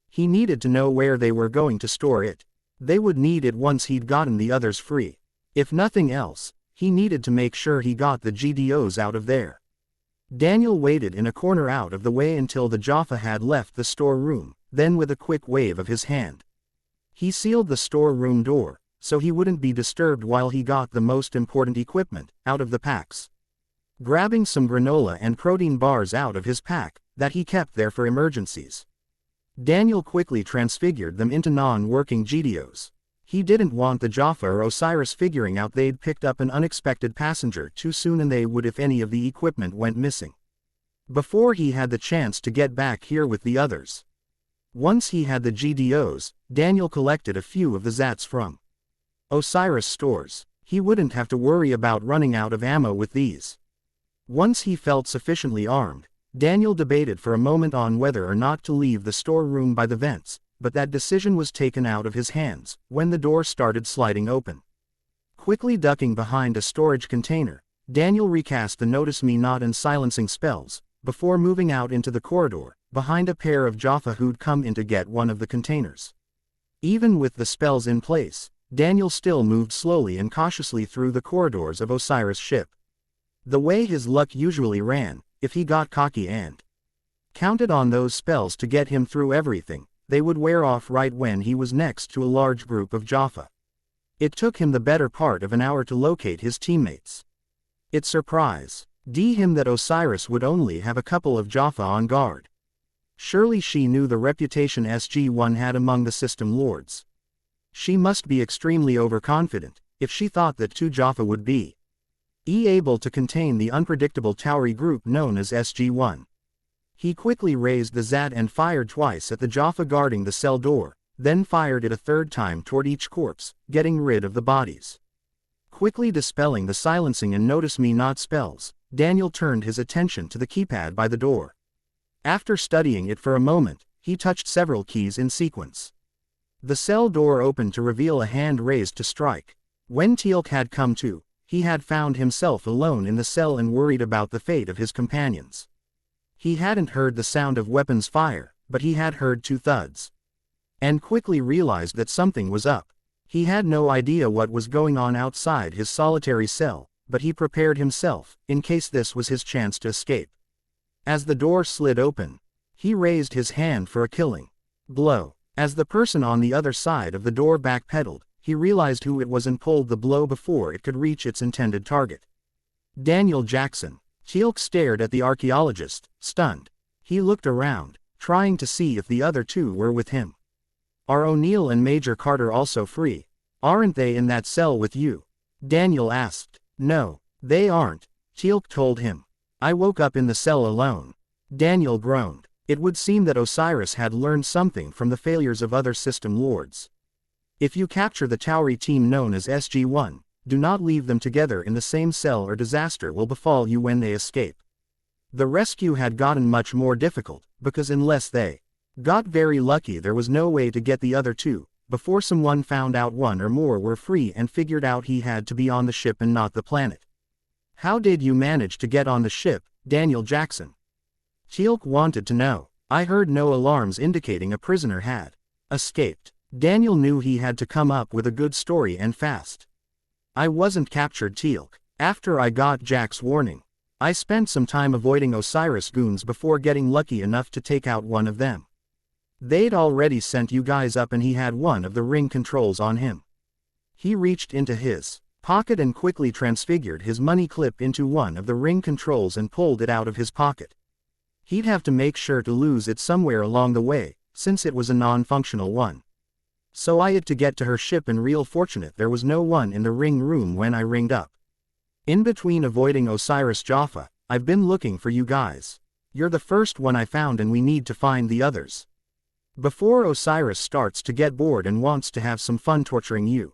He needed to know where they were going to store it. They would need it once he'd gotten the others free. If nothing else, he needed to make sure he got the GDOs out of there. Daniel waited in a corner out of the way until the Jaffa had left the storeroom, then with a quick wave of his hand, he sealed the storeroom door, so he wouldn't be disturbed while he got the most important equipment out of the packs. Grabbing some granola and protein bars out of his pack, that he kept there for emergencies, Daniel quickly transfigured them into non-working GDOs. He didn't want the Jaffa or Osiris figuring out they'd picked up an unexpected passenger too soon, and they would if any of the equipment went missing before he had the chance to get back here with the others. Once he had the GDOs, Daniel collected a few of the Zats from Osiris stores. He wouldn't have to worry about running out of ammo with these. Once he felt sufficiently armed, Daniel debated for a moment on whether or not to leave the storeroom by the vents, but that decision was taken out of his hands when the door started sliding open. Quickly ducking behind a storage container, Daniel recast the Notice Me Not and silencing spells, before moving out into the corridor, behind a pair of Jaffa who'd come in to get one of the containers. Even with the spells in place, Daniel still moved slowly and cautiously through the corridors of Osiris' ship. The way his luck usually ran, if he got cocky and counted on those spells to get him through everything, they would wear off right when he was next to a large group of Jaffa. It took him the better part of an hour to locate his teammates. It surprised him that Osiris would only have a couple of Jaffa on guard. Surely she knew the reputation SG-1 had among the system lords. She must be extremely overconfident, if she thought that 2 Jaffa would be able to contain the unpredictable Tauri group known as SG-1. He quickly raised the Zat and fired twice at the Jaffa guarding the cell door, then fired it a third time toward each corpse, getting rid of the bodies. Quickly dispelling the silencing and Notice Me Not spells, Daniel turned his attention to the keypad by the door. After studying it for a moment, he touched several keys in sequence. The cell door opened to reveal a hand raised to strike. When Teal'c had come to, he had found himself alone in the cell and worried about the fate of his companions. He hadn't heard the sound of weapons fire, but he had heard 2 thuds. And quickly realized that something was up. He had no idea what was going on outside his solitary cell, but he prepared himself, in case this was his chance to escape. As the door slid open, he raised his hand for a killing blow. As the person on the other side of the door backpedaled, he realized who it was and pulled the blow before it could reach its intended target. Daniel Jackson. Teal'c stared at the archaeologist, stunned. He looked around, trying to see if the other 2 were with him. Are O'Neill and Major Carter also free? Aren't they in that cell with you? Daniel asked. No, they aren't, Teal'c told him. I woke up in the cell alone. Daniel groaned. It would seem that Osiris had learned something from the failures of other system lords. If you capture the Tauri team known as SG-1, do not leave them together in the same cell or disaster will befall you when they escape. The rescue had gotten much more difficult, because unless they Got very lucky there was no way to get the other two, before someone found out one or more were free and figured out he had to be on the ship and not the planet. How did you manage to get on the ship, Daniel Jackson? Teal'c wanted to know. I heard no alarms indicating a prisoner had escaped. Daniel knew he had to come up with a good story and fast. I wasn't captured, Teal'c. After I got Jack's warning, I spent some time avoiding Osiris goons before getting lucky enough to take out one of them. They'd already sent you guys up and he had one of the ring controls on him. He reached into his pocket and quickly transfigured his money clip into one of the ring controls and pulled it out of his pocket. He'd have to make sure to lose it somewhere along the way, since it was a non-functional one. So I had to get to her ship, and real fortunate there was no one in the ring room when I ringed up. In between avoiding Osiris Jaffa, I've been looking for you guys. You're the first one I found and we need to find the others. Before Osiris starts to get bored and wants to have some fun torturing you.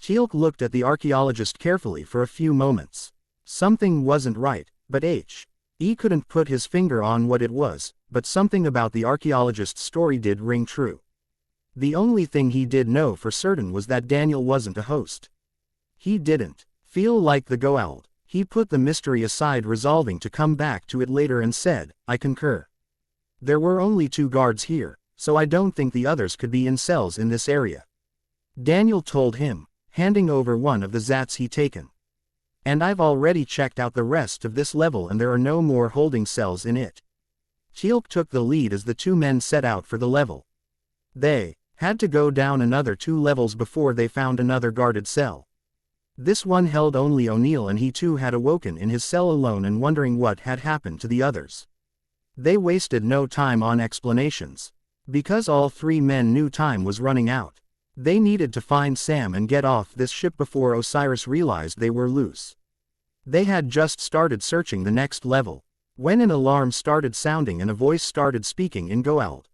Teal'c looked at the archaeologist carefully for a few moments. Something wasn't right, but he couldn't put his finger on what it was, but something about the archaeologist's story did ring true. The only thing he did know for certain was that Daniel wasn't a host. He didn't feel like the Goa'uld. He put the mystery aside, resolving to come back to it later, and said, I concur. There were only 2 guards here, so I don't think the others could be in cells in this area. Daniel told him, handing over one of the Zats he'd taken. And I've already checked out the rest of this level and there are no more holding cells in it. Teal'c took the lead as the 2 men set out for the level. They had to go down another 2 levels before they found another guarded cell. This one held only O'Neill, and he too had awoken in his cell alone and wondering what had happened to the others. They wasted no time on explanations. Because all 3 men knew time was running out. They needed to find Sam and get off this ship before Osiris realized they were loose. They had just started searching the next level, when an alarm started sounding and a voice started speaking in Goa'uld.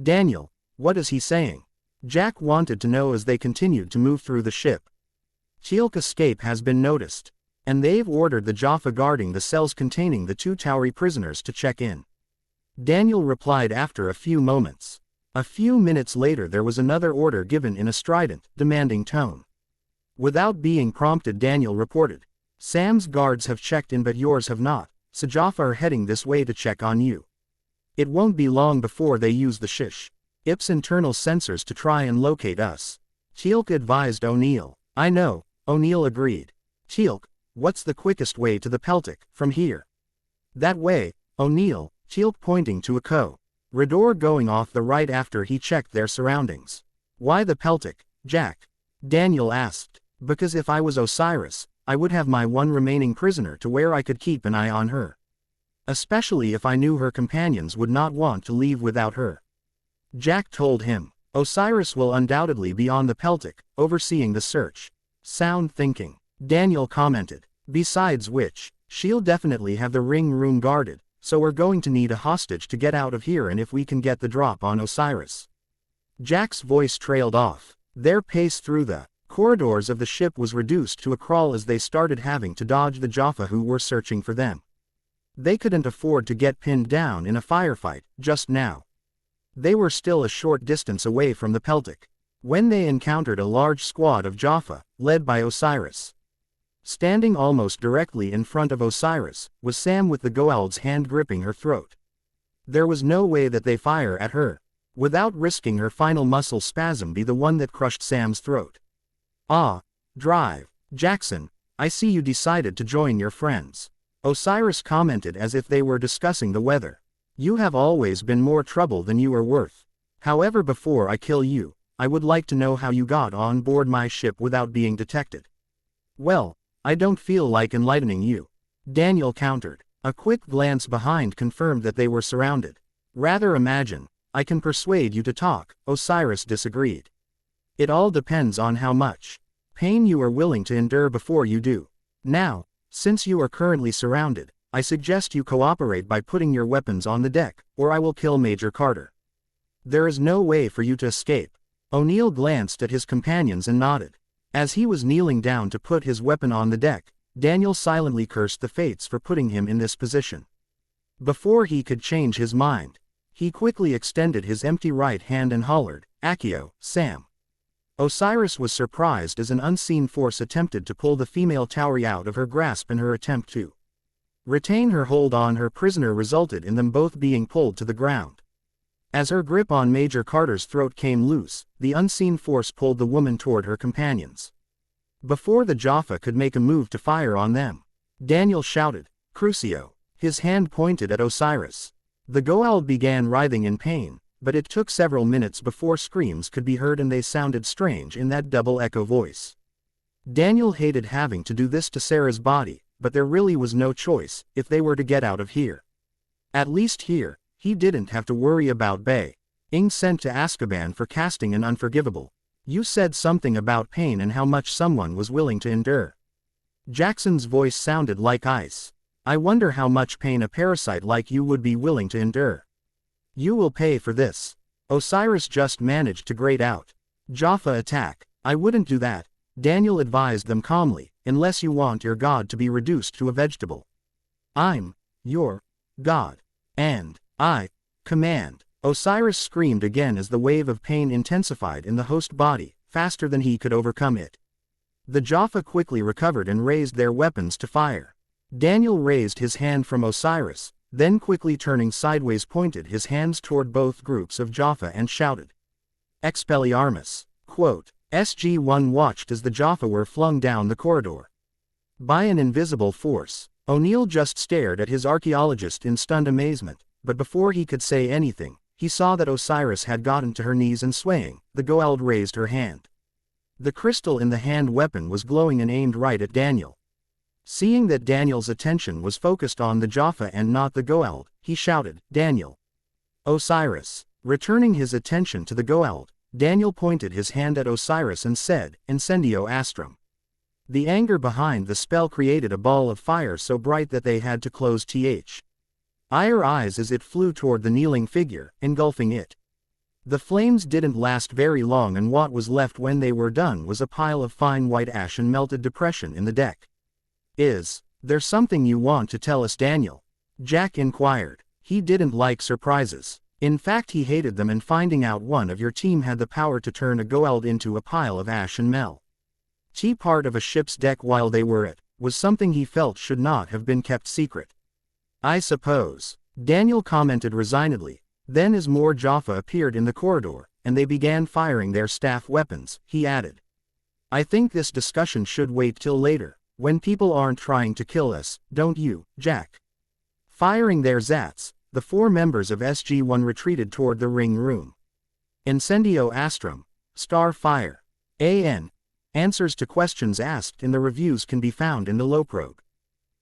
Daniel, what is he saying? Jack wanted to know as they continued to move through the ship. Teal'c's escape has been noticed, and they've ordered the Jaffa guarding the cells containing the 2 Tauri prisoners to check in. Daniel replied after a few moments. A few minutes later there was another order given in a strident, demanding tone. Without being prompted, Daniel reported, Sam's guards have checked in but yours have not, so Jaffa are heading this way to check on you. It won't be long before they use the ship's internal sensors to try and locate us. Teal'c advised O'Neill. I know, O'Neill agreed. Teal'c, what's the quickest way to the Peltic, from here? That way, O'Neill, Teal'c pointing to a corridor going off the right after he checked their surroundings. Why the Peltic, Jack? Daniel asked. Because if I was Osiris, I would have my one remaining prisoner to where I could keep an eye on her. Especially if I knew her companions would not want to leave without her. Jack told him. Osiris will undoubtedly be on the Peltic, overseeing the search. Sound thinking, Daniel commented. Besides which, she'll definitely have the ring room guarded, so we're going to need a hostage to get out of here, and if we can get the drop on Osiris. Jack's voice trailed off. Their pace through the corridors of the ship was reduced to a crawl as they started having to dodge the Jaffa who were searching for them. They couldn't afford to get pinned down in a firefight just now. They were still a short distance away from the Peltic, when they encountered a large squad of Jaffa, led by Osiris. Standing almost directly in front of Osiris, was Sam with the Goa'uld's hand gripping her throat. There was no way that they fire at her, without risking her final muscle spasm be the one that crushed Sam's throat. Drive, Jackson, I see you decided to join your friends. Osiris commented as if they were discussing the weather. You have always been more trouble than you are worth. However, before I kill you, I would like to know how you got on board my ship without being detected. Well, I don't feel like enlightening you, Daniel countered. A quick glance behind confirmed that they were surrounded. Rather imagine, I can persuade you to talk, Osiris disagreed. It all depends on how much pain you are willing to endure before you do. Now, since you are currently surrounded, I suggest you cooperate by putting your weapons on the deck, or I will kill Major Carter. There is no way for you to escape. O'Neill glanced at his companions and nodded. As he was kneeling down to put his weapon on the deck, Daniel silently cursed the fates for putting him in this position. Before he could change his mind, He quickly extended his empty right hand and hollered, "Accio, Sam." Osiris was surprised as an unseen force attempted to pull the female Tauri out of her grasp in her attempt to retain her hold on her prisoner resulted in them both being pulled to the ground. As her grip on Major Carter's throat came loose, the unseen force pulled the woman toward her companions. Before the Jaffa could make a move to fire on them, Daniel shouted, "Crucio!" His hand pointed at Osiris. The Goa'uld began writhing in pain, but it took several minutes before screams could be heard and they sounded strange in that double echo voice. Daniel hated having to do this to Sarah's body, but there really was no choice if they were to get out of here. At least here, he didn't have to worry about being sent to Azkaban for casting an unforgivable. "You said something about pain and how much someone was willing to endure." Jackson's voice sounded like ice. "I wonder how much pain a parasite like you would be willing to endure. You will pay for this." Osiris just managed to grate out, "Jaffa attack." "I wouldn't do that," Daniel advised them calmly, "unless you want your god to be reduced to a vegetable. I'm your god. And I command." Osiris screamed again as the wave of pain intensified in the host body, faster than he could overcome it. The Jaffa quickly recovered and raised their weapons to fire. Daniel raised his hand from Osiris, then quickly turning sideways pointed his hands toward both groups of Jaffa and shouted, "Expelliarmus!" SG-1 watched as the Jaffa were flung down the corridor by an invisible force. O'Neill just stared at his archaeologist in stunned amazement, but before he could say anything, he saw that Osiris had gotten to her knees and swaying. The Goa'uld raised her hand. The crystal in the hand weapon was glowing and aimed right at Daniel. Seeing that Daniel's attention was focused on the Jaffa and not the Goa'uld, he shouted, "Daniel!" "Osiris!" Returning his attention to the Goa'uld, Daniel pointed his hand at Osiris and said, "Incendio Astrum." The anger behind the spell created a ball of fire so bright that they had to close their eyes as it flew toward the kneeling figure, engulfing it. The flames didn't last very long and what was left when they were done was a pile of fine white ash and melted depression in the deck. "Is there something you want to tell us, Daniel?" Jack inquired. He didn't like surprises. In fact, he hated them, and finding out one of your team had the power to turn a Goa'uld into a pile of ash and part of a ship's deck while they were it, was something he felt should not have been kept secret. "I suppose," Daniel commented resignedly. Then as more Jaffa appeared in the corridor, and they began firing their staff weapons, he added, "I think this discussion should wait till later, when people aren't trying to kill us, don't you, Jack?" Firing their Zats, the 4 members of SG-1 retreated toward the ring room. Incendio Astrum, Starfire. AN. Answers to questions asked in the reviews can be found in the Loprog.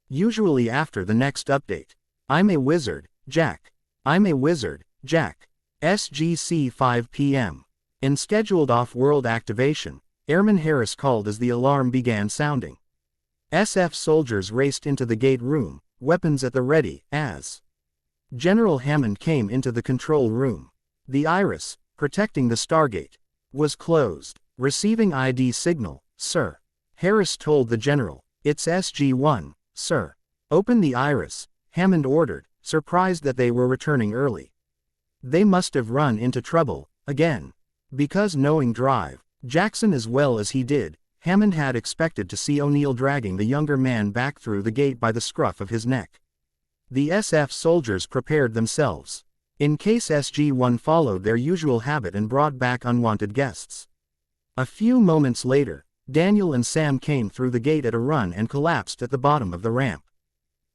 Usually after the next update. I'm a wizard, Jack. I'm a wizard, Jack. SGC 5 p.m. In scheduled off-world activation, Airman Harris called as the alarm began sounding. SF soldiers raced into the gate room, weapons at the ready, as General Hammond came into the control room. The iris, protecting the Stargate, was closed. "Receiving ID signal, sir," Harris told the general. "It's SG-1, sir." "Open the iris," Hammond ordered, surprised that they were returning early. They must have run into trouble again. Because knowing Drive Jackson as well as he did, Hammond had expected to see O'Neill dragging the younger man back through the gate by the scruff of his neck. The SF soldiers prepared themselves, in case SG-1 followed their usual habit and brought back unwanted guests. A few moments later, Daniel and Sam came through the gate at a run and collapsed at the bottom of the ramp.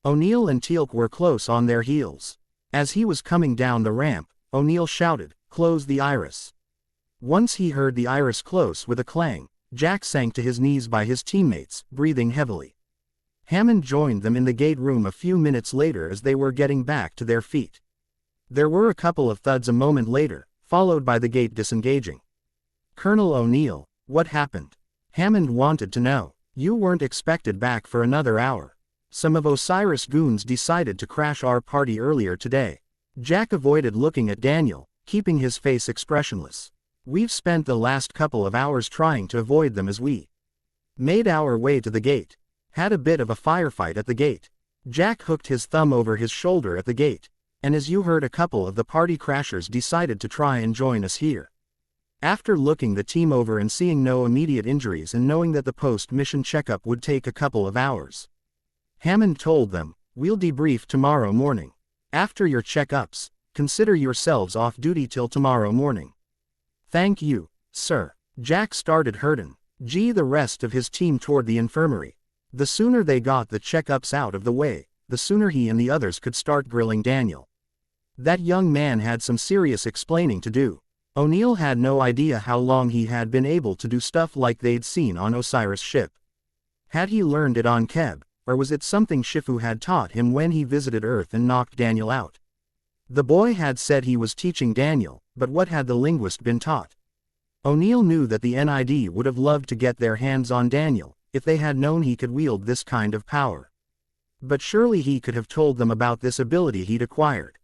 O'Neill and Teal'c were close on their heels. As he was coming down the ramp, O'Neill shouted, "Close the iris." Once he heard the iris close with a clang, Jack sank to his knees by his teammates, breathing heavily. Hammond joined them in the gate room a few minutes later as they were getting back to their feet. There were a couple of thuds a moment later, followed by the gate disengaging. "Colonel O'Neill, what happened?" Hammond wanted to know. "You weren't expected back for another hour. Some of Osiris' goons decided to crash our party earlier today." Jack avoided looking at Daniel, keeping his face expressionless. "We've spent the last couple of hours trying to avoid them as we made our way to the gate. Had a bit of a firefight at the gate." Jack hooked his thumb over his shoulder at the gate. And as you heard, a couple of the party crashers decided to try and join us here. After looking the team over and seeing no immediate injuries and knowing that the post-mission checkup would take a couple of hours, Hammond told them, "We'll debrief tomorrow morning. After your checkups, consider yourselves off duty till tomorrow morning." "Thank you, sir." Jack started hurting. The rest of his team toward the infirmary. The sooner they got the checkups out of the way, the sooner he and the others could start grilling Daniel. That young man had some serious explaining to do. O'Neill had no idea how long he had been able to do stuff like they'd seen on Osiris' ship. Had he learned it on Keb, or was it something Shifu had taught him when he visited Earth and knocked Daniel out? The boy had said he was teaching Daniel, but what had the linguist been taught? O'Neill knew that the NID would have loved to get their hands on Daniel, if they had known he could wield this kind of power. But surely he could have told them about this ability he'd acquired.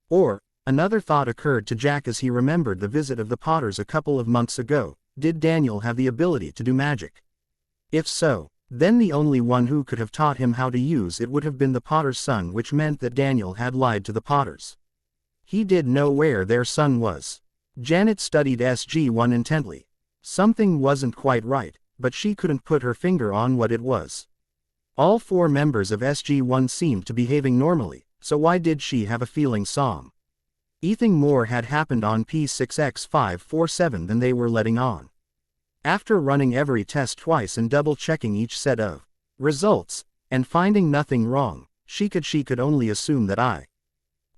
Or, another thought occurred to Jack as he remembered the visit of the Potters a couple of months ago. Did Daniel have the ability to do magic? If so, then the only one who could have taught him how to use it would have been the Potter's son, which meant that Daniel had lied to the Potters. He did know where their son was. Janet studied SG-1 intently. Something wasn't quite right, but she couldn't put her finger on what it was. All 4 members of SG-1 seemed to be behaving normally, so why did she have a feeling something more had happened on P6X547 than they were letting on? After running every test twice and double-checking each set of results, and finding nothing wrong, she could only assume that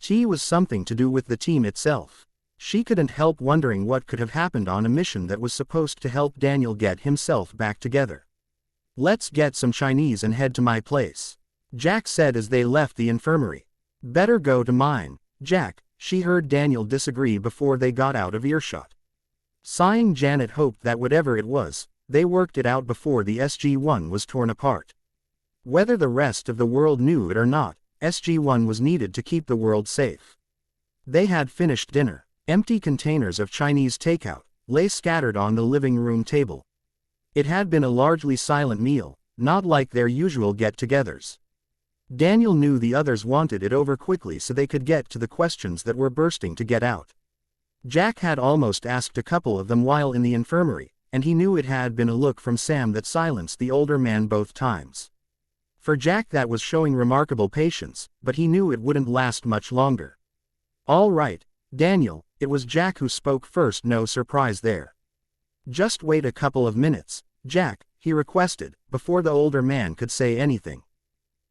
it was something to do with the team itself. She couldn't help wondering what could have happened on a mission that was supposed to help Daniel get himself back together. "Let's get some Chinese and head to my place," Jack said as they left the infirmary. "Better go to mine, Jack," she heard Daniel disagree before they got out of earshot. Sighing, Janet hoped that whatever it was, they worked it out before the SG-1 was torn apart. Whether the rest of the world knew it or not, SG-1 was needed to keep the world safe. They had finished dinner. Empty containers of Chinese takeout lay scattered on the living room table. It had been a largely silent meal, not like their usual get-togethers. Daniel knew the others wanted it over quickly so they could get to the questions that were bursting to get out. Jack had almost asked a couple of them while in the infirmary, and he knew it had been a look from Sam that silenced the older man both times. For Jack, that was showing remarkable patience, but he knew it wouldn't last much longer. "All right, Daniel," it was Jack who spoke first, no surprise there. "Just wait a couple of minutes, Jack," he requested, before the older man could say anything.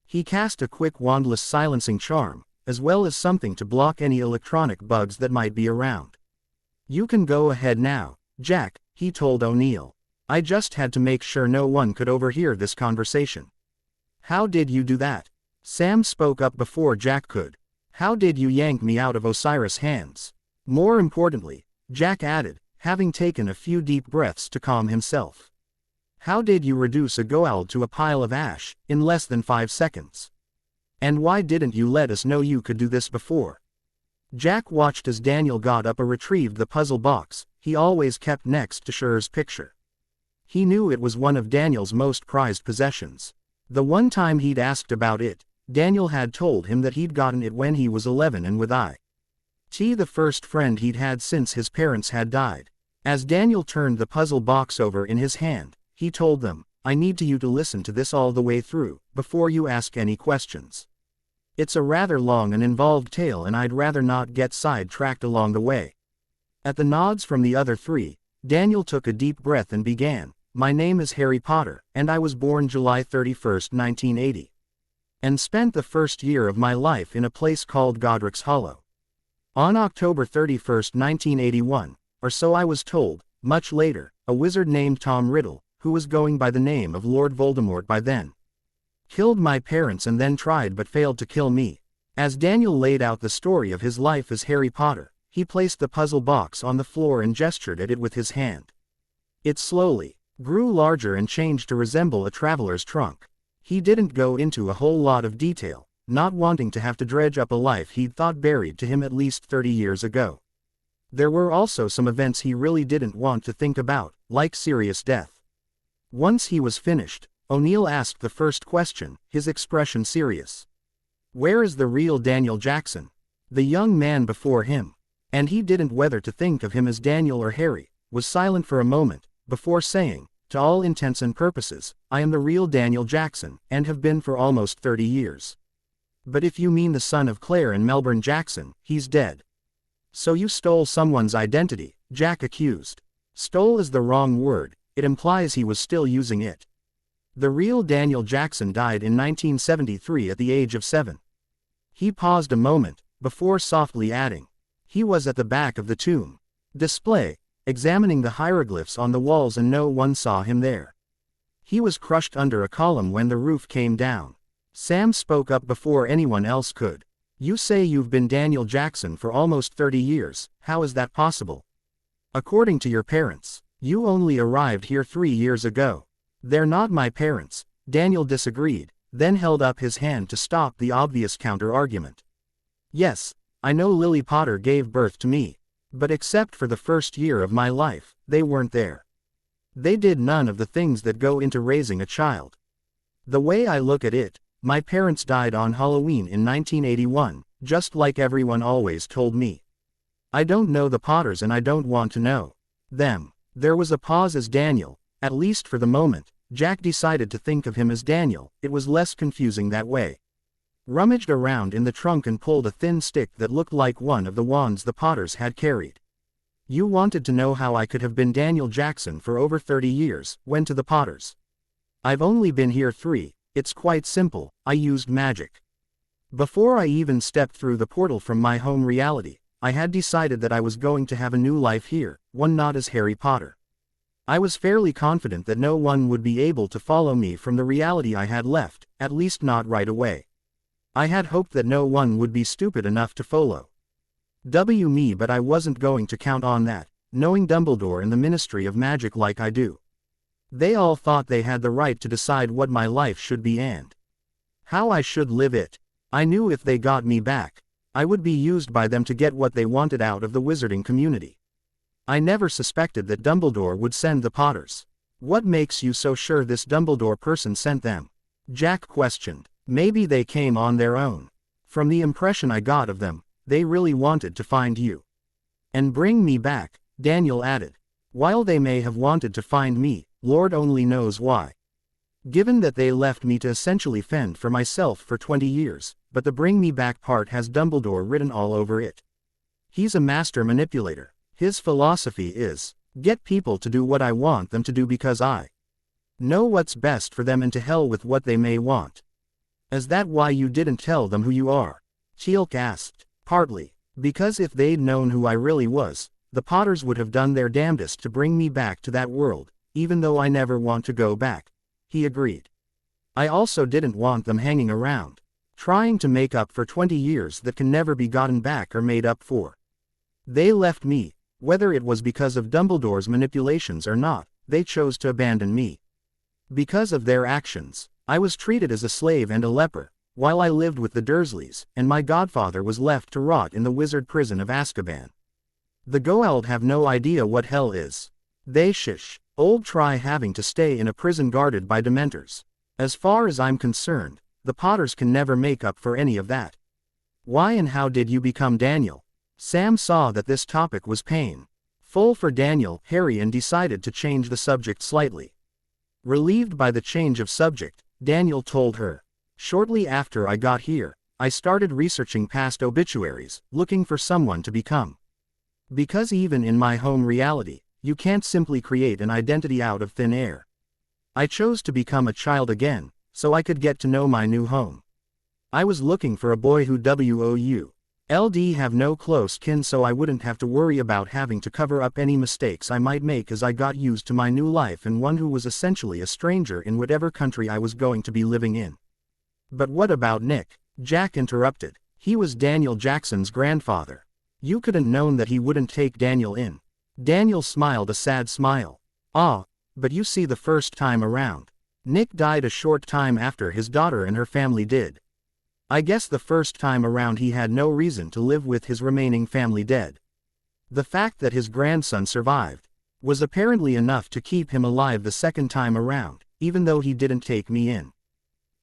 He cast a quick wandless silencing charm, as well as something to block any electronic bugs that might be around. "You can go ahead now, Jack," he told O'Neill. "I just had to make sure no one could overhear this conversation." "How did you do that?" Sam spoke up before Jack could. "How did you yank me out of Osiris' hands?" More importantly, Jack added, having taken a few deep breaths to calm himself. "How did you reduce a Goa'uld to a pile of ash in less than 5 seconds? And why didn't you let us know you could do this before?" Jack watched as Daniel got up and retrieved the puzzle box he always kept next to Sher's picture. He knew it was one of Daniel's most prized possessions. The one time he'd asked about it, Daniel had told him that he'd gotten it when he was 11 and with the first friend he'd had since his parents had died. As Daniel turned the puzzle box over in his hand, he told them, "I need you to listen to this all the way through, before you ask any questions. It's a rather long and involved tale and I'd rather not get sidetracked along the way." At the nods from the other 3, Daniel took a deep breath and began, "My name is Harry Potter, and I was born July 31, 1980. And spent the first year of my life in a place called Godric's Hollow. On October 31, 1981, or so I was told, much later, a wizard named Tom Riddle, who was going by the name of Lord Voldemort by then, killed my parents and then tried but failed to kill me." As Daniel laid out the story of his life as Harry Potter, he placed the puzzle box on the floor and gestured at it with his hand. It slowly grew larger and changed to resemble a traveler's trunk. He didn't go into a whole lot of detail, not wanting to have to dredge up a life he'd thought buried to him at least 30 years ago. There were also some events he really didn't want to think about, like Sirius' death. Once he was finished, O'Neill asked the first question, his expression serious. "Where is the real Daniel Jackson?" The young man before him, and he didn't whether to think of him as Daniel or Harry, was silent for a moment, before saying, "To all intents and purposes, I am the real Daniel Jackson, and have been for almost 30 years. But if you mean the son of Claire and Melbourne Jackson, he's dead." "So you stole someone's identity," Jack accused. "Stole is the wrong word, it implies he was still using it. The real Daniel Jackson died in 1973 at the age of 7. He paused a moment, before softly adding, "He was at the back of the tomb display, examining the hieroglyphs on the walls, and no one saw him there. He was crushed under a column when the roof came down." Sam spoke up before anyone else could. "You say you've been Daniel Jackson for almost 30 years, how is that possible? According to your parents, you only arrived here 3 years ago." "They're not my parents," Daniel disagreed, then held up his hand to stop the obvious counter-argument. "Yes, I know Lily Potter gave birth to me. But except for the first year of my life, they weren't there. They did none of the things that go into raising a child. The way I look at it, my parents died on Halloween in 1981, just like everyone always told me. I don't know the Potters and I don't want to know them." There was a pause as Daniel, at least for the moment, Jack decided to think of him as Daniel, it was less confusing that way. Rummaged around in the trunk and pulled a thin stick that looked like one of the wands the Potters had carried. "You wanted to know how I could have been Daniel Jackson for over 30 years, went to the Potters. I've only been here 3, it's quite simple, I used magic. Before I even stepped through the portal from my home reality, I had decided that I was going to have a new life here, one not as Harry Potter. I was fairly confident that no one would be able to follow me from the reality I had left, at least not right away. I had hoped that no one would be stupid enough to follow me, but I wasn't going to count on that, knowing Dumbledore and the Ministry of Magic like I do. They all thought they had the right to decide what my life should be and how I should live it. I knew if they got me back, I would be used by them to get what they wanted out of the wizarding community. I never suspected that Dumbledore would send the Potters." "What makes you so sure this Dumbledore person sent them?" Jack questioned. "Maybe they came on their own. From the impression I got of them, they really wanted to find you and bring me back," Daniel added. "While they may have wanted to find me, Lord only knows why. Given that they left me to essentially fend for myself for 20 years, but the bring me back part has Dumbledore written all over it. He's a master manipulator. His philosophy is, get people to do what I want them to do because I know what's best for them and to hell with what they may want." "Is that why you didn't tell them who you are?" Teal'c asked. "Partly. Because if they'd known who I really was, the Potters would have done their damnedest to bring me back to that world, even though I never want to go back," he agreed. "I also didn't want them hanging around, trying to make up for 20 years that can never be gotten back or made up for. They left me, whether it was because of Dumbledore's manipulations or not, they chose to abandon me. Because of their actions, I was treated as a slave and a leper, while I lived with the Dursleys, and my godfather was left to rot in the wizard prison of Azkaban. The Goa'uld have no idea what hell is. They try having to stay in a prison guarded by Dementors. As far as I'm concerned, the Potters can never make up for any of that." "Why and how did you become Daniel?" Sam saw that this topic was painful for Daniel, Harry, and decided to change the subject slightly. Relieved by the change of subject, Daniel told her, "Shortly after I got here, I started researching past obituaries, looking for someone to become. Because even in my home reality, you can't simply create an identity out of thin air. I chose to become a child again, so I could get to know my new home. I was looking for a boy who would have no close kin, so I wouldn't have to worry about having to cover up any mistakes I might make as I got used to my new life, and one who was essentially a stranger in whatever country I was going to be living in." "But what about Nick?" Jack interrupted. "He was Daniel Jackson's grandfather. You couldn't known that he wouldn't take Daniel in." Daniel smiled a sad smile. "Ah, but you see, the first time around, Nick died a short time after his daughter and her family did. I guess the first time around he had no reason to live with his remaining family dead. The fact that his grandson survived was apparently enough to keep him alive the second time around, even though he didn't take me in."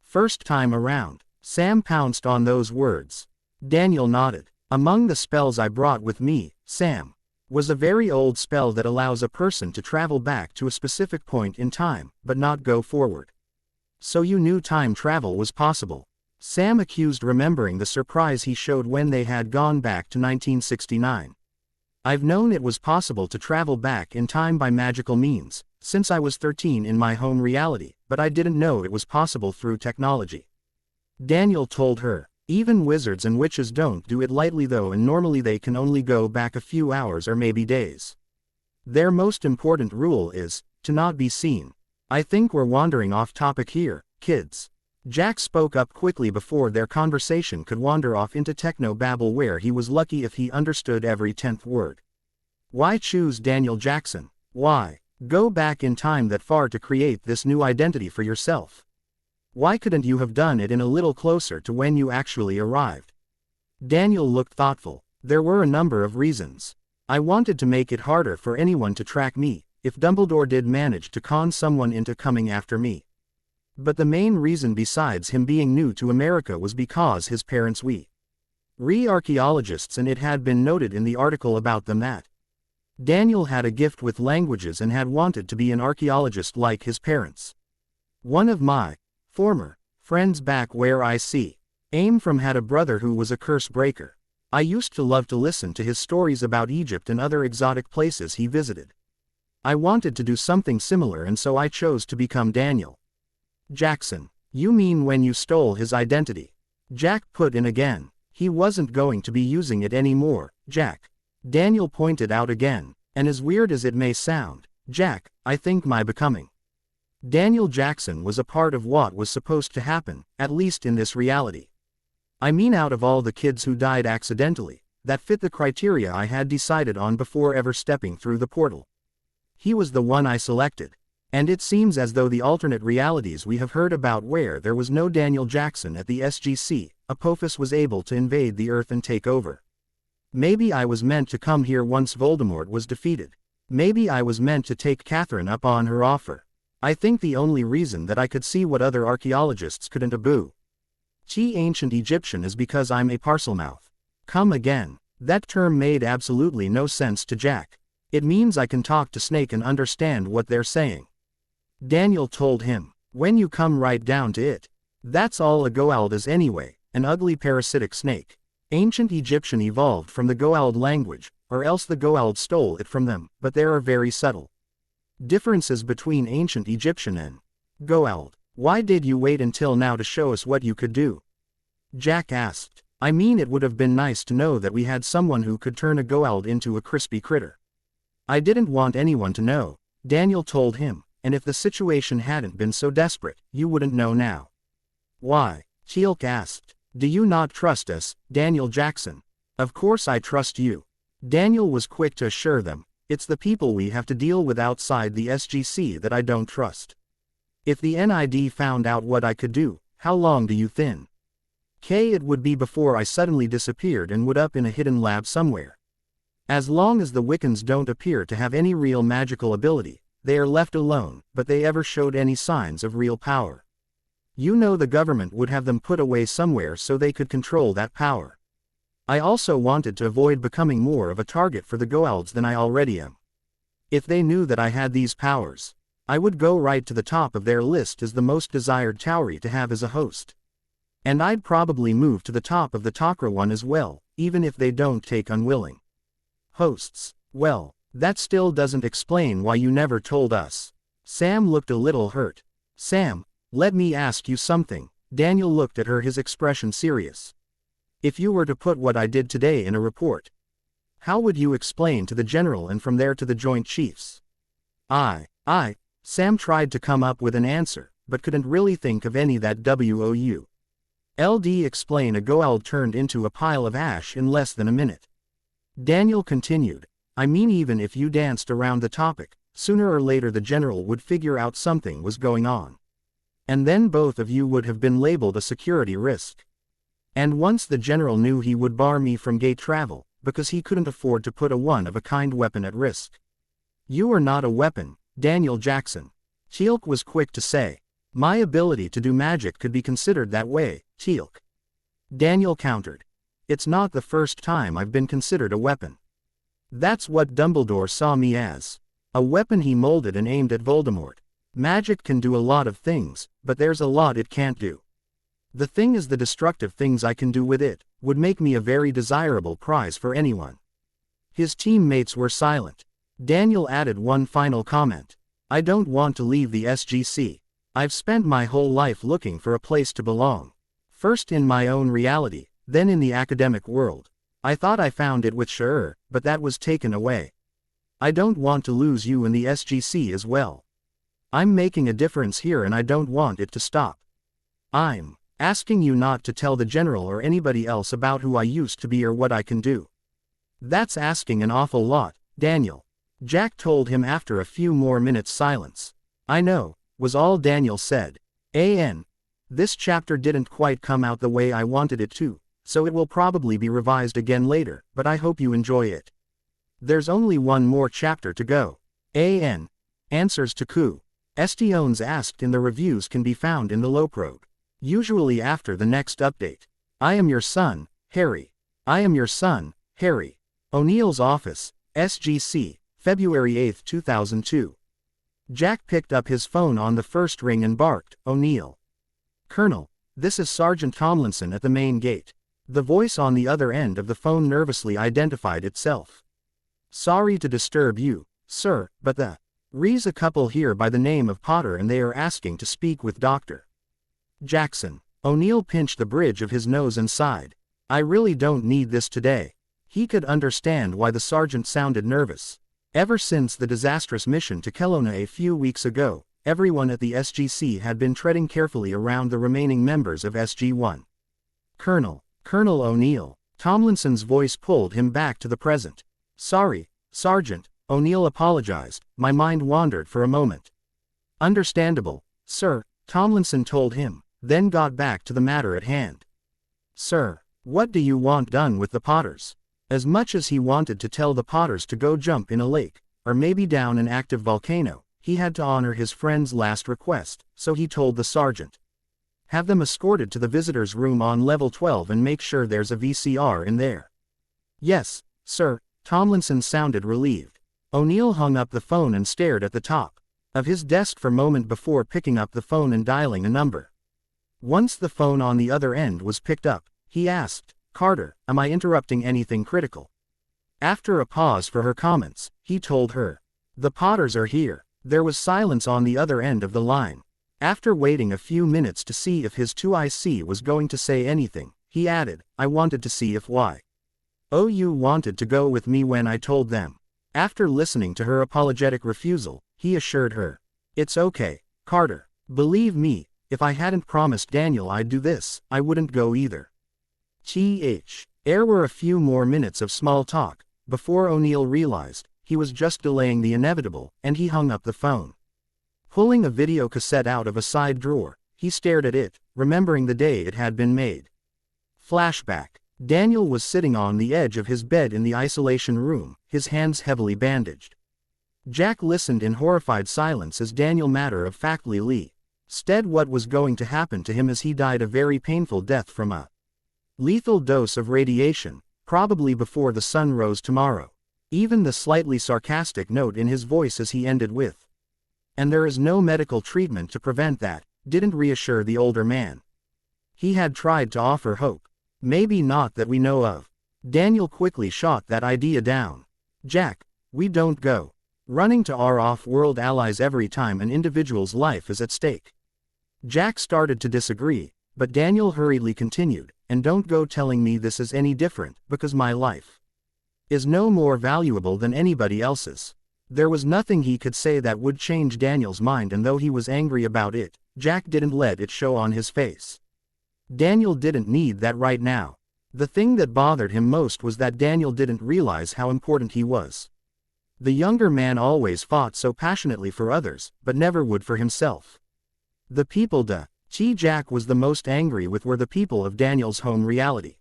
"First time around." Sam pounced on those words. Daniel nodded. Among the spells I brought with me, Sam, was a very old spell that allows a person to travel back to a specific point in time, but not go forward. So you knew time travel was possible? Sam accused, remembering the surprise he showed when they had gone back to 1969. I've known it was possible to travel back in time by magical means, since I was 13 in my home reality, but I didn't know it was possible through technology. Daniel told her. Even wizards and witches don't do it lightly though, and normally they can only go back a few hours or maybe days. Their most important rule is, to not be seen. I think we're wandering off topic here, kids. Jack spoke up quickly before their conversation could wander off into techno-babble where he was lucky if he understood every 10th word. Why choose Daniel Jackson? Why go back in time that far to create this new identity for yourself? Why couldn't you have done it in a little closer to when you actually arrived? Daniel looked thoughtful. There were a number of reasons. I wanted to make it harder for anyone to track me, if Dumbledore did manage to con someone into coming after me. But the main reason besides him being new to America was because his parents were archaeologists, and it had been noted in the article about them that Daniel had a gift with languages and had wanted to be an archaeologist like his parents. One of my former friends back where I came from had a brother who was a curse breaker. I used to love to listen to his stories about Egypt and other exotic places he visited. I wanted to do something similar, and so I chose to become Daniel Jackson. You mean when you stole his identity? Jack put in again. He wasn't going to be using it anymore, Jack. Daniel pointed out again. And as weird as it may sound, Jack, I think my becoming Daniel Jackson was a part of what was supposed to happen, at least in this reality. I mean, out of all the kids who died accidentally, that fit the criteria I had decided on before ever stepping through the portal, he was the one I selected. And it seems as though the alternate realities we have heard about where there was no Daniel Jackson at the SGC, Apophis was able to invade the Earth and take over. Maybe I was meant to come here once Voldemort was defeated. Maybe I was meant to take Catherine up on her offer. I think the only reason that I could see what other archaeologists couldn't ancient Egyptian is because I'm a parselmouth. Come again. That term made absolutely no sense to Jack. It means I can talk to Snake and understand what they're saying. Daniel told him. When you come right down to it, that's all a Goa'uld is anyway, an ugly parasitic snake. Ancient Egyptian evolved from the Goa'uld language, or else the Goa'uld stole it from them, but there are very subtle differences between Ancient Egyptian and Goa'uld. Why did you wait until now to show us what you could do? Jack asked. I mean, it would have been nice to know that we had someone who could turn a Goa'uld into a crispy critter. I didn't want anyone to know, Daniel told him, and if the situation hadn't been so desperate, you wouldn't know now. Why? Teal'c asked. Do you not trust us, Daniel Jackson? Of course I trust you. Daniel was quick to assure them. It's the people we have to deal with outside the SGC that I don't trust. If the NID found out what I could do, how long do you think it would be before I suddenly disappeared and would up in a hidden lab somewhere? As long as the Wiccans don't appear to have any real magical ability, they are left alone, but they ever showed any signs of real power. You know, the government would have them put away somewhere so they could control that power. I also wanted to avoid becoming more of a target for the Goa'ulds than I already am. If they knew that I had these powers, I would go right to the top of their list as the most desired Tauri to have as a host. And I'd probably move to the top of the Tok'ra one as well, even if they don't take unwilling hosts. Well, that still doesn't explain why you never told us. Sam looked a little hurt. Sam, let me ask you something. Daniel looked at her, his expression serious. If you were to put what I did today in a report, how would you explain to the general and from there to the Joint Chiefs? Sam tried to come up with an answer, but couldn't really think of any that would explain. A Goa'uld turned into a pile of ash in less than a minute. Daniel continued. I mean, even if you danced around the topic, sooner or later the general would figure out something was going on. And then both of you would have been labeled a security risk. And once the general knew, he would bar me from gate travel, because he couldn't afford to put a one-of-a-kind weapon at risk. You are not a weapon, Daniel Jackson. Teal'c was quick to say. My ability to do magic could be considered that way, Teal'c. Daniel countered. It's not the first time I've been considered a weapon. That's what Dumbledore saw me as. A weapon he molded and aimed at Voldemort. Magic can do a lot of things, but there's a lot it can't do. The thing is, the destructive things I can do with it would make me a very desirable prize for anyone. His teammates were silent. Daniel added one final comment. I don't want to leave the SGC. I've spent my whole life looking for a place to belong. First in my own reality, then in the academic world. I thought I found it with Sure, but that was taken away. I don't want to lose you in the SGC as well. I'm making a difference here and I don't want it to stop. I'm asking you not to tell the general or anybody else about who I used to be or what I can do. That's asking an awful lot, Daniel. Jack told him after a few more minutes' silence. I know, was all Daniel said. This chapter didn't quite come out the way I wanted it to, so it will probably be revised again later, but I hope you enjoy it. There's only one more chapter to go. Answers to questions asked in the reviews can be found in the Loprog. Usually after the next update. I am your son, Harry. I am your son, Harry. O'Neill's office, SGC, February 8, 2002. Jack picked up his phone on the first ring and barked, O'Neill. Colonel, this is Sergeant Tomlinson at the main gate. The voice on the other end of the phone nervously identified itself. Sorry to disturb you, sir, but there's a couple here by the name of Potter and they are asking to speak with Dr. Jackson. O'Neill pinched the bridge of his nose and sighed. I really don't need this today. He could understand why the sergeant sounded nervous. Ever since the disastrous mission to Kelowna a few weeks ago, everyone at the SGC had been treading carefully around the remaining members of SG-1. Colonel O'Neill. Tomlinson's voice pulled him back to the present. Sorry, Sergeant, O'Neill apologized, my mind wandered for a moment. Understandable, sir, Tomlinson told him, then got back to the matter at hand. Sir, what do you want done with the Potters? As much as he wanted to tell the Potters to go jump in a lake, or maybe down an active volcano, he had to honor his friend's last request, so he told the sergeant. Have them escorted to the visitors' room on level 12 and make sure there's a VCR in there. Yes, sir, Tomlinson sounded relieved. O'Neill hung up the phone and stared at the top of his desk for a moment before picking up the phone and dialing a number. Once the phone on the other end was picked up, he asked, Carter, am I interrupting anything critical? After a pause for her comments, he told her. The Potters are here. There was silence on the other end of the line. After waiting a few minutes to see if his 2IC was going to say anything, he added, I wanted to see if you wanted to go with me when I told them. After listening to her apologetic refusal, he assured her. It's okay, Carter. Believe me, if I hadn't promised Daniel I'd do this, I wouldn't go either. There were a few more minutes of small talk, before O'Neill realized he was just delaying the inevitable, and he hung up the phone. Pulling a video cassette out of a side drawer, he stared at it, remembering the day it had been made. Flashback. Daniel was sitting on the edge of his bed in the isolation room, his hands heavily bandaged. Jack listened in horrified silence as Daniel matter-of-factly said what was going to happen to him as he died a very painful death from a lethal dose of radiation, probably before the sun rose tomorrow. Even the slightly sarcastic note in his voice as he ended with, and there is no medical treatment to prevent that, didn't reassure the older man. He had tried to offer hope. Maybe not that we know of. Daniel quickly shot that idea down. Jack, we don't go running to our off-world allies every time an individual's life is at stake. Jack started to disagree, but Daniel hurriedly continued, and don't go telling me this is any different, because my life is no more valuable than anybody else's. There was nothing he could say that would change Daniel's mind, and though he was angry about it, Jack didn't let it show on his face. Daniel didn't need that right now. The thing that bothered him most was that Daniel didn't realize how important he was. The younger man always fought so passionately for others, but never would for himself. The people Jack was the most angry with were the people of Daniel's home reality.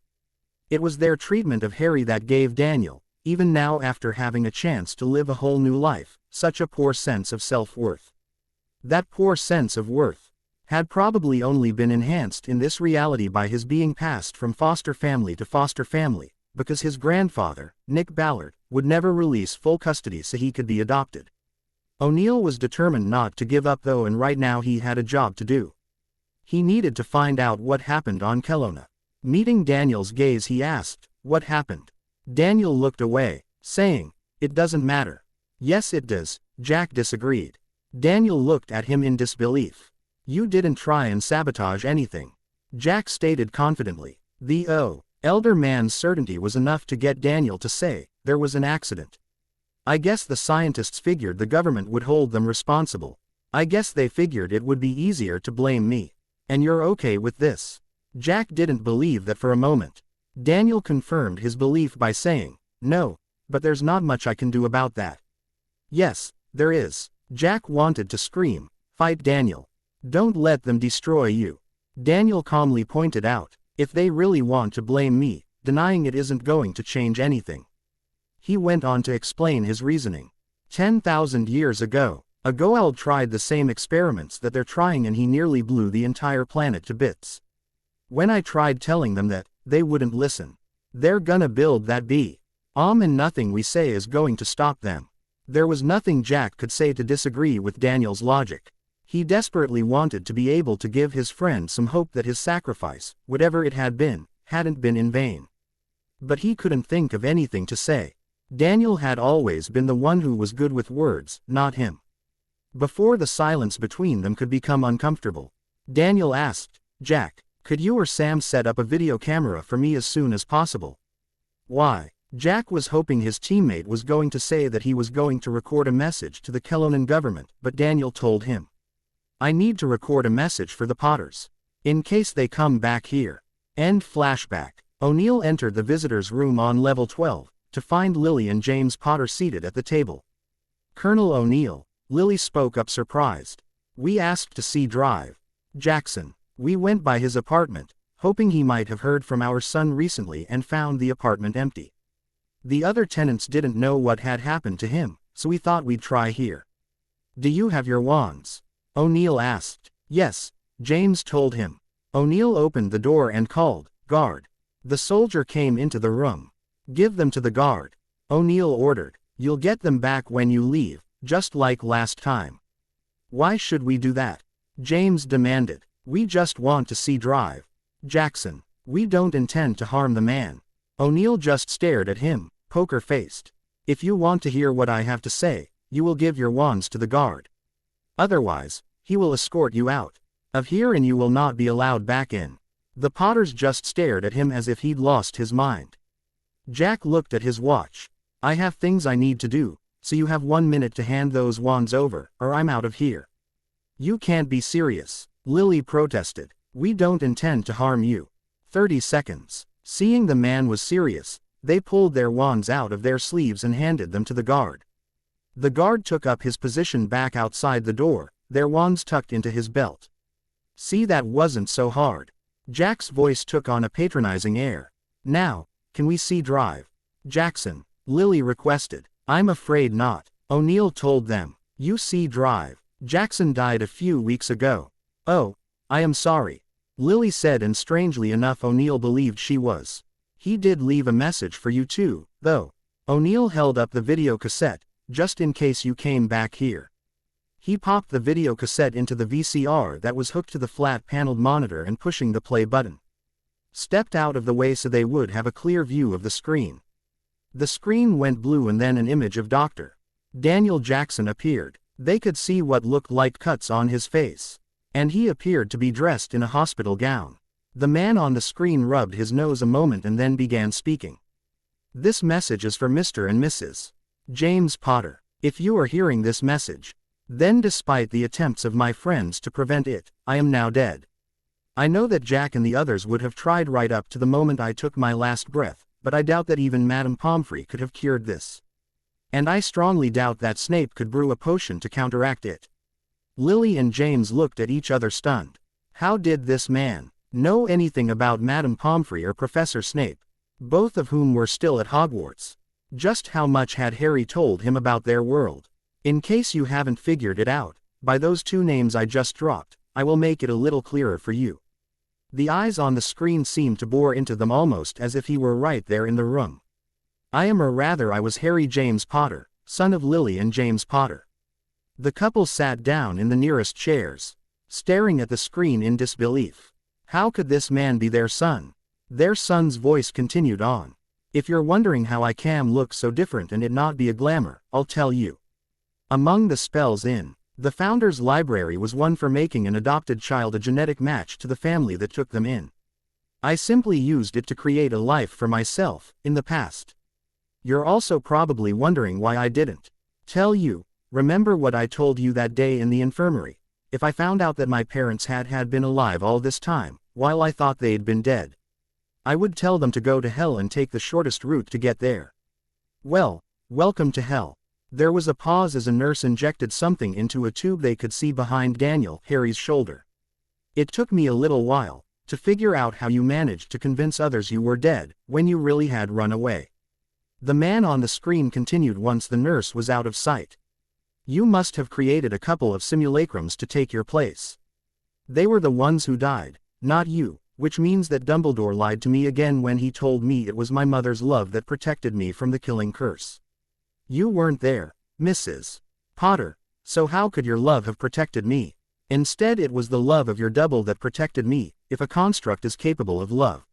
It was their treatment of Harry that gave Daniel, even now after having a chance to live a whole new life, such a poor sense of self-worth. That poor sense of worth had probably only been enhanced in this reality by his being passed from foster family to foster family, because his grandfather, Nick Ballard, would never release full custody so he could be adopted. O'Neill was determined not to give up though, and right now he had a job to do. He needed to find out what happened on Kelowna. Meeting Daniel's gaze, he asked, "What happened?" Daniel looked away, saying, "It doesn't matter." "Yes it does," Jack disagreed. Daniel looked at him in disbelief. "You didn't try and sabotage anything," Jack stated confidently. The elder man's certainty was enough to get Daniel to say, "There was an accident. I guess the scientists figured the government would hold them responsible. I guess they figured it would be easier to blame me. And you're okay with this?" Jack didn't believe that for a moment. Daniel confirmed his belief by saying, "No, but there's not much I can do about that." "Yes, there is." Jack wanted to scream, "Fight Daniel. Don't let them destroy you." Daniel calmly pointed out, "If they really want to blame me, denying it isn't going to change anything." He went on to explain his reasoning. 10,000 years ago, a Goa'uld tried the same experiments that they're trying and he nearly blew the entire planet to bits. When I tried telling them that, they wouldn't listen. They're gonna build that and nothing we say is going to stop them. There was nothing Jack could say to disagree with Daniel's logic. He desperately wanted to be able to give his friend some hope that his sacrifice, whatever it had been, hadn't been in vain. But he couldn't think of anything to say. Daniel had always been the one who was good with words, not him. Before the silence between them could become uncomfortable, Daniel asked, "Jack, could you or Sam set up a video camera for me as soon as possible?" "Why?" Jack was hoping his teammate was going to say that he was going to record a message to the Kelownan government, but Daniel told him, "I need to record a message for the Potters. In case they come back here." End flashback. O'Neill entered the visitors' room on level 12, to find Lily and James Potter seated at the table. "Colonel O'Neill," Lily spoke up surprised. "We asked to see Drive Jackson. We went by his apartment, hoping he might have heard from our son recently and found the apartment empty. The other tenants didn't know what had happened to him, so we thought we'd try here." "Do you have your wands?" O'Neill asked. "Yes," James told him. O'Neill opened the door and called, "Guard." The soldier came into the room. "Give them to the guard," O'Neill ordered. "You'll get them back when you leave, just like last time." "Why should we do that?" James demanded. "We just want to see Drive Jackson. We don't intend to harm the man." O'Neill just stared at him, poker-faced. "If you want to hear what I have to say, you will give your wands to the guard. Otherwise, he will escort you out of here and you will not be allowed back in." The Potters just stared at him as if he'd lost his mind. Jack looked at his watch. "I have things I need to do, so you have 1 minute to hand those wands over, or I'm out of here." "You can't be serious," Lily protested. "We don't intend to harm you." 30 seconds. Seeing the man was serious, they pulled their wands out of their sleeves and handed them to the guard. The guard took up his position back outside the door, their wands tucked into his belt. "See, that wasn't so hard." Jack's voice took on a patronizing air. "Now, can we see Drive Jackson?" Lily requested. "I'm afraid not," O'Neill told them. "You see Drive Jackson died a few weeks ago." "Oh, I am sorry," Lily said, and strangely enough O'Neill believed she was. "He did leave a message for you too, though." O'Neill held up the video cassette, "Just in case you came back here." He popped the video cassette into the VCR that was hooked to the flat-paneled monitor and pushing the play button, stepped out of the way so they would have a clear view of the screen. The screen went blue and then an image of Dr. Daniel Jackson appeared. They could see what looked like cuts on his face. And he appeared to be dressed in a hospital gown. The man on the screen rubbed his nose a moment and then began speaking. "This message is for Mr. and Mrs. James Potter. If you are hearing this message, then despite the attempts of my friends to prevent it, I am now dead. I know that Jack and the others would have tried right up to the moment I took my last breath, but I doubt that even Madame Pomfrey could have cured this. And I strongly doubt that Snape could brew a potion to counteract it." Lily and James looked at each other stunned. How did this man know anything about Madame Pomfrey or Professor Snape, both of whom were still at Hogwarts? Just how much had Harry told him about their world? In case you haven't figured it out, by those two names I just dropped, I will make it a little clearer for you. The eyes on the screen seemed to bore into them almost as if he were right there in the room. I was Harry James Potter, son of Lily and James Potter. The couple sat down in the nearest chairs, staring at the screen in disbelief. How could this man be their son? Their son's voice continued on. If you're wondering how I can look so different and it not be a glamour, I'll tell you. Among the spells in the Founder's Library was one for making an adopted child a genetic match to the family that took them in. I simply used it to create a life for myself, in the past. You're also probably wondering why I didn't tell you. Remember what I told you that day in the infirmary? If I found out that my parents had been alive all this time, while I thought they'd been dead, I would tell them to go to hell and take the shortest route to get there. Well, welcome to hell. There was a pause as a nurse injected something into a tube they could see behind Daniel, Harry's shoulder. It took me a little while to figure out how you managed to convince others you were dead, when you really had run away. The man on the screen continued once the nurse was out of sight. You must have created a couple of simulacrums to take your place. They were the ones who died, not you, which means that Dumbledore lied to me again when he told me it was my mother's love that protected me from the killing curse. You weren't there, Mrs. Potter, so how could your love have protected me? Instead, it was the love of your double that protected me, if a construct is capable of love.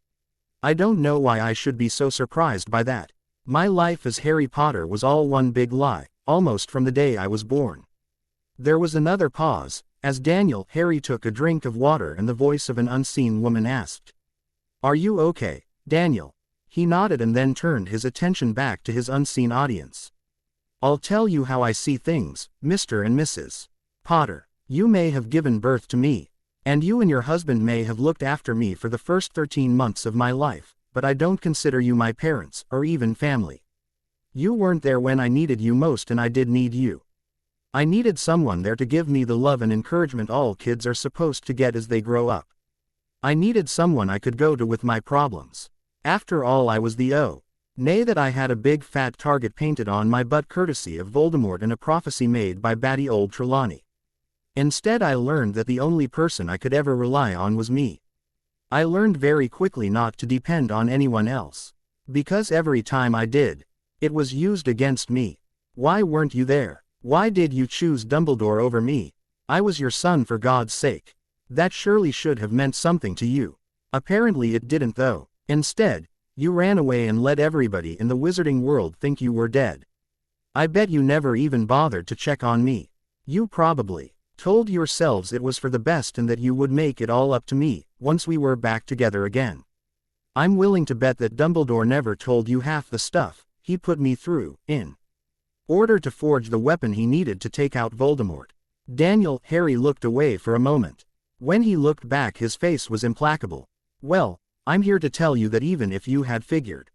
I don't know why I should be so surprised by that. My life as Harry Potter was all one big lie, almost from the day I was born. There was another pause, as Harry took a drink of water and the voice of an unseen woman asked, "Are you okay, Daniel?" He nodded and then turned his attention back to his unseen audience. "I'll tell you how I see things, Mr. and Mrs. Potter. You may have given birth to me, and you and your husband may have looked after me for the first 13 months of my life, but I don't consider you my parents, or even family. You weren't there when I needed you most, and I did need you. I needed someone there to give me the love and encouragement all kids are supposed to get as they grow up. I needed someone I could go to with my problems. After all, I was nay, that I had a big fat target painted on my butt courtesy of Voldemort and a prophecy made by batty old Trelawney. Instead, I learned that the only person I could ever rely on was me. I learned very quickly not to depend on anyone else. Because every time I did, it was used against me. Why weren't you there? Why did you choose Dumbledore over me? I was your son, for God's sake. That surely should have meant something to you. Apparently it didn't though. Instead, you ran away and let everybody in the wizarding world think you were dead. I bet you never even bothered to check on me. You probably told yourselves it was for the best and that you would make it all up to me, once we were back together again. I'm willing to bet that Dumbledore never told you half the stuff he put me through, in order to forge the weapon he needed to take out Voldemort. Harry looked away for a moment. When he looked back, his face was implacable. Well, I'm here to tell you that even if you had figured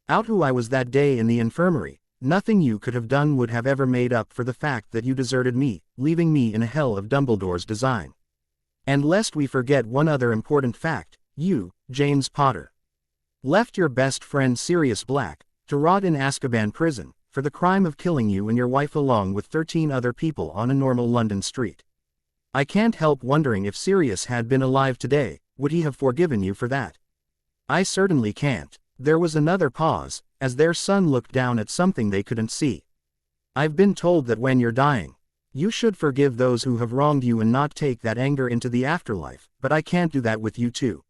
out who I was that day in the infirmary, nothing you could have done would have ever made up for the fact that you deserted me, leaving me in a hell of Dumbledore's design. And lest we forget one other important fact, you, James Potter, left your best friend Sirius Black to rot in Azkaban prison for the crime of killing you and your wife along with 13 other people on a normal London street. I can't help wondering if Sirius had been alive today, would he have forgiven you for that? I certainly can't. There was another pause, as their son looked down at something they couldn't see. I've been told that when you're dying, you should forgive those who have wronged you and not take that anger into the afterlife, but I can't do that with you too.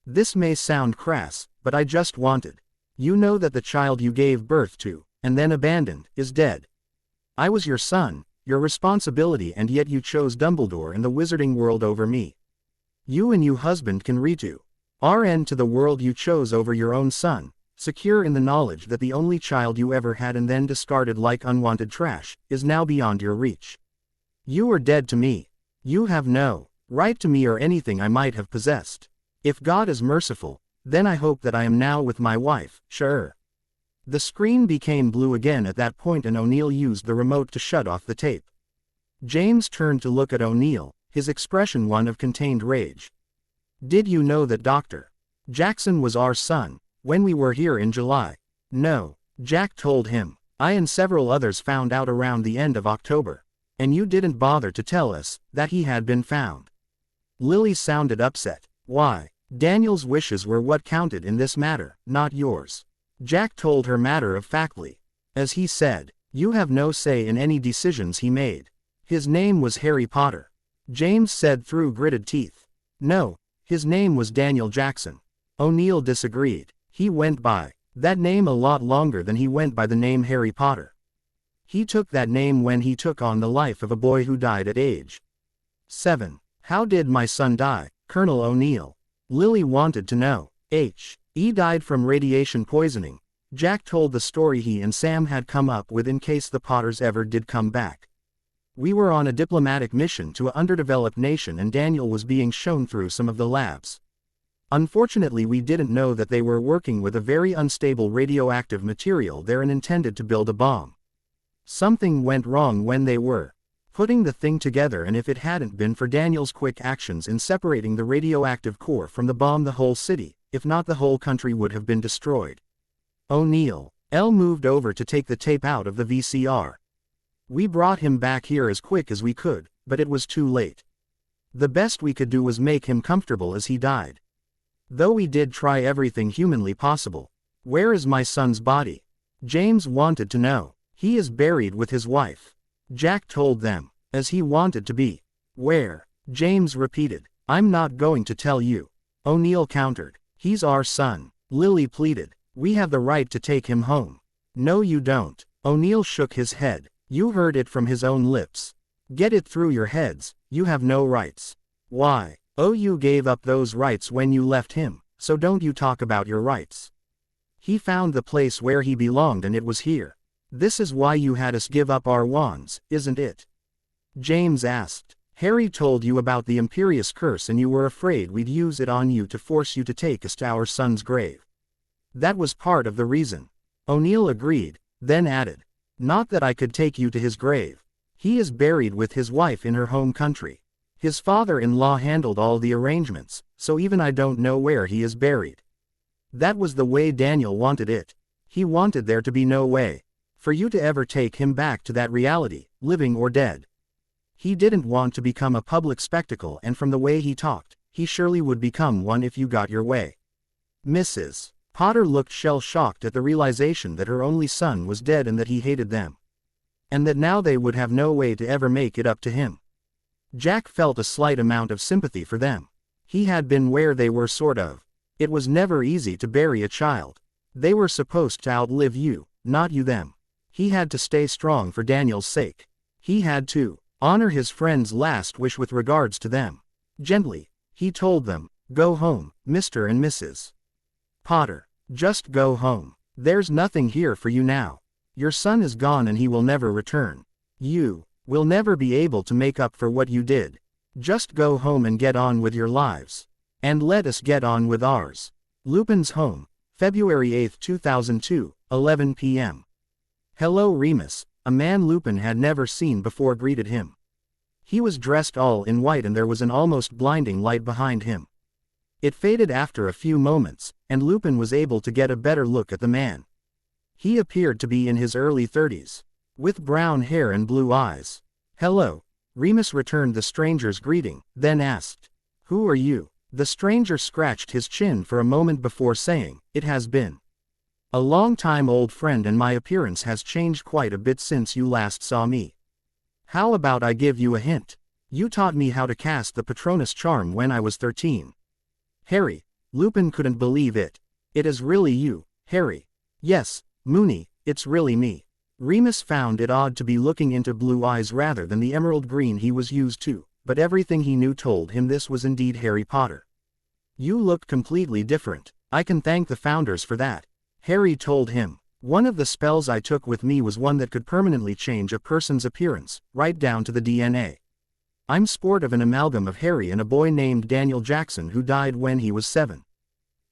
This may sound crass, but I just wanted you know that the child you gave birth to, and then abandoned, is dead. I was your son, your responsibility, and yet you chose Dumbledore and the wizarding world over me. You and your husband can RN to the world you chose over your own son, secure in the knowledge that the only child you ever had and then discarded like unwanted trash, is now beyond your reach. You are dead to me. You have no right to me or anything I might have possessed. If God is merciful, then I hope that I am now with my wife, sure. The screen became blue again at that point and O'Neill used the remote to shut off the tape. James turned to look at O'Neill, his expression one of contained rage. Did you know that Dr. Jackson was our son, when we were here in July? No, Jack told him. I and several others found out around the end of October. And you didn't bother to tell us that he had been found. Lily sounded upset. Why? Daniel's wishes were what counted in this matter, not yours. Jack told her matter-of-factly. As he said, you have no say in any decisions he made. His name was Harry Potter. James said through gritted teeth. No, his name was Daniel Jackson. O'Neill disagreed. He went by that name a lot longer than he went by the name Harry Potter. He took that name when he took on the life of a boy who died at age 7. How did my son die, Colonel O'Neill? Lily wanted to know. He died from radiation poisoning. Jack told the story he and Sam had come up with in case the Potters ever did come back. We were on a diplomatic mission to an underdeveloped nation and Daniel was being shown through some of the labs. Unfortunately, we didn't know that they were working with a very unstable radioactive material there and intended to build a bomb. Something went wrong when they were putting the thing together, and if it hadn't been for Daniel's quick actions in separating the radioactive core from the bomb, the whole city, if not the whole country, would have been destroyed. O'Neill. Elle moved over to take the tape out of the VCR. We brought him back here as quick as we could, but it was too late. The best we could do was make him comfortable as he died. Though we did try everything humanly possible. Where is my son's body? James wanted to know. He is buried with his wife. Jack told them, as he wanted to be. Where? James repeated. I'm not going to tell you. O'Neill countered. He's our son. Lily pleaded. We have the right to take him home. No, you don't. O'Neill shook his head. You heard it from his own lips. Get it through your heads, you have no rights. Why? Oh, you gave up those rights when you left him, so don't you talk about your rights. He found the place where he belonged and it was here. This is why you had us give up our wands, isn't it? James asked. Harry told you about the Imperious Curse and you were afraid we'd use it on you to force you to take us to our son's grave. That was part of the reason. O'Neill agreed, then added. Not that I could take you to his grave. He is buried with his wife in her home country. His father-in-law handled all the arrangements, so even I don't know where he is buried. That was the way Daniel wanted it. He wanted there to be no way for you to ever take him back to that reality, living or dead. He didn't want to become a public spectacle, and from the way he talked, he surely would become one if you got your way. Mrs. Potter looked shell-shocked at the realization that her only son was dead and that he hated them. And that now they would have no way to ever make it up to him. Jack felt a slight amount of sympathy for them. He had been where they were, sort of. It was never easy to bury a child. They were supposed to outlive you, not you them. He had to stay strong for Daniel's sake. He had to honor his friend's last wish with regards to them. Gently, he told them, go home, Mr. and Mrs. Potter. Just go home. There's nothing here for you now. Your son is gone and he will never return. You will never be able to make up for what you did. Just go home and get on with your lives. And let us get on with ours. Lupin's home, February 8, 2002, 11 p.m. Hello, Remus, a man Lupin had never seen before greeted him. He was dressed all in white and there was an almost blinding light behind him. It faded after a few moments, and Lupin was able to get a better look at the man. He appeared to be in his early 30s, with brown hair and blue eyes. Hello. Remus returned the stranger's greeting, then asked, who are you? The stranger scratched his chin for a moment before saying, it has been a long-time old friend and my appearance has changed quite a bit since you last saw me. How about I give you a hint? You taught me how to cast the Patronus charm when I was 13. Harry. Lupin couldn't believe it. It is really you, Harry. Yes, Mooney, it's really me. Remus found it odd to be looking into blue eyes rather than the emerald green he was used to, but everything he knew told him this was indeed Harry Potter. You look completely different. I can thank the founders for that. Harry told him. One of the spells I took with me was one that could permanently change a person's appearance, right down to the DNA. I'm sport of an amalgam of Harry and a boy named Daniel Jackson who died when he was 7.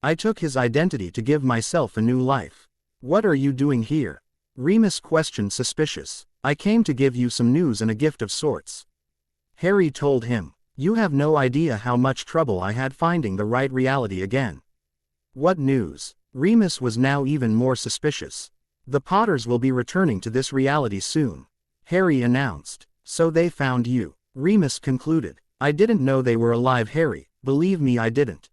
I took his identity to give myself a new life. What are you doing here? Remus questioned, suspicious. I came to give you some news and a gift of sorts. Harry told him. You have no idea how much trouble I had finding the right reality again. What news? Remus was now even more suspicious. The Potters will be returning to this reality soon, Harry announced. So they found you, Remus concluded. I didn't know they were alive, Harry, believe me, I didn't.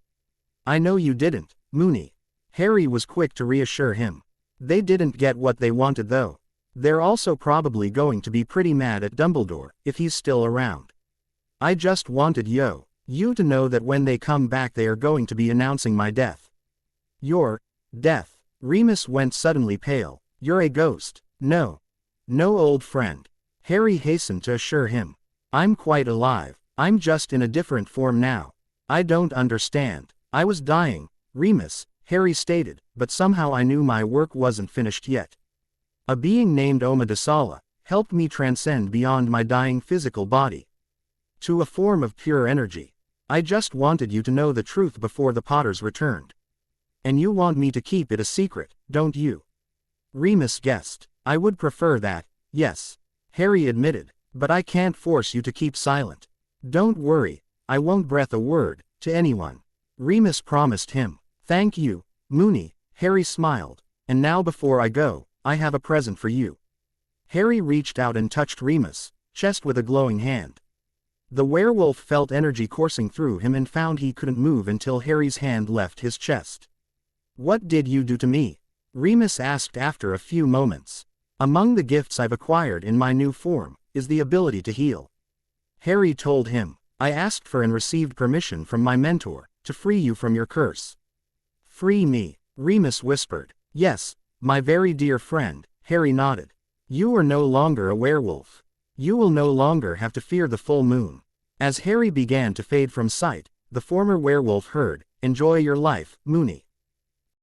I know you didn't, Moony. Harry was quick to reassure him. They didn't get what they wanted though. They're also probably going to be pretty mad at Dumbledore, if he's still around. I just wanted you to know that when they come back they are going to be announcing my death. Your death. Remus went suddenly pale. You're a ghost. No. No, old friend. Harry hastened to assure him. I'm quite alive. I'm just in a different form now. I don't understand. I was dying, Remus, Harry stated, but somehow I knew my work wasn't finished yet. A being named Omidasala helped me transcend beyond my dying physical body to a form of pure energy. I just wanted you to know the truth before the Potters returned. And you want me to keep it a secret, don't you? Remus guessed. I would prefer that, yes, Harry admitted, but I can't force you to keep silent. Don't worry, I won't breath a word to anyone. Remus promised him. Thank you, Moony, Harry smiled. And now before I go, I have a present for you. Harry reached out and touched Remus' chest with a glowing hand. The werewolf felt energy coursing through him and found he couldn't move until Harry's hand left his chest. What did you do to me? Remus asked after a few moments. Among the gifts I've acquired in my new form is the ability to heal. Harry told him. I asked for and received permission from my mentor to free you from your curse. Free me, Remus whispered. Yes, my very dear friend, Harry nodded. You are no longer a werewolf. You will no longer have to fear the full moon. As Harry began to fade from sight, the former werewolf heard, Enjoy your life, Moony.